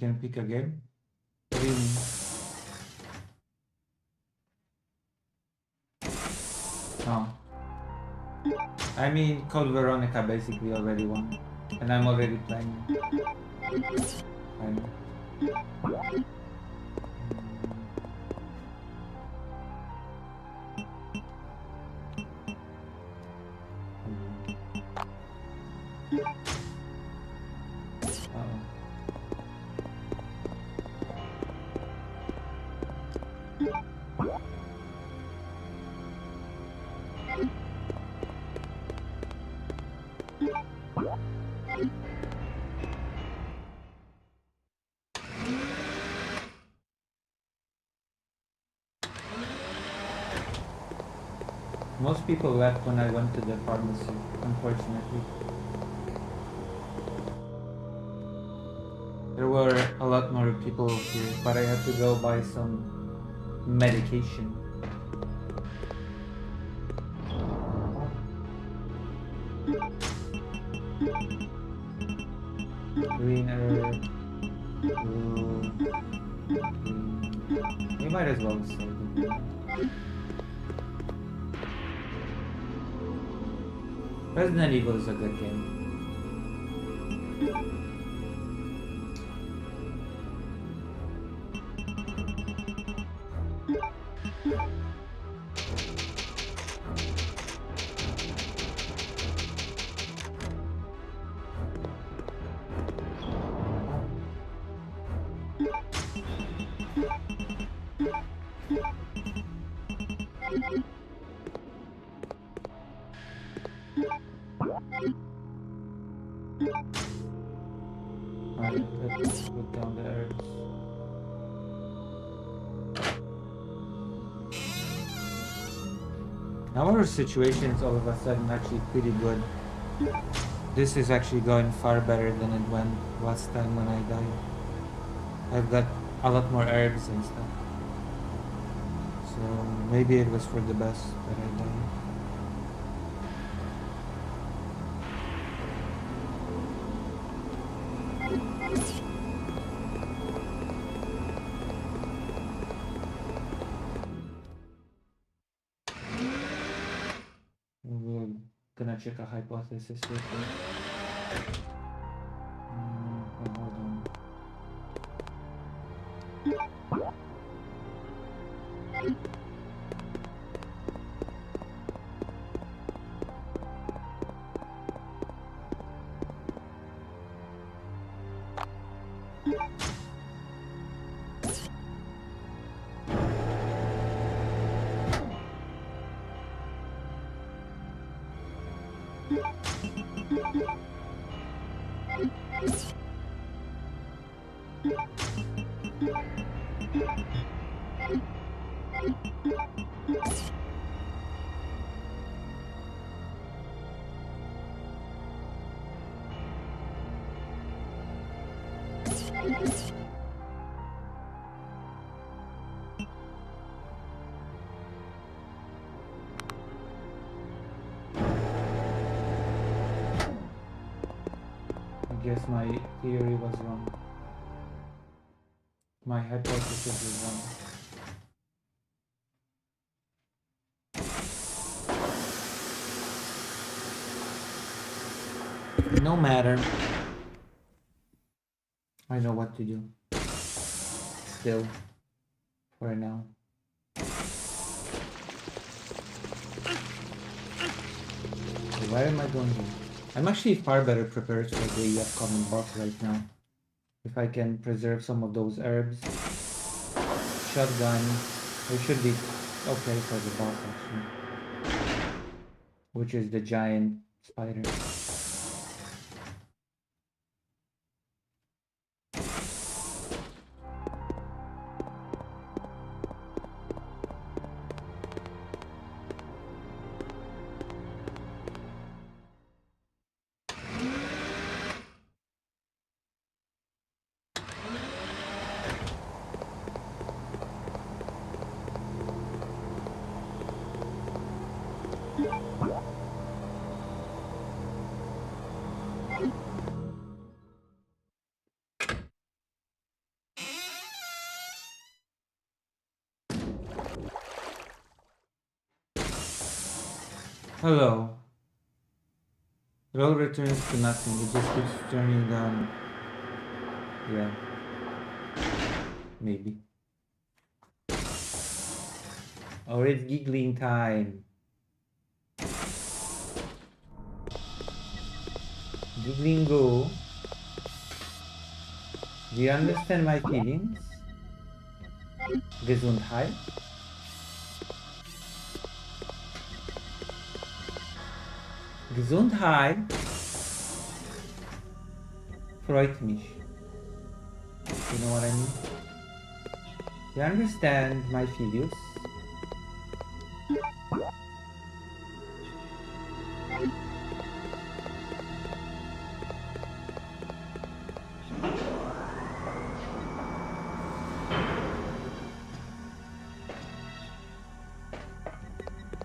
can pick a game? What do you mean? Oh. I mean, Code Veronica basically already won. And I'm already playing it. I know. Most people left when I went to the pharmacy, unfortunately. There were a lot more people here, but I had to go buy some medication. Green herb, blue, green. You might as well say the Resident Evil is a good game. Alright, let's put down the herbs. Now our situation is all of a sudden actually pretty good. This is actually going far better than it went last time when I died. I've got a lot more herbs and stuff. So maybe it was for the best that I died. We're gonna check a hypothesis real quick. Hold on. I guess my theory was wrong. My hypothesis is wrong. No matter. I know what to do. Still. For now. So where am I going here? I'm actually far better prepared for the upcoming boss right now. If I can preserve some of those herbs. Shotgun. We should be okay for the boss actually. Which is the giant spider. Hello. Roll returns to nothing. It just keeps turning down. Yeah. Maybe. Or it's giggling time. Giggling go. Do you understand my feelings? Gesundheit? Gesundheit freut mich. You know what I mean? You understand my feelings?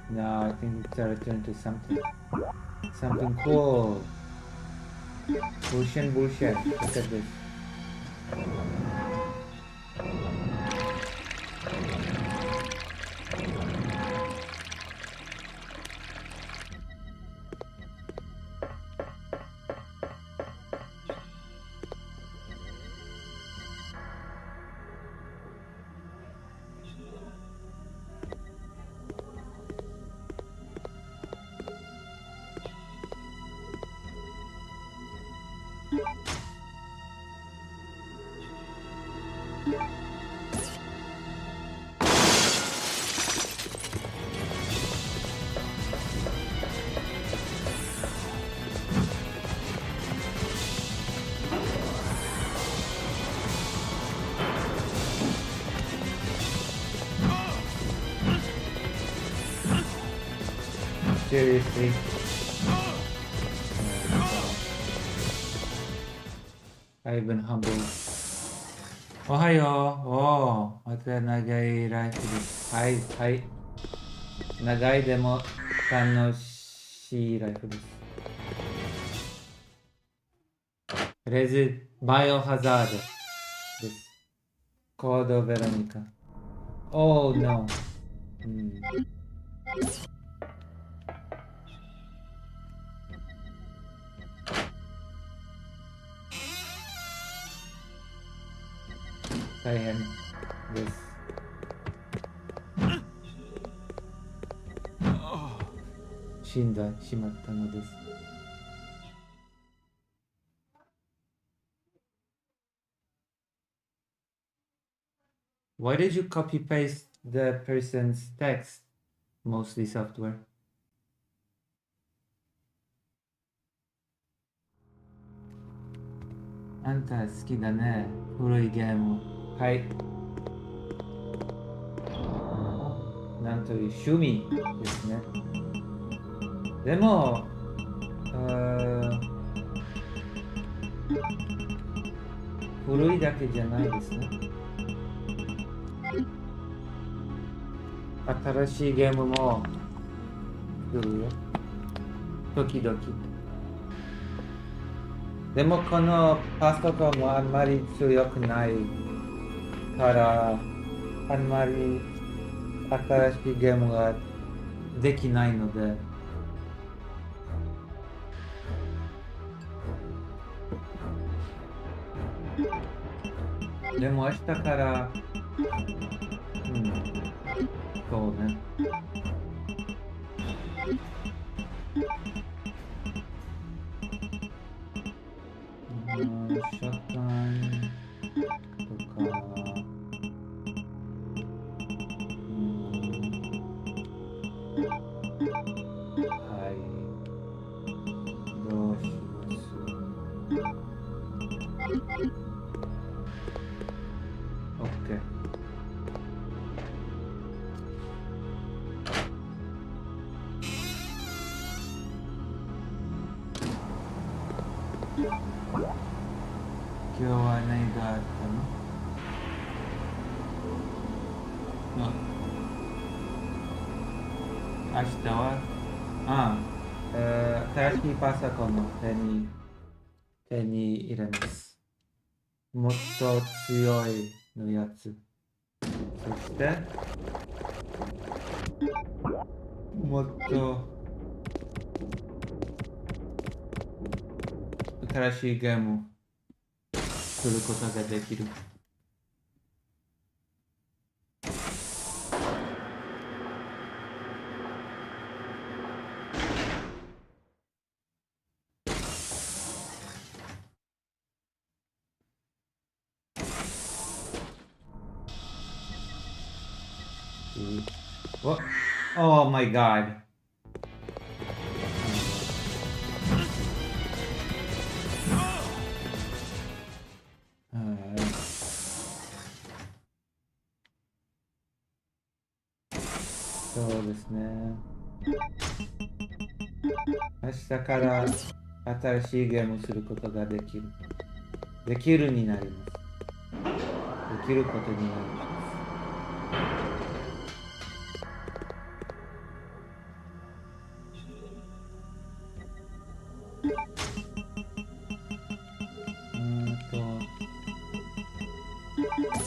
No, I think it's a return to something. Something cool. Bullshit, bullshit. Look at this. Seriously. I've been humbled. Ohayo. Oh, また長いライフです。はい、はい。長いでも楽しいライフです。バイオハザードです。コードベロニカ。Oh no. 大変です。死んでしまったのです。Why did you copy paste the person's text? Mostly software. あんた好きだね。古いゲーム。はい。なんという趣味ですね。でも、古いだけじゃないですね。新しいゲームも来るよ。時々。でもこのパソコンもあんまり強くないから、あんまり新しいゲームができないので、でも明日から、そうね。社会とか、はい、どうします？OK。今日は何があったの？明日は新しいパソコンを手に入れます。もっと強いのやつ。そして、もっと新しいゲームをすることができる。What? Oh my god.そうですね。明日から新しいゲームをすることができる。できるになります。できることになります。こ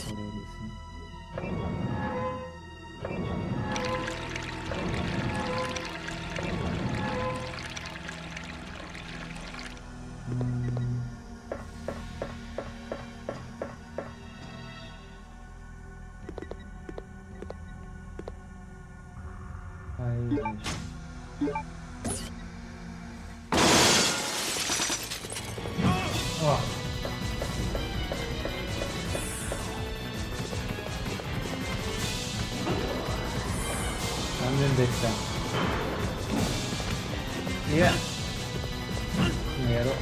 れですね。残念でした。いや、今やろう。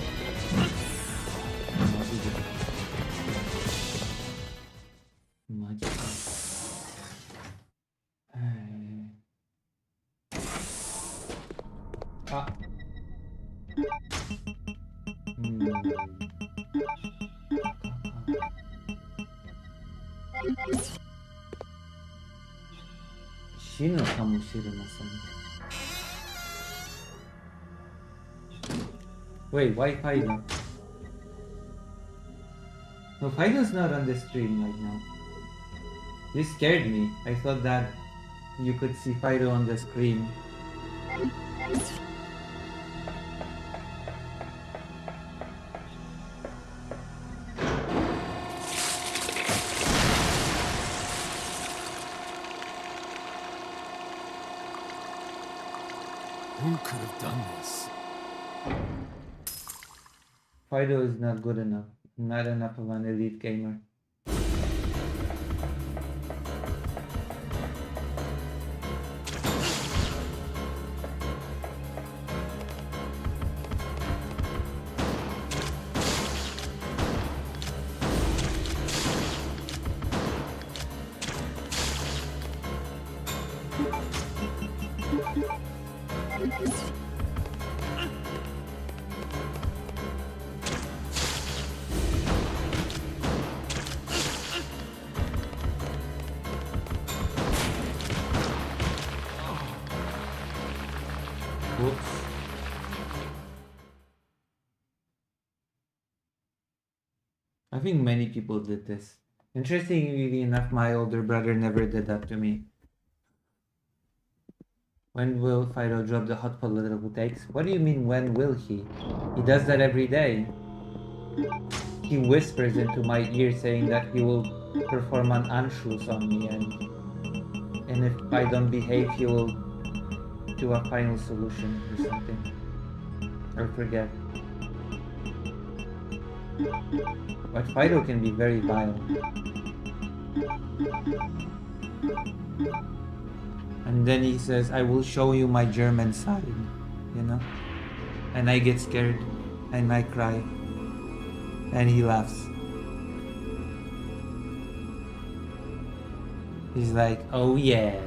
マジで。マジか。あ。死ぬかもしれません。Wait, why Fido? No, Fido's not on the stream right now. This scared me. I thought that you could see Fido on the screen. Who could have done this? Fido is not good enough. Not enough of an elite gamer. I think many people did this. Interestingly enough, my older brother never did that to me. When will Fido drop the hot political takes? What do you mean, when will he? He does that every day. He whispers into my ear saying that he will perform an Anschluss on me, and if I don't behave, he will do a final solution or something. Or forget. But Fido can be very vile. And then he says, I will show you my German side, you know? And I get scared, and I cry. And he laughs. He's like, oh yeah.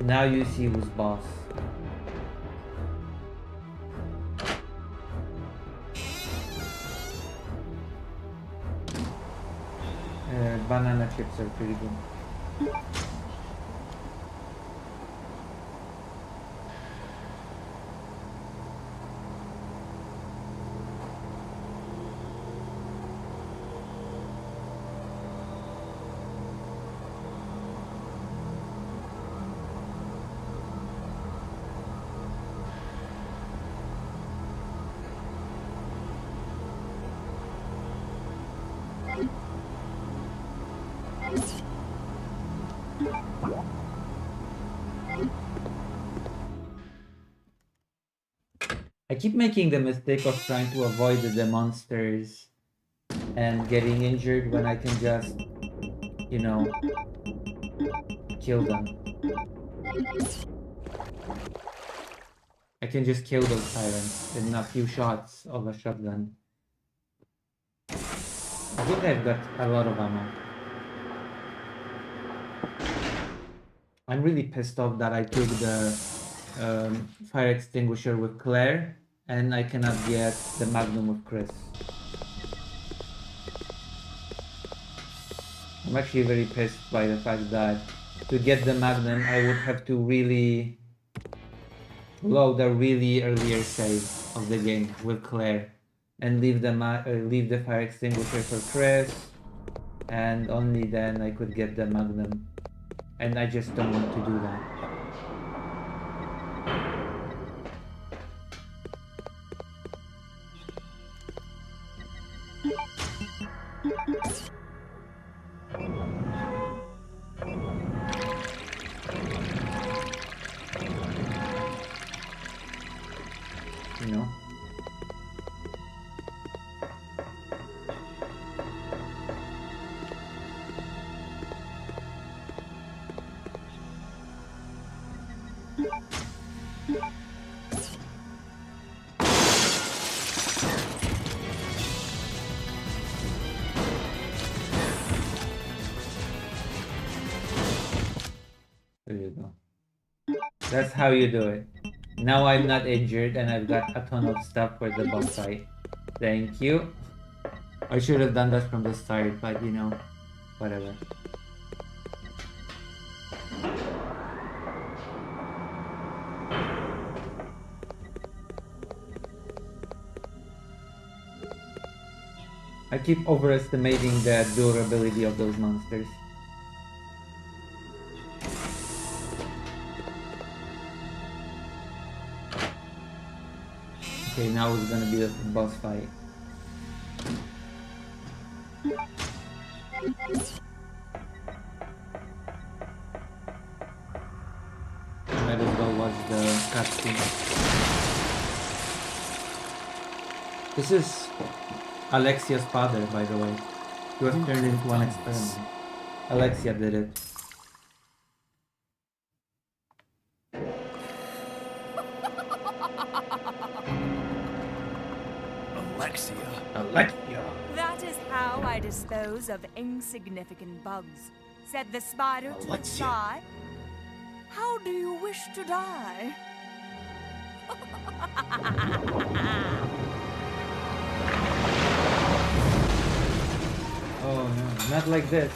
Now you see who's boss. Banana chips are pretty good. keep making the mistake of trying to avoid the monsters and getting injured when I can just, you know, kill them. I can just kill those tyrants in a few shots of a shotgun. I think I've got a lot of ammo. I'm really pissed off that I took the fire extinguisher with Claire and I cannot get the Magnum with Chris. I'm actually very pissed by the fact that to get the Magnum I would have to really load a really earlier save of the game with Claire and leave the fire extinguisher for Chris, and only then I could get the Magnum. And I just don't want to do that. You know? There you go. That's how you do it. Now I'm not injured and I've got a ton of stuff for the boss fight. Thank you. I should have done that from the start, but you know, whatever. I keep overestimating the durability of those monsters. Okay, now it's gonna be the boss fight. Might as well watch the cutscene. This is Alexia's father, by the way. He was turned into an experiment. Alexia did it. Alexia. That is how I dispose of insignificant bugs, said the spider to its fly. How do you wish to die? Oh no, not like this.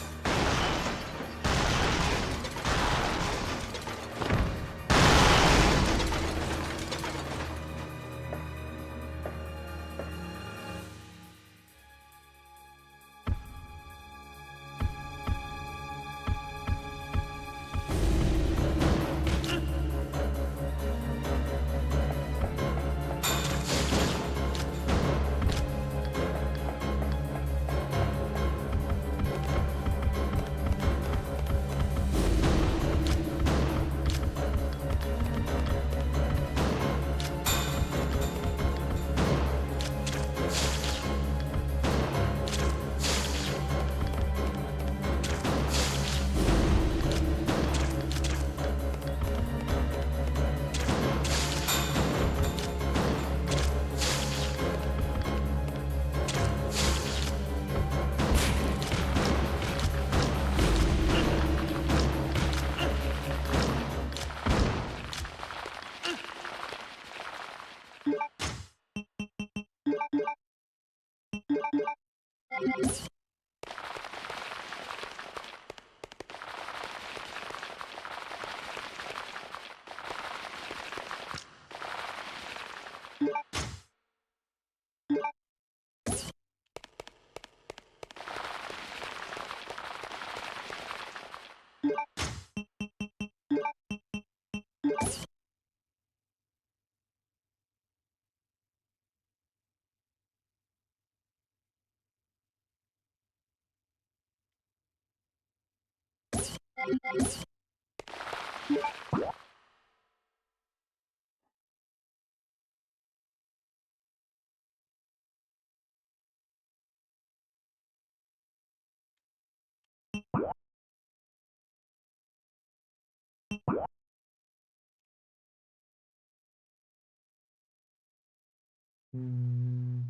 Mm.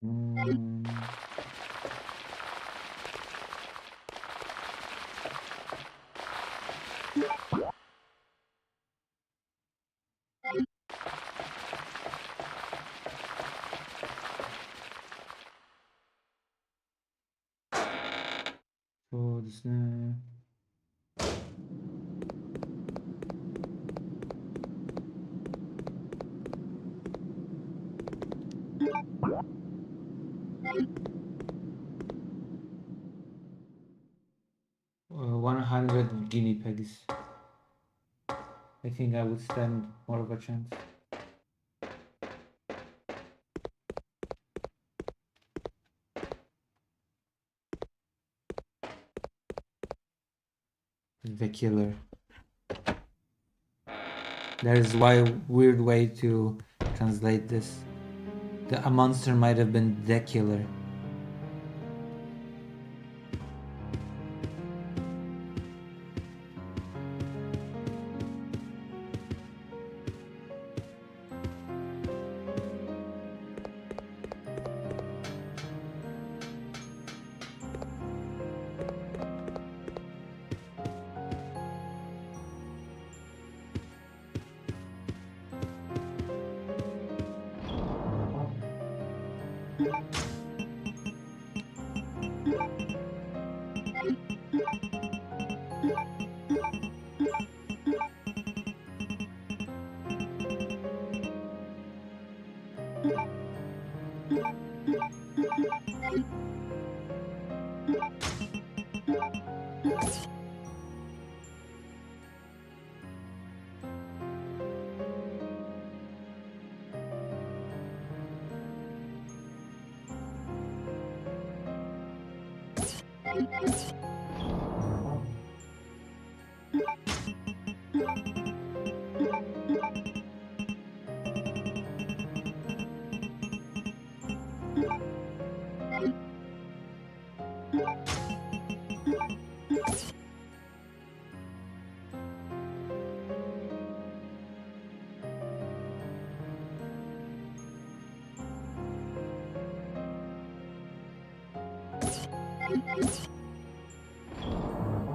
Mm.そうですね。100 guinea pigs. I think I would stand more of a chance. The killer. There is a weird way to translate this. A monster might have been the killer.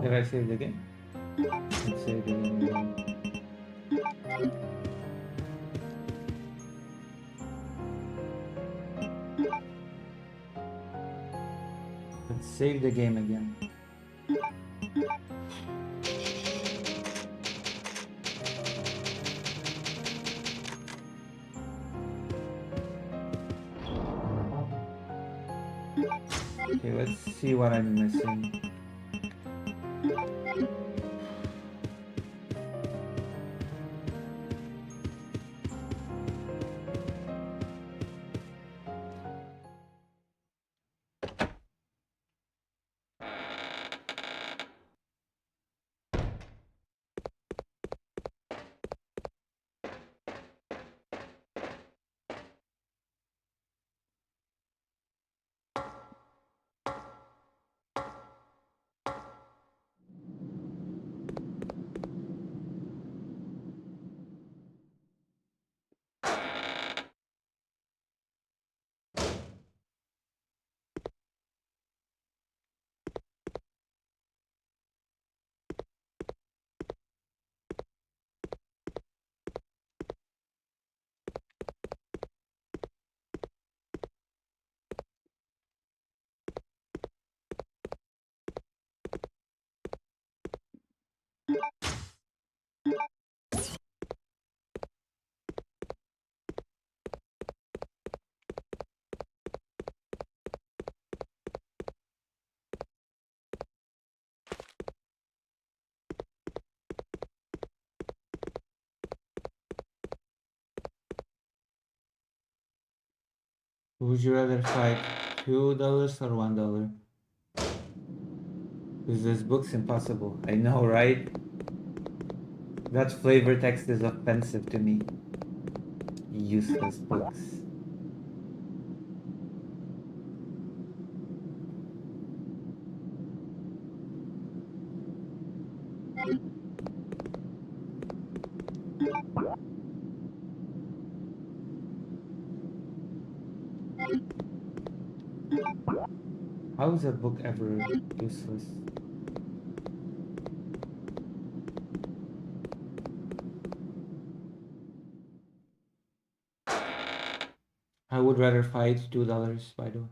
Did I save the game? Let's save the game again. Let's save the game again. Okay, let's see what I'm missing. Would you rather fight $2 or $1? Because this book's impossible. I know, right? That flavor text is offensive to me. Useless books. How is a book ever useless? I would rather fight $2, by the way.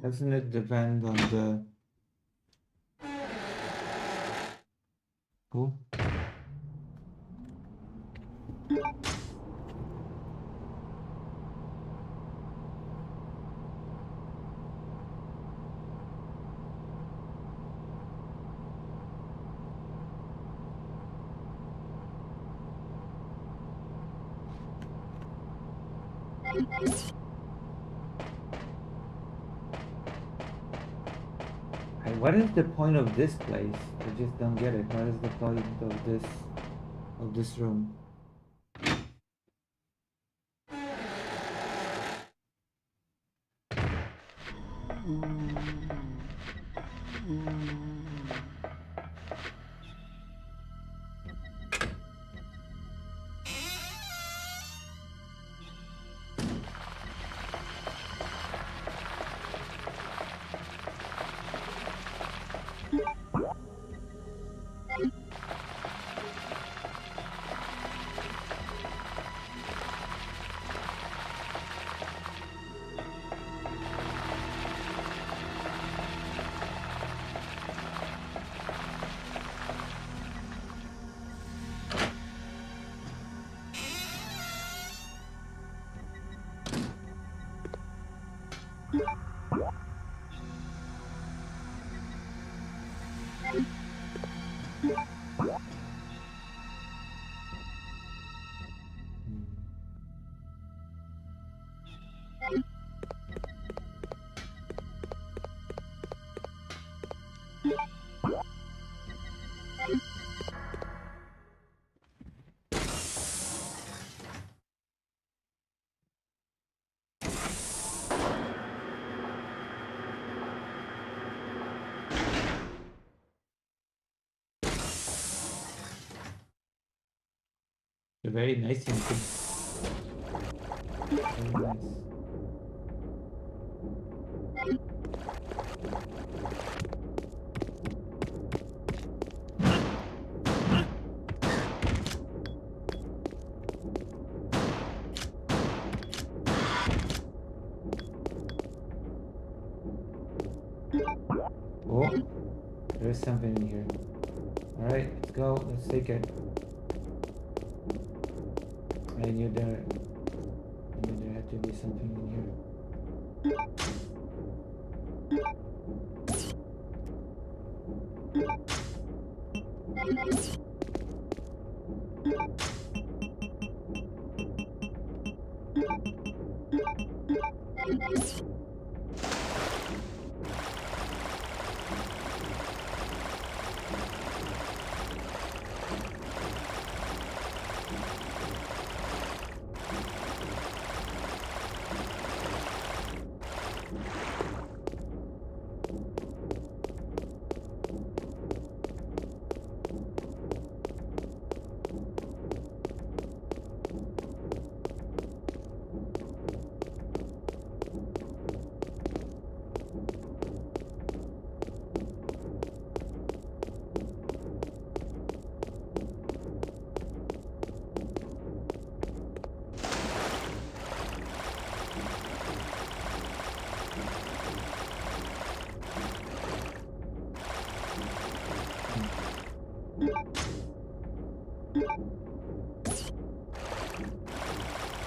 Doesn't it depend on the... Who? What is the point of this place? I just don't get it. What is the point of this room? They're very nice and good. Very nice. Oh, there's something in here. Alright, let's go. Let's take it. I knew there had to be something in here.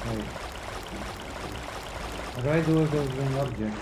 Wait. What do I do with those green objects?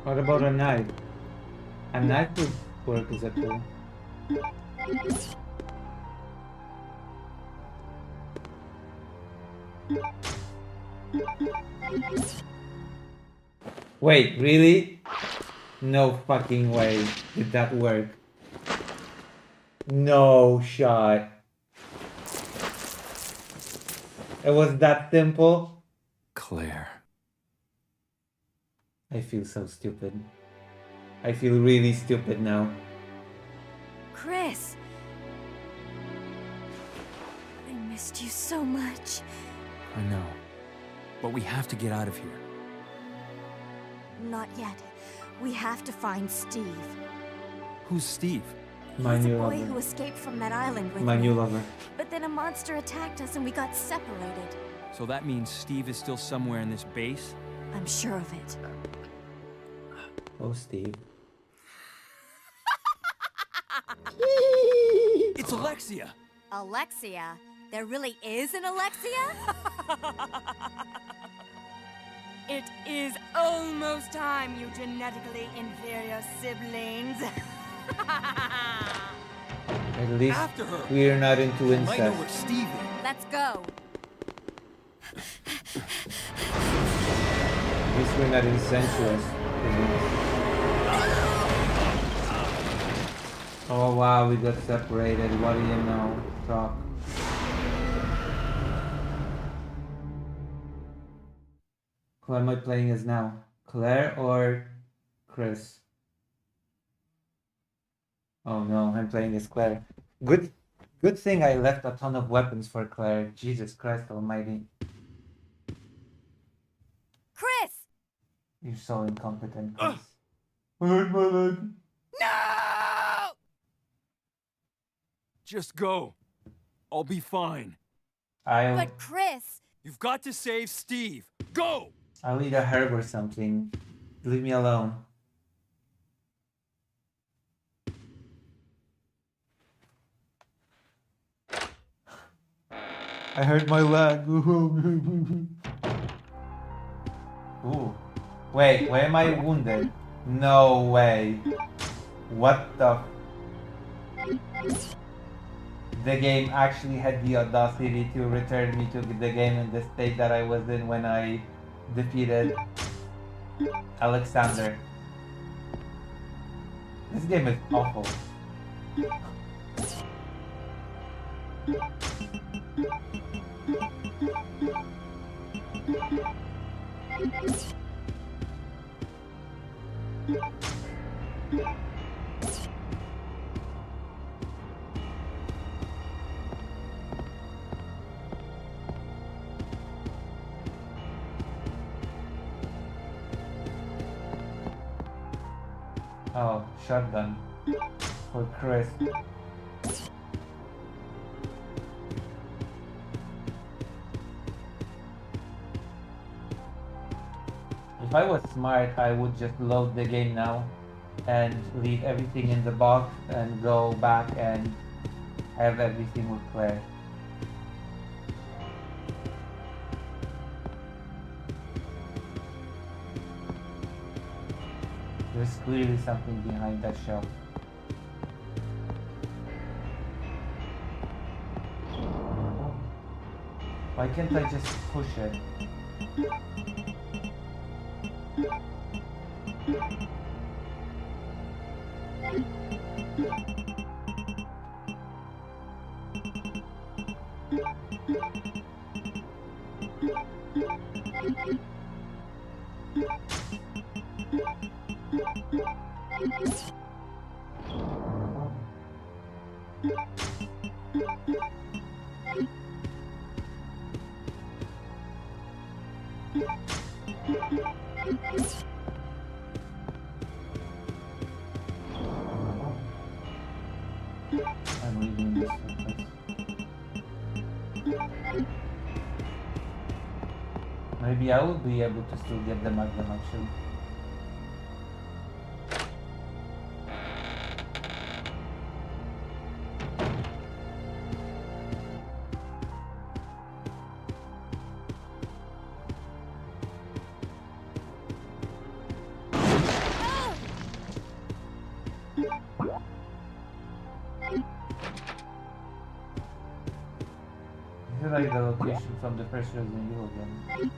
What about a knife? A knife would work as a tool. Wait, really? No fucking way did that work. No shot. It was that simple? Claire. I feel so stupid. I feel really stupid now. Chris! I missed you so much. I know. But we have to get out of here. Not yet. We have to find Steve. Who's Steve? My He's a new boy lover. who escaped from that island with My me. new lover. But then a monster attacked us and we got separated. So that means Steve is still somewhere in this base? I'm sure of it. Oh, Steve. It's Alexia! Alexia? There really is an Alexia? It is almost time, you genetically inferior siblings. At least After her. we're not into Might know incest. where Steve is. Let's go. At least we're not incestuous. Oh wow, we got separated. What do you know? Talk. Who am I playing as now? Claire or Chris? Oh no, I'm playing as Claire. Good thing I left a ton of weapons for Claire. Jesus Christ almighty. Chris! You're so incompetent, Chris. I hurt my leg. No! Just go. I'll be fine. But Chris! You've got to save Steve. Go! I'll eat a herb or something. Leave me alone. I hurt my leg. Ooh. Wait, why am I wounded? No way. What the? The game actually had the audacity to return me to the game in the state that I was in when I defeated Alexander. This game is awful. Oh, shotgun for Chris. If I was smart, I would just load the game now and leave everything in the box and go back and have everything with Claire. There's clearly something behind that shelf. Why can't I just push it? I'm leaving this surface. Maybe I will be able to still get the Magnum actually. This is like the location from the first Resident Evil game.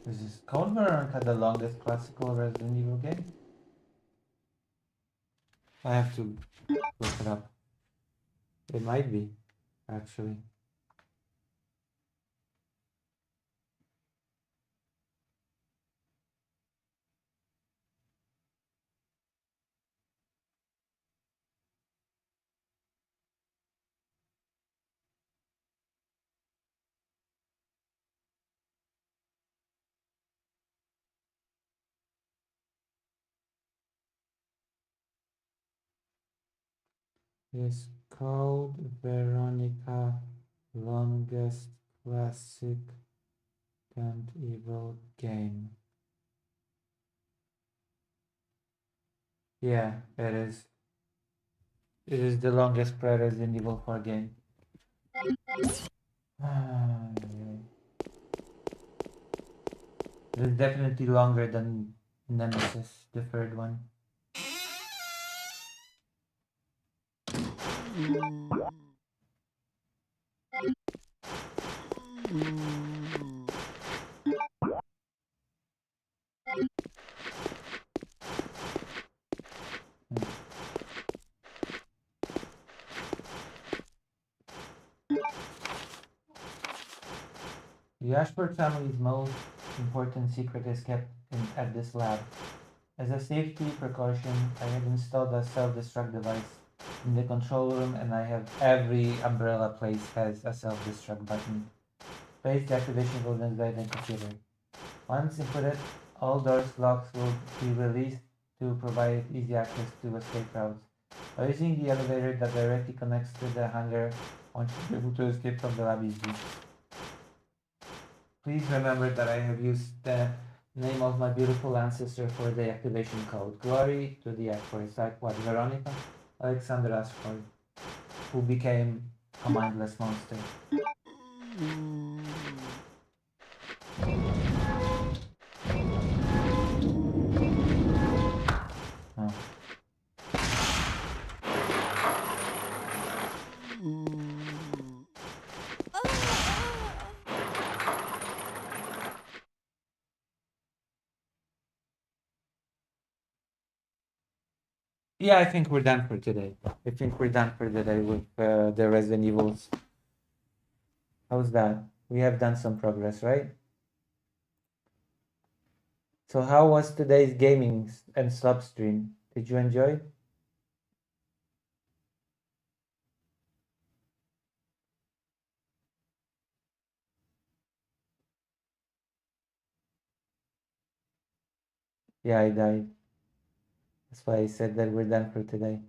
Is Code Veronica the longest classical Resident Evil game? I have to look it up. It might be, actually. Is Code Veronica longest classic Resident Evil game? Yeah, it is. It is the longest Resident Evil 4 game. It is definitely longer than Nemesis, the third one. The Ashford family's most important secret is kept at this lab. As a safety precaution, I have installed a self-destruct device in the control room, and every umbrella place has a self-destruct button. Place the activation code inside the computer. Once inputted, all doors locks will be released to provide easy access to escape routes. By using the elevator that directly connects to the hangar, one should be able to escape from the lab easily. Please remember that I have used the name of my beautiful ancestor for the activation code. Glory to the Ashfords, like what, Veronica? Alexander Ashford, who became a mindless monster. Oh. Yeah, I think we're done for today. I think we're done for today with the Resident Evils. How's that? We have done some progress, right? So how was today's gaming and sub stream? Did you enjoy? Yeah, I died. That's why I said that we're done for today.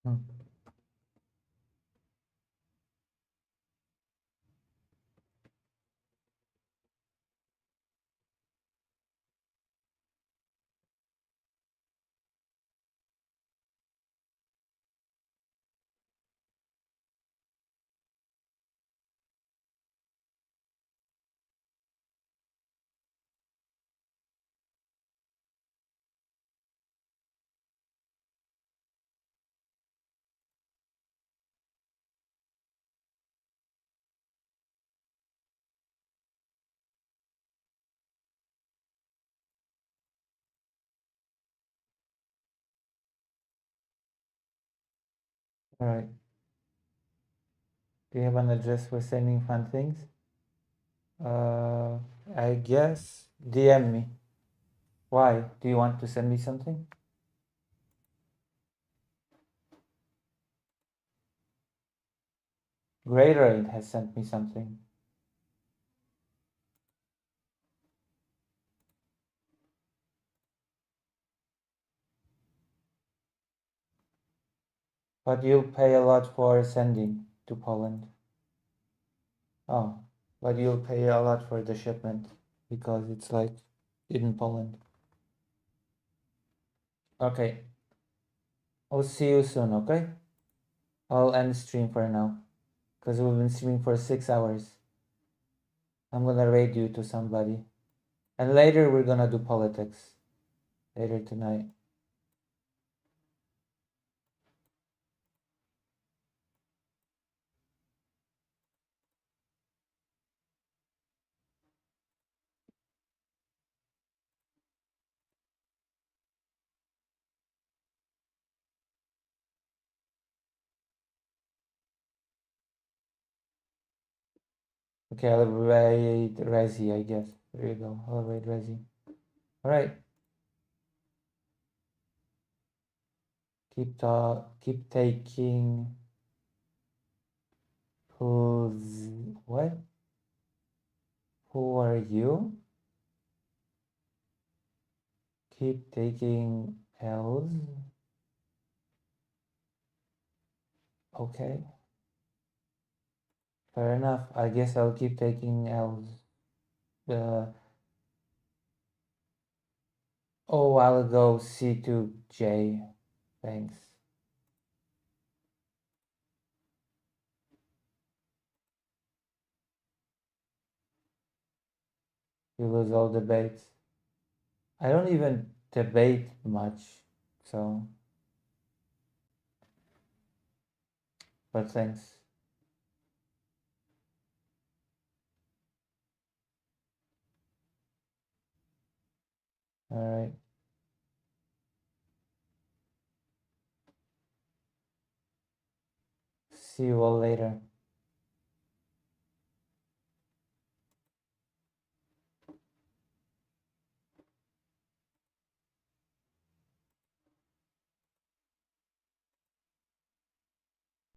Hmm. All right. Do you have an address for sending fun things? I guess DM me. Why? Do you want to send me something? Greater has sent me something. But you'll pay a lot for sending to Poland. Oh, but you'll pay a lot for the shipment because it's like in Poland. Okay. I'll see you soon, okay? I'll end the stream for now because we've been streaming for 6 hours. I'm gonna raid you to somebody. And later we're gonna do politics. Later tonight. Okay, I'll raid Resi, I guess. There you go. I'll raid Resi. Alright. Keep taking who's what? Who are you? Keep taking L's. Okay. Fair enough. I guess I'll keep taking L's. Oh, I'll go C2J. Thanks. You lose all debates. I don't even debate much, so. But thanks. Alright. See you all later.